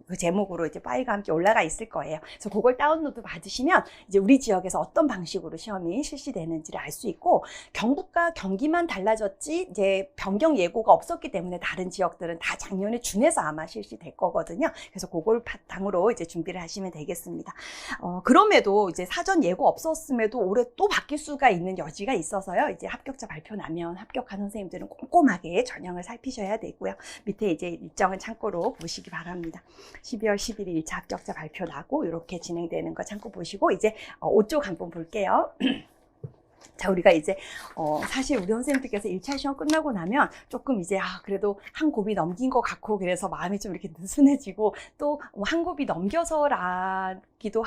그 제목으로 이제 파일과 함께 올라가 있을 거예요. 그래서 그걸 다운로드 받으시면 이제 우리 지역에서 어떤 방식으로 시험이 실시되는지를 알 수 있고, 경북과 경기만 달라졌지 이제 변경 예고가 없었기 때문에 다른 지역들은 다 작년에 준해서 아마 실시될 거거든요. 그래서 그걸 바탕으로 이제 준비를 하시면 되겠습니다. 그럼에도 이제 사전 예고 없었음에도 올해 또 바뀔 수가 있는 여지가 있어서요. 이제 합격자 발표 나면 합격한 선생님들은 꼼꼼하게 전형을 살피셔야 되고요. 밑에 이제 일정은 참고로 보시기 바랍니다. 12월 11일 1차 합격자 발표 나고 이렇게 진행되는 거 참고 보시고, 이제 5쪽 한번 볼게요. 자, 우리가 이제 사실 우리 선생님들께서 1차 시험 끝나고 나면 조금 이제 그래도 한 곱이 넘긴 것 같고, 그래서 마음이 좀 이렇게 느슨해지고, 또 한 곱이 넘겨서라기도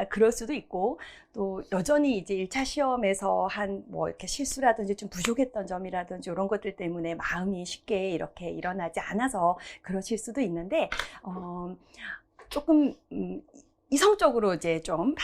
그럴 수도 있고, 또 여전히 이제 1차 시험에서 한 뭐 이렇게 실수라든지 좀 부족했던 점이라든지 이런 것들 때문에 마음이 쉽게 이렇게 일어나지 않아서 그러실 수도 있는데, 조금 이성적으로 이제 좀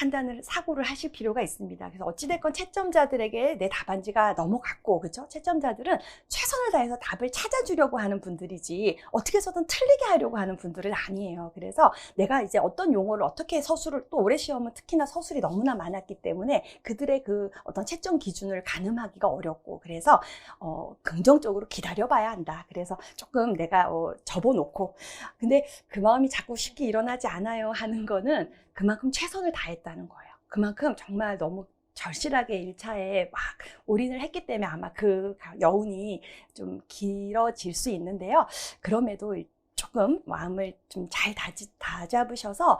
사고를 하실 필요가 있습니다. 그래서 어찌됐건 채점자들에게 내 답안지가 넘어갔고, 그죠? 채점자들은 최선을 다해서 답을 찾아주려고 하는 분들이지, 어떻게 해서든 틀리게 하려고 하는 분들은 아니에요. 그래서 내가 이제 어떤 용어를 어떻게 서술을, 또 올해 시험은 특히나 서술이 너무나 많았기 때문에 그들의 그 어떤 채점 기준을 가늠하기가 어렵고, 그래서 긍정적으로 기다려봐야 한다. 그래서 조금 내가 접어놓고, 근데 그 마음이 자꾸 쉽게 일어나지 않아요 하는 거는 그만큼 최선을 다했다는 거예요. 그만큼 정말 너무 절실하게 1차에 막 올인을 했기 때문에 아마 그 여운이 좀 길어질 수 있는데요. 그럼에도 조금 마음을 좀 잘 다잡으셔서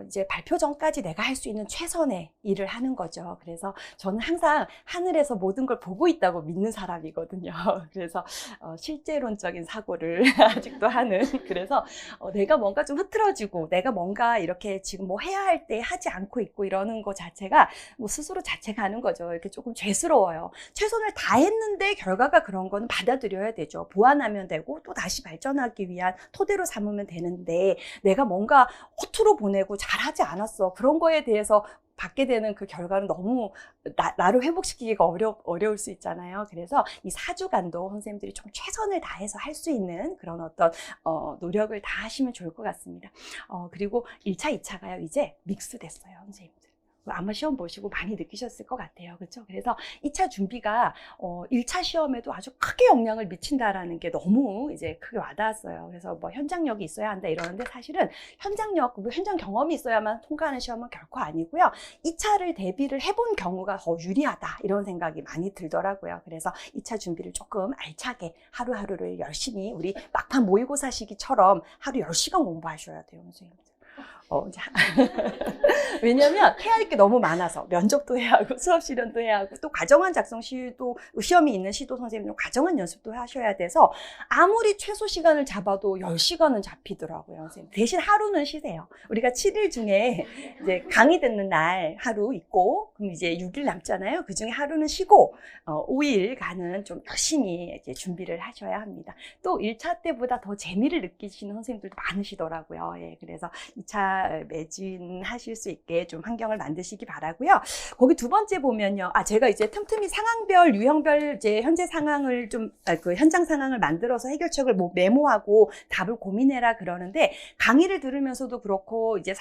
이제 발표 전까지 내가 할 수 있는 최선의 일을 하는 거죠. 그래서 저는 항상 하늘에서 모든 걸 보고 있다고 믿는 사람이거든요. 그래서 실제론적인 사고를 아직도 하는, 그래서 내가 뭔가 좀 흐트러지고 내가 뭔가 이렇게 지금 뭐 해야 할 때 하지 않고 있고 이러는 거 자체가 뭐 스스로 자책하는 거죠. 이렇게 조금 죄스러워요. 최선을 다했는데 결과가 그런 거는 받아들여야 되죠. 보완하면 되고 또 다시 발전하기 위한 토대로 삼으면 되는데, 내가 뭔가 허투루 보내고 잘하지 않았어, 그런 거에 대해서 받게 되는 그 결과는 너무 나를 회복시키기가 어려울 수 있잖아요. 그래서 이 4주간도 선생님들이 좀 최선을 다해서 할 수 있는 그런 어떤 노력을 다 하시면 좋을 것 같습니다. 그리고 1차, 2차가요 이제 믹스됐어요, 선생님들. 아마 시험 보시고 많이 느끼셨을 것 같아요. 그렇죠? 그래서 2차 준비가 1차 시험에도 아주 크게 영향을 미친다라는 게 너무 이제 크게 와닿았어요. 그래서 뭐 현장력이 있어야 한다 이러는데, 사실은 현장 경험이 있어야만 통과하는 시험은 결코 아니고요. 2차를 대비를 해본 경우가 더 유리하다 이런 생각이 많이 들더라고요. 그래서 2차 준비를 조금 알차게 하루하루를 열심히, 우리 막판 모의고사 시기처럼 하루 10시간 공부하셔야 돼요, 선생님. 왜냐면 해야 할 게 너무 많아서 면접도 해야 하고 수업 실현도 해야 하고 또 과정안 작성 시도, 시험이 있는 시도 선생님은 과정안 연습도 하셔야 돼서 아무리 최소 시간을 잡아도 10시간은 잡히더라고요, 선생님. 대신 하루는 쉬세요. 우리가 7일 중에 이제 강의 듣는 날 하루 있고, 그럼 이제 6일 남잖아요. 그 중에 하루는 쉬고 5일간은 좀 열심히 이제 준비를 하셔야 합니다. 또 1차 때보다 더 재미를 느끼시는 선생님들도 많으시더라고요. 예, 그래서 2차 매진하실 수 있게 좀 환경을 만드시기 바라고요. 거기 두 번째 보면요. 제가 이제 틈틈이 상황별, 유형별 이제 현재 상황을 그 현장 상황을 만들어서 해결책을 메모하고 답을 고민해라 그러는데, 강의를 들으면서도 그렇고 이제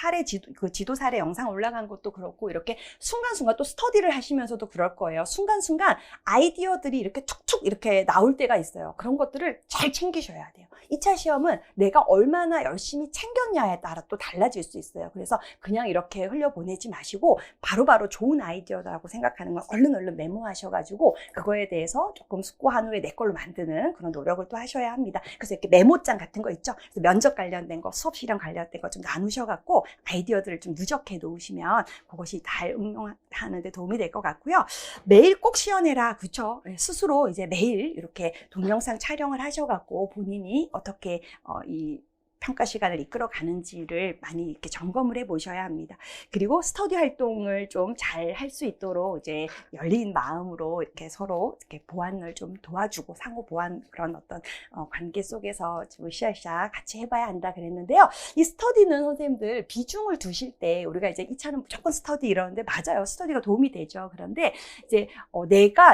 지도 사례 영상 올라간 것도 그렇고, 이렇게 순간순간 또 스터디를 하시면서도 그럴 거예요. 순간순간 아이디어들이 이렇게 툭툭 이렇게 나올 때가 있어요. 그런 것들을 잘 챙기셔야 돼요. 2차 시험은 내가 얼마나 열심히 챙겼냐에 따라 또 달라질 수 있어요. 그래서 그냥 이렇게 흘려보내지 마시고 바로바로 좋은 아이디어라고 생각하는 건 얼른 메모하셔가지고 그거에 대해서 조금 숙고한 후에 내 걸로 만드는 그런 노력을 또 하셔야 합니다. 그래서 이렇게 메모장 같은 거 있죠. 그래서 면접 관련된 거, 수업 실현 관련된 거 좀 나누셔갖고 아이디어들을 좀 누적해 놓으시면 그것이 잘 응용하는 데 도움이 될 것 같고요. 매일 꼭 시연해라. 그렇죠? 스스로 이제 매일 이렇게 동영상 촬영을 하셔갖고 본인이 어떻게 이 평가 시간을 이끌어 가는지를 많이 이렇게 점검을 해 보셔야 합니다. 그리고 스터디 활동을 좀 잘 할 수 있도록 이제 열린 마음으로 이렇게 서로 이렇게 보완을 좀 도와주고 상호 보완, 그런 어떤 관계 속에서 좀 으쌰으쌰 같이 해봐야 한다 그랬는데요. 이 스터디는 선생님들 비중을 두실 때, 우리가 이제 2차는 무조건 스터디 이러는데 맞아요. 스터디가 도움이 되죠. 그런데 이제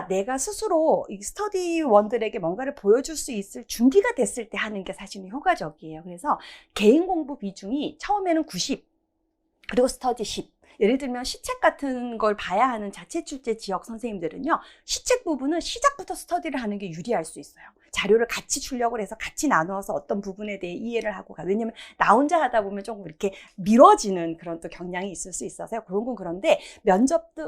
내가 스스로 이 스터디원들에게 뭔가를 보여줄 수 있을 준비가 됐을 때 하는 게 사실은 효과적이에요. 그래서 개인 공부 비중이 처음에는 90, 그리고 스터디 10. 예를 들면 시책 같은 걸 봐야 하는 자체 출제 지역 선생님들은요, 시책 부분은 시작부터 스터디를 하는 게 유리할 수 있어요. 자료를 같이 출력을 해서 같이 나누어서 어떤 부분에 대해 이해를 하고 왜냐면 나 혼자 하다 보면 조금 이렇게 미뤄지는 그런 또 경향이 있을 수 있어서요. 그런 건 그런데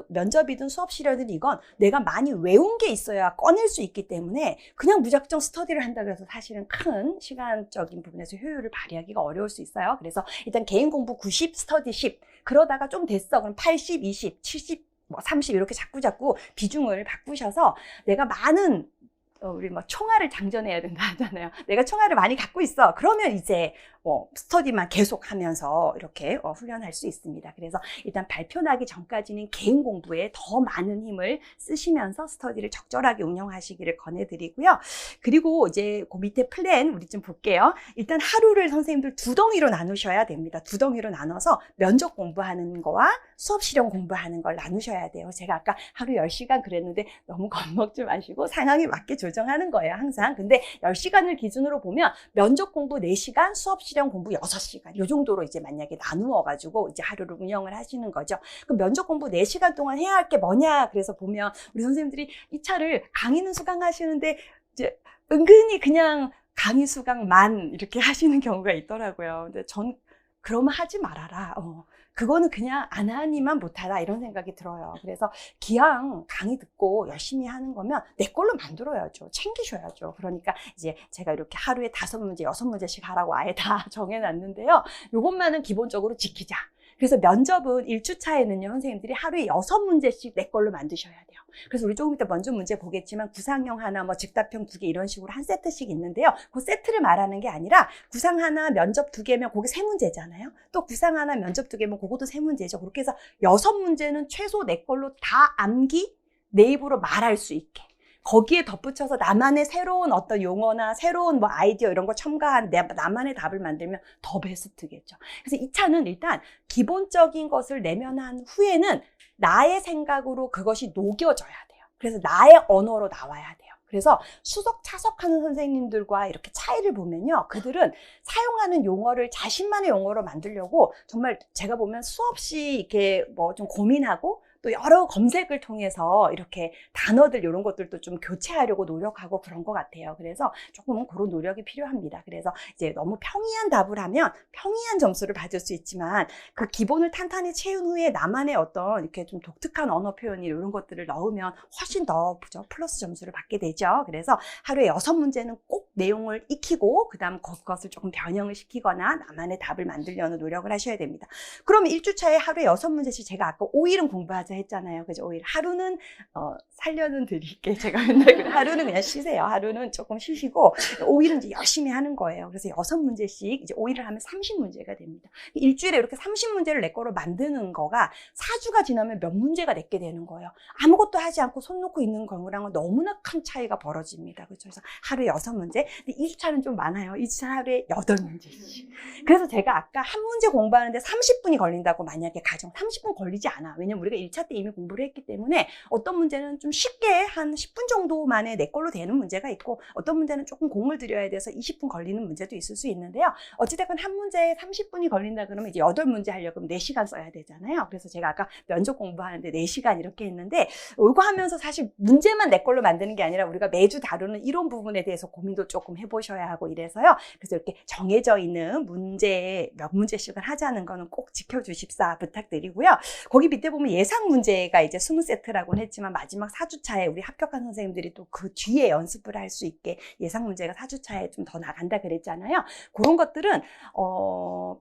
면접이든 수업 실현이든 이건 내가 많이 외운 게 있어야 꺼낼 수 있기 때문에 그냥 무작정 스터디를 한다 그래서 사실은 큰 시간적인 부분에서 효율을 발휘하기가 어려울 수 있어요. 그래서 일단 개인 공부 90, 스터디 10. 그러다가 좀 됐어. 그럼 80, 20, 70, 30 이렇게 자꾸 비중을 바꾸셔서 내가 많은 우리 뭐 총알을 장전해야 된다 하잖아요. 내가 총알을 많이 갖고 있어. 그러면 이제 스터디만 계속하면서 이렇게 훈련할 수 있습니다. 그래서 일단 발표 나기 전까지는 개인 공부에 더 많은 힘을 쓰시면서 스터디를 적절하게 운영하시기를 권해드리고요. 그리고 이제 그 밑에 플랜 우리 좀 볼게요. 일단 하루를 선생님들 두 덩이로 나누셔야 됩니다. 두 덩이로 나눠서 면접 공부하는 거와 수업 실용 공부하는 걸 나누셔야 돼요. 제가 아까 하루 10시간 그랬는데 너무 겁먹지 마시고 상황에 맞게 조정하는 거예요, 항상. 근데 10시간을 기준으로 보면 면접 공부 4시간, 수업 실용 공부 6시간 이 정도로 이제 만약에 나누어 가지고 이제 하루를 운영을 하시는 거죠. 그럼 면접 공부 4시간 동안 해야 할 게 뭐냐? 그래서 보면 우리 선생님들이 이 차를 강의는 수강하시는데 이제 은근히 그냥 강의 수강만 이렇게 하시는 경우가 있더라고요. 근데 전 그러면 하지 말아라. 그거는 그냥 안 하니만 못하다 이런 생각이 들어요. 그래서 기왕 강의 듣고 열심히 하는 거면 내 걸로 만들어야죠. 챙기셔야죠. 그러니까 이제 제가 이렇게 하루에 5문제, 6문제씩 하라고 아예 다 정해놨는데요. 요것만은 기본적으로 지키자. 그래서 면접은 1주차에는요, 선생님들이 하루에 6문제씩 내 걸로 만드셔야 돼요. 그래서 우리 조금 이따 먼저 문제 보겠지만 구상형 하나, 직답형 2개 이런 식으로 한 세트씩 있는데요. 그 세트를 말하는 게 아니라 구상 하나, 면접 2개면 그게 3문제잖아요. 또 구상 하나, 면접 2개면 그것도 3문제죠. 그렇게 해서 6문제는 최소 내 걸로 다 암기, 내 입으로 말할 수 있게. 거기에 덧붙여서 나만의 새로운 어떤 용어나 새로운 아이디어 이런 거 첨가한 나만의 답을 만들면 더 베스트겠죠. 그래서 이 차는 일단 기본적인 것을 내면한 후에는 나의 생각으로 그것이 녹여져야 돼요. 그래서 나의 언어로 나와야 돼요. 그래서 수석 차석하는 선생님들과 이렇게 차이를 보면요. 그들은 사용하는 용어를 자신만의 용어로 만들려고 정말 제가 보면 수없이 이렇게 좀 고민하고 또 여러 검색을 통해서 이렇게 단어들 이런 것들도 좀 교체하려고 노력하고 그런 것 같아요. 그래서 조금은 그런 노력이 필요합니다. 그래서 이제 너무 평이한 답을 하면 평이한 점수를 받을 수 있지만 그 기본을 탄탄히 채운 후에 나만의 어떤 이렇게 좀 독특한 언어 표현이 이런 것들을 넣으면 훨씬 더 플러스 점수를 받게 되죠. 그래서 하루에 6문제는 꼭 내용을 익히고 그다음 그것을 조금 변형을 시키거나 나만의 답을 만들려는 노력을 하셔야 됩니다. 그럼 1주차에 하루에 6문제씩 제가 아까 5일은 공부하자 했잖아요. 그죠? 5일. 하루는 살려는 드릴게. 제가 맨날 그래. 하루는 그냥 쉬세요. 하루는 조금 쉬시고 5일은 이제 열심히 하는 거예요. 그래서 6문제씩 이제 5일을 하면 30문제가 됩니다. 일주일에 이렇게 30문제를 내 거로 만드는 거가 4주가 지나면 몇 문제가 내게 되는 거예요. 아무것도 하지 않고 손 놓고 있는 경우랑은 너무나 큰 차이가 벌어집니다. 그렇죠? 그래서 하루에 6문제. 근데 2주차는 좀 많아요. 2주차 하루에 8문제씩. 그래서 제가 아까 한 문제 공부하는데 30분이 걸린다고 만약에 가정 30분 걸리지 않아. 왜냐면 우리가 1차 때 이미 공부를 했기 때문에 어떤 문제는 좀 쉽게 한 10분 정도 만에 내 걸로 되는 문제가 있고 어떤 문제는 조금 공을 들여야 돼서 20분 걸리는 문제도 있을 수 있는데요. 어찌됐건 한 문제에 30분이 걸린다 그러면 이제 8문제 하려면 4시간 써야 되잖아요. 그래서 제가 아까 면접 공부하는데 4시간 이렇게 했는데 이거 하면서 사실 문제만 내 걸로 만드는 게 아니라 우리가 매주 다루는 이론 부분에 대해서 고민도 조금 해보셔야 하고 이래서요. 그래서 이렇게 정해져 있는 문제 몇 문제씩을 하자는 거는 꼭 지켜주십사 부탁드리고요. 거기 밑에 보면 예상 문제가 이제 20세트라고는 했지만 마지막 4주차에 우리 합격한 선생님들이 또 그 뒤에 연습을 할 수 있게 예상 문제가 4주차에 좀 더 나간다 그랬잖아요. 그런 것들은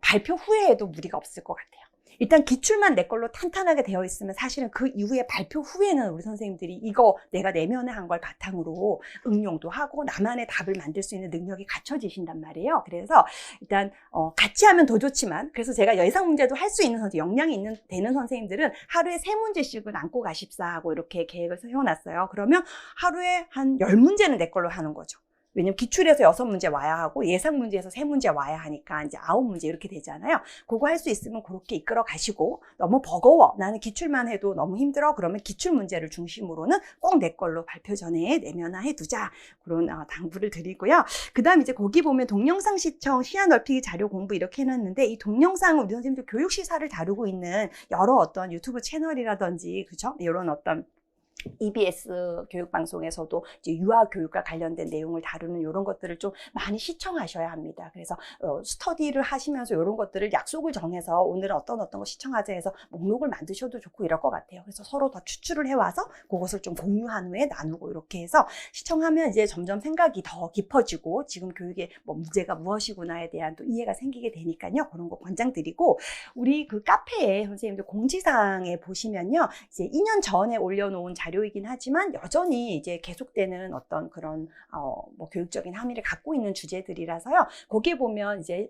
발표 후에 해도 무리가 없을 것 같아요. 일단 기출만 내 걸로 탄탄하게 되어 있으면 사실은 그 이후에 발표 후에는 우리 선생님들이 이거 내가 내면에 한 걸 바탕으로 응용도 하고 나만의 답을 만들 수 있는 능력이 갖춰지신단 말이에요. 그래서 일단 같이 하면 더 좋지만 그래서 제가 예상 문제도 할 수 있는 선생님, 역량이 되는 선생님들은 하루에 3문제씩은 안고 가십사 하고 이렇게 계획을 세워놨어요. 그러면 하루에 한 10문제는 내 걸로 하는 거죠. 왜냐면 기출에서 6문제 와야 하고 예상 문제에서 3문제 와야 하니까 이제 9문제 이렇게 되잖아요. 그거 할 수 있으면 그렇게 이끌어 가시고 너무 버거워. 나는 기출만 해도 너무 힘들어. 그러면 기출 문제를 중심으로는 꼭 내 걸로 발표 전에 내면화해 두자. 그런 당부를 드리고요. 그다음 이제 거기 보면 동영상 시청, 시야 넓히기 자료 공부 이렇게 해놨는데 이 동영상은 우리 선생님들 교육 시사를 다루고 있는 여러 어떤 유튜브 채널이라든지 그죠? 이런 어떤 EBS 교육방송에서도 이제 유아교육과 관련된 내용을 다루는 이런 것들을 좀 많이 시청하셔야 합니다. 그래서 스터디를 하시면서 이런 것들을 약속을 정해서 오늘은 어떤 거 시청하자 해서 목록을 만드셔도 좋고 이럴 것 같아요. 그래서 서로 더 추출을 해와서 그것을 좀 공유한 후에 나누고 이렇게 해서 시청하면 이제 점점 생각이 더 깊어지고 지금 교육의 문제가 무엇이구나에 대한 또 이해가 생기게 되니까요. 그런 거 권장드리고 우리 그 카페에 선생님들 공지사항에 보시면요. 이제 2년 전에 올려놓은 자료이긴 하지만 여전히 이제 계속되는 어떤 그런 교육적인 함의를 갖고 있는 주제들이라서요. 거기에 보면 이제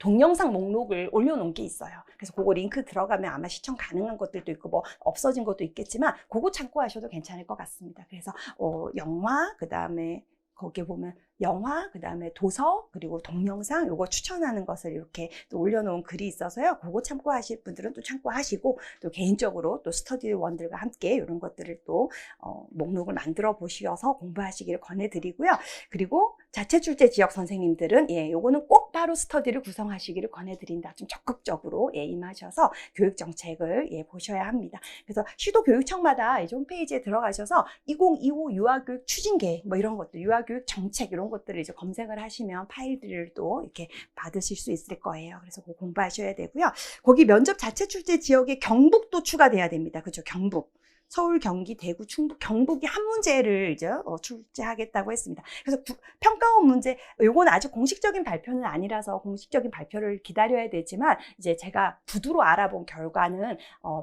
동영상 목록을 올려놓은 게 있어요. 그래서 그거 링크 들어가면 아마 시청 가능한 것들도 있고 뭐 없어진 것도 있겠지만 그거 참고하셔도 괜찮을 것 같습니다. 그래서 영화, 그 다음에 거기에 보면 영화, 그 다음에 도서, 그리고 동영상 요거 추천하는 것을 이렇게 또 올려놓은 글이 있어서요. 그거 참고하실 분들은 또 참고하시고 또 개인적으로 또 스터디원들과 함께 이런 것들을 또 목록을 만들어 보셔서 공부하시기를 권해드리고요. 그리고 자체 출제 지역 선생님들은 요거는 꼭 바로 스터디를 구성하시기를 권해드린다. 좀 적극적으로 임하셔서 교육 정책을 보셔야 합니다. 그래서 시도교육청마다 이제 홈페이지에 들어가셔서 2025 유아교육 추진계획 뭐 이런 것들, 유아교육 정책 이런 것들을 이제 검색을 하시면 파일들을 또 이렇게 받으실 수 있을 거예요. 그래서 그거 공부하셔야 되고요. 거기 면접 자체 출제 지역에 경북도 추가돼야 됩니다. 그렇죠? 경북. 서울, 경기, 대구, 충북, 경북이 한 문제를 이제 출제하겠다고 했습니다. 그래서 평가원 문제, 요건 아직 공식적인 발표는 아니라서 공식적인 발표를 기다려야 되지만 이제 제가 구두로 알아본 결과는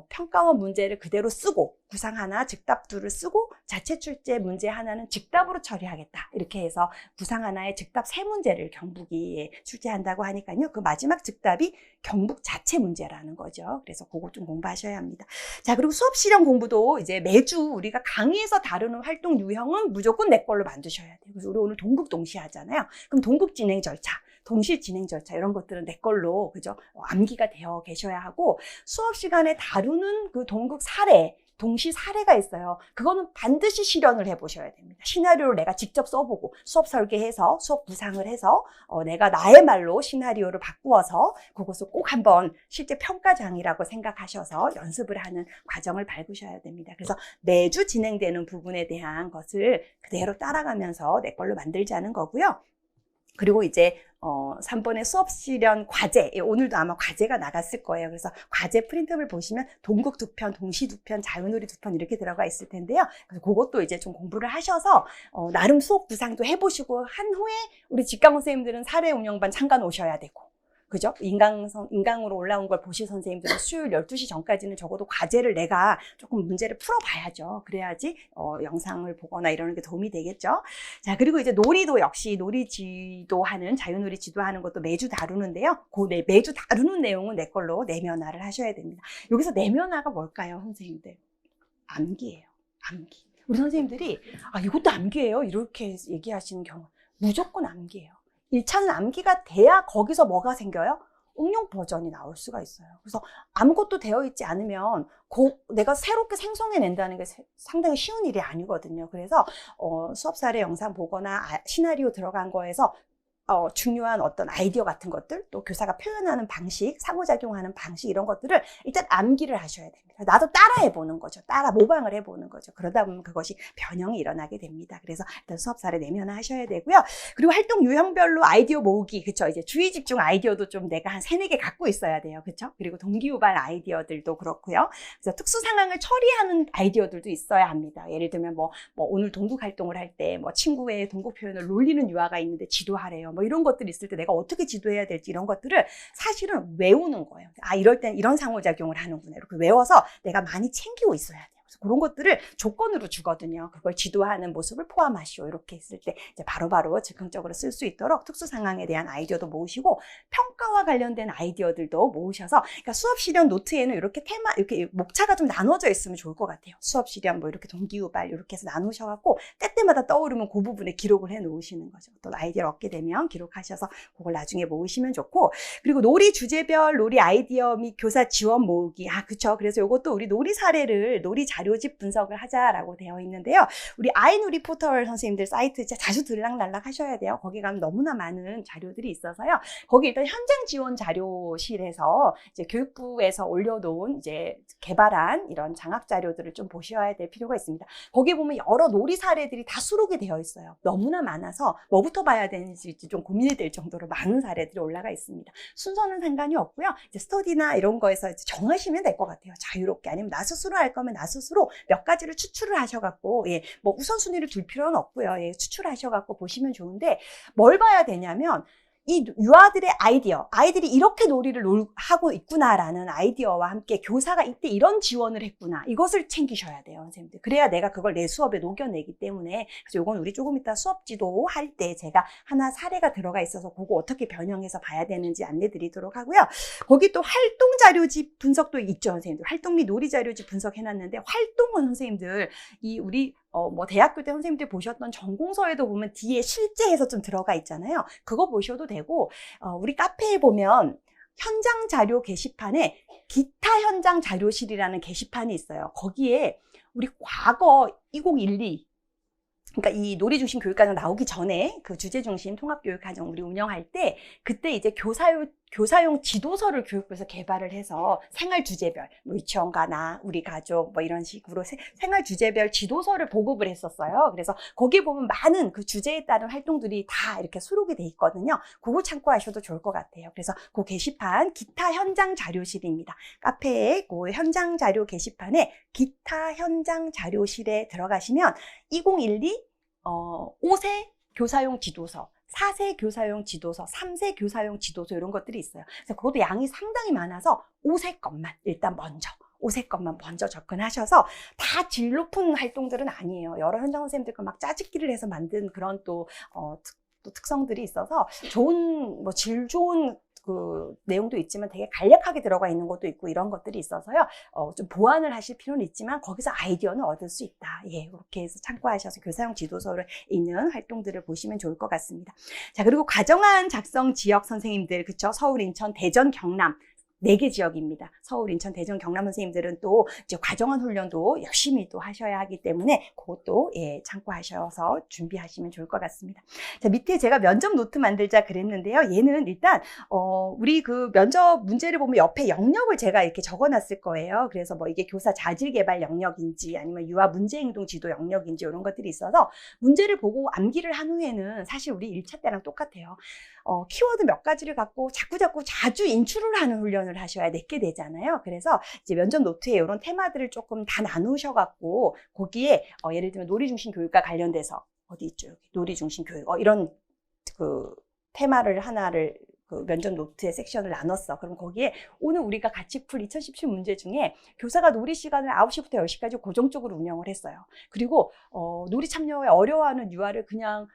평가원 문제를 그대로 쓰고 구상 하나, 즉답2를 쓰고 자체 출제 문제 하나는 즉답으로 처리하겠다. 이렇게 해서 구상 하나에 즉답 3문제를 경북이 출제한다고 하니까요. 그 마지막 즉답이 경북 자체 문제라는 거죠. 그래서 그거 좀 공부하셔야 합니다. 자, 그리고 수업 실현 공부도 이제 매주 우리가 강의에서 다루는 활동 유형은 무조건 내 걸로 만드셔야 돼요. 그래서 우리 오늘 동국 동시 하잖아요. 그럼 동국 진행 절차, 동시 진행 절차 이런 것들은 내 걸로 그죠? 암기가 되어 계셔야 하고 수업 시간에 다루는 그 동국 사례 동시 사례가 있어요. 그거는 반드시 실현을 해보셔야 됩니다. 시나리오를 내가 직접 써보고 수업 설계해서 수업 구상을 해서 내가 나의 말로 시나리오를 바꾸어서 그것을 꼭 한번 실제 평가장이라고 생각하셔서 연습을 하는 과정을 밟으셔야 됩니다. 그래서 매주 진행되는 부분에 대한 것을 그대로 따라가면서 내 걸로 만들자는 거고요. 그리고 이제 3번의 수업 실현 과제, 오늘도 아마 과제가 나갔을 거예요. 그래서 과제 프린트업을 보시면 동국 2편, 동시 2편, 자유놀이 2편 이렇게 들어가 있을 텐데요. 그래서 그것도 이제 좀 공부를 하셔서 나름 수업 구상도 해보시고 한 후에 우리 직강 선생님들은 사례 운영반 잠깐 오셔야 되고 그죠? 인강으로 올라온 걸 보실 선생님들은 수요일 12시 전까지는 적어도 과제를 내가 조금 문제를 풀어봐야죠. 그래야지 영상을 보거나 이러는 게 도움이 되겠죠. 자, 그리고 이제 놀이도 역시 놀이 지도하는, 자유놀이 지도하는 것도 매주 다루는데요. 매주 다루는 내용은 내 걸로 내면화를 하셔야 됩니다. 여기서 내면화가 뭘까요, 선생님들? 암기예요. 암기. 우리 선생님들이 이것도 암기예요. 이렇게 얘기하시는 경우 무조건 암기예요. 1차는 암기가 돼야 거기서 뭐가 생겨요? 응용 버전이 나올 수가 있어요. 그래서 아무것도 되어 있지 않으면 내가 새롭게 생성해낸다는 게 상당히 쉬운 일이 아니거든요. 그래서 수업 사례 영상 보거나 시나리오 들어간 거에서 중요한 어떤 아이디어 같은 것들, 또 교사가 표현하는 방식, 상호작용하는 방식 이런 것들을 일단 암기를 하셔야 됩니다. 나도 따라해보는 거죠. 모방을 해보는 거죠. 그러다 보면 그것이 변형이 일어나게 됩니다. 그래서 일단 수업 사례 내면화 하셔야 되고요. 그리고 활동 유형별로 아이디어 모으기, 그쵸? 이제 주의 집중 아이디어도 좀 내가 한 3-4개 갖고 있어야 돼요. 그쵸? 그리고 동기유발 아이디어들도 그렇고요. 그래서 특수 상황을 처리하는 아이디어들도 있어야 합니다. 예를 들면 오늘 동국 활동을 할 때 친구의 동국 표현을 놀리는 유아가 있는데 지도하래요. 이런 것들이 있을 때 내가 어떻게 지도해야 될지 이런 것들을 사실은 외우는 거예요. 이럴 땐 이런 상호작용을 하는구나. 이렇게 외워서 내가 많이 챙기고 있어야 돼요. 그래서 그런 것들을 조건으로 주거든요. 그걸 지도하는 모습을 포함하시오. 이렇게 했을 때 이제 바로바로 즉흥적으로 쓸 수 있도록 특수 상황에 대한 아이디어도 모으시고 평가와 관련된 아이디어들도 모으셔서 그러니까 수업 실현 노트에는 이렇게 이렇게 목차가 좀 나눠져 있으면 좋을 것 같아요. 수업 실현 이렇게 동기유발 이렇게 해서 나누셔갖고 때때마다 떠오르면 그 부분에 기록을 해 놓으시는 거죠. 또 아이디어를 얻게 되면 기록하셔서 그걸 나중에 모으시면 좋고 그리고 놀이 주제별 놀이 아이디어 및 교사 지원 모으기. 그쵸. 그래서 이것도 우리 놀이 사례를 놀이 자료집 분석을 하자라고 되어 있는데요. 우리 아이놀이 포털 선생님들 사이트 진짜 자주 들락날락 하셔야 돼요. 거기 가면 너무나 많은 자료들이 있어서요. 거기 일단 현장 지원 자료실에서 이제 교육부에서 올려놓은 이제 개발한 이런 장학 자료들을 좀 보셔야 될 필요가 있습니다. 거기 보면 여러 놀이 사례들이 다 수록이 되어 있어요. 너무나 많아서 뭐부터 봐야 되는지 좀 고민이 될 정도로 많은 사례들이 올라가 있습니다. 순서는 상관이 없고요. 이제 스터디나 이런 거에서 이제 정하시면 될 것 같아요. 자유롭게. 아니면 나 스스로 할 거면 나 스스로 몇 가지를 추출을 하셔갖고 우선순위를 둘 필요는 없고요. 추출하셔갖고 보시면 좋은데 뭘 봐야 되냐면 이 유아들의 아이디어, 아이들이 이렇게 놀이를 하고 있구나라는 아이디어와 함께 교사가 이때 이런 지원을 했구나. 이것을 챙기셔야 돼요, 선생님들. 그래야 내가 그걸 내 수업에 녹여내기 때문에. 그래서 이건 우리 조금 이따 수업 지도 할 때 제가 하나 사례가 들어가 있어서 그거 어떻게 변형해서 봐야 되는지 안내드리도록 하고요. 거기 또 활동 자료집 분석도 있죠, 선생님들. 활동 및 놀이 자료집 분석해놨는데, 활동은 선생님들, 우리 뭐 대학교 때 선생님들 보셨던 전공서에도 보면 뒤에 실제해서 좀 들어가 있잖아요. 그거 보셔도 되고, 우리 카페에 보면 현장 자료 게시판에 기타 현장 자료실이라는 게시판이 있어요. 거기에 우리 과거 2012, 그러니까 이 놀이 중심 교육과정 나오기 전에 그 주제 중심 통합교육과정 우리 운영할 때 그때 이제 교사용 지도서를 교육부에서 개발을 해서 생활 주제별, 뭐 유치원가 나, 우리 가족 뭐 이런 식으로 생활 주제별 지도서를 보급을 했었어요. 그래서 거기에 보면 많은 그 주제에 따른 활동들이 다 이렇게 수록이 돼 있거든요. 그거 참고하셔도 좋을 것 같아요. 그래서 그 게시판 기타 현장 자료실입니다. 카페에 그 현장 자료 게시판에 기타 현장 자료실에 들어가시면 2012 5세 교사용 지도서, 4세 교사용 지도서, 3세 교사용 지도서 이런 것들이 있어요. 그래서 그것도 양이 상당히 많아서 5세 것만 일단 먼저 5세 것만 먼저 접근하셔서 다 질 높은 활동들은 아니에요. 여러 현장 선생님들과 막 짜집기를 해서 만든 그런 또 특성들이 있어서 좋은 뭐 질 좋은 그 내용도 있지만 되게 간략하게 들어가 있는 것도 있고 이런 것들이 있어서요. 좀 보완을 하실 필요는 있지만 거기서 아이디어는 얻을 수 있다. 예, 이렇게 해서 참고하셔서 교사용 지도서를 있는 활동들을 보시면 좋을 것 같습니다. 자, 그리고 과정안 작성 지역 선생님들, 그쵸? 서울, 인천, 대전, 경남. 4개 지역입니다. 서울, 인천, 대전, 경남 선생님들은 또 이제 과정안 훈련도 열심히 또 하셔야 하기 때문에 그것도 예, 참고하셔서 준비하시면 좋을 것 같습니다. 자, 밑에 제가 면접 노트 만들자 그랬는데요. 얘는 일단 우리 그 면접 문제를 보면 옆에 영역을 제가 이렇게 적어놨을 거예요. 그래서 뭐 이게 교사 자질 개발 영역인지 아니면 유아 문제 행동 지도 영역인지 이런 것들이 있어서 문제를 보고 암기를 한 후에는 사실 우리 1차 때랑 똑같아요. 키워드 몇 가지를 갖고 자주 인출을 하는 훈련을 하셔야 내게 되잖아요. 그래서 이제 면접 노트에 이런 테마들을 조금 다 나누셔갖고 거기에 예를 들면 놀이 중심 교육과 관련돼서 어디 있죠? 여기 놀이 중심 교육 이런 그 테마를 하나를 그 면접 노트의 섹션을 나눴어. 그럼 거기에 오늘 우리가 같이 풀 2017 문제 중에 교사가 놀이 시간을 9시부터 10시까지 고정적으로 운영을 했어요. 그리고 놀이 참여에 어려워하는 유아를 그냥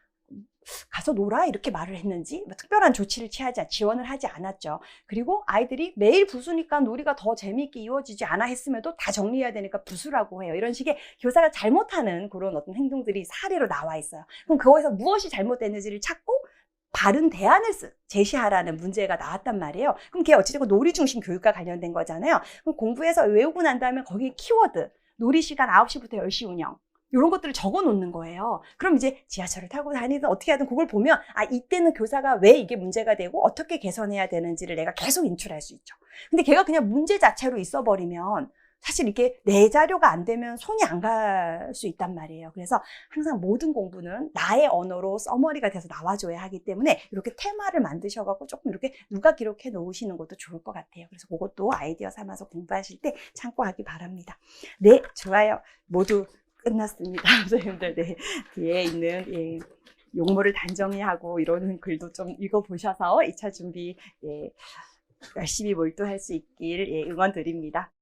가서 놀아 이렇게 말을 했는지 뭐 특별한 조치를 지원을 하지 않았죠. 그리고 아이들이 매일 부수니까 놀이가 더 재미있게 이루어지지 않아 했음에도 다 정리해야 되니까 부수라고 해요. 이런 식의 교사가 잘못하는 그런 어떤 행동들이 사례로 나와 있어요. 그럼 거기서 무엇이 잘못됐는지를 찾고 바른 대안을 제시하라는 문제가 나왔단 말이에요. 그럼 걔 어찌됐건 놀이 중심 교육과 관련된 거잖아요. 그럼 공부해서 외우고 난 다음에 거기에 키워드 놀이 시간 9시부터 10시 운영 이런 것들을 적어 놓는 거예요. 그럼 이제 지하철을 타고 다니든 어떻게 하든 그걸 보면 이때는 교사가 왜 이게 문제가 되고 어떻게 개선해야 되는지를 내가 계속 인출할 수 있죠. 근데 걔가 그냥 문제 자체로 있어버리면 사실 이게 내 자료가 안 되면 손이 안 갈 수 있단 말이에요. 그래서 항상 모든 공부는 나의 언어로 서머리가 돼서 나와줘야 하기 때문에 이렇게 테마를 만드셔갖고 조금 이렇게 누가 기록해 놓으시는 것도 좋을 것 같아요. 그래서 그것도 아이디어 삼아서 공부하실 때 참고하기 바랍니다. 네, 좋아요. 모두 끝났습니다. 선생님들, 네. 뒤에 있는, 예, 용모를 단정히 하고 이러는 글도 좀 읽어보셔서 2차 준비, 예, 열심히 몰두할 수 있길, 예, 응원 드립니다.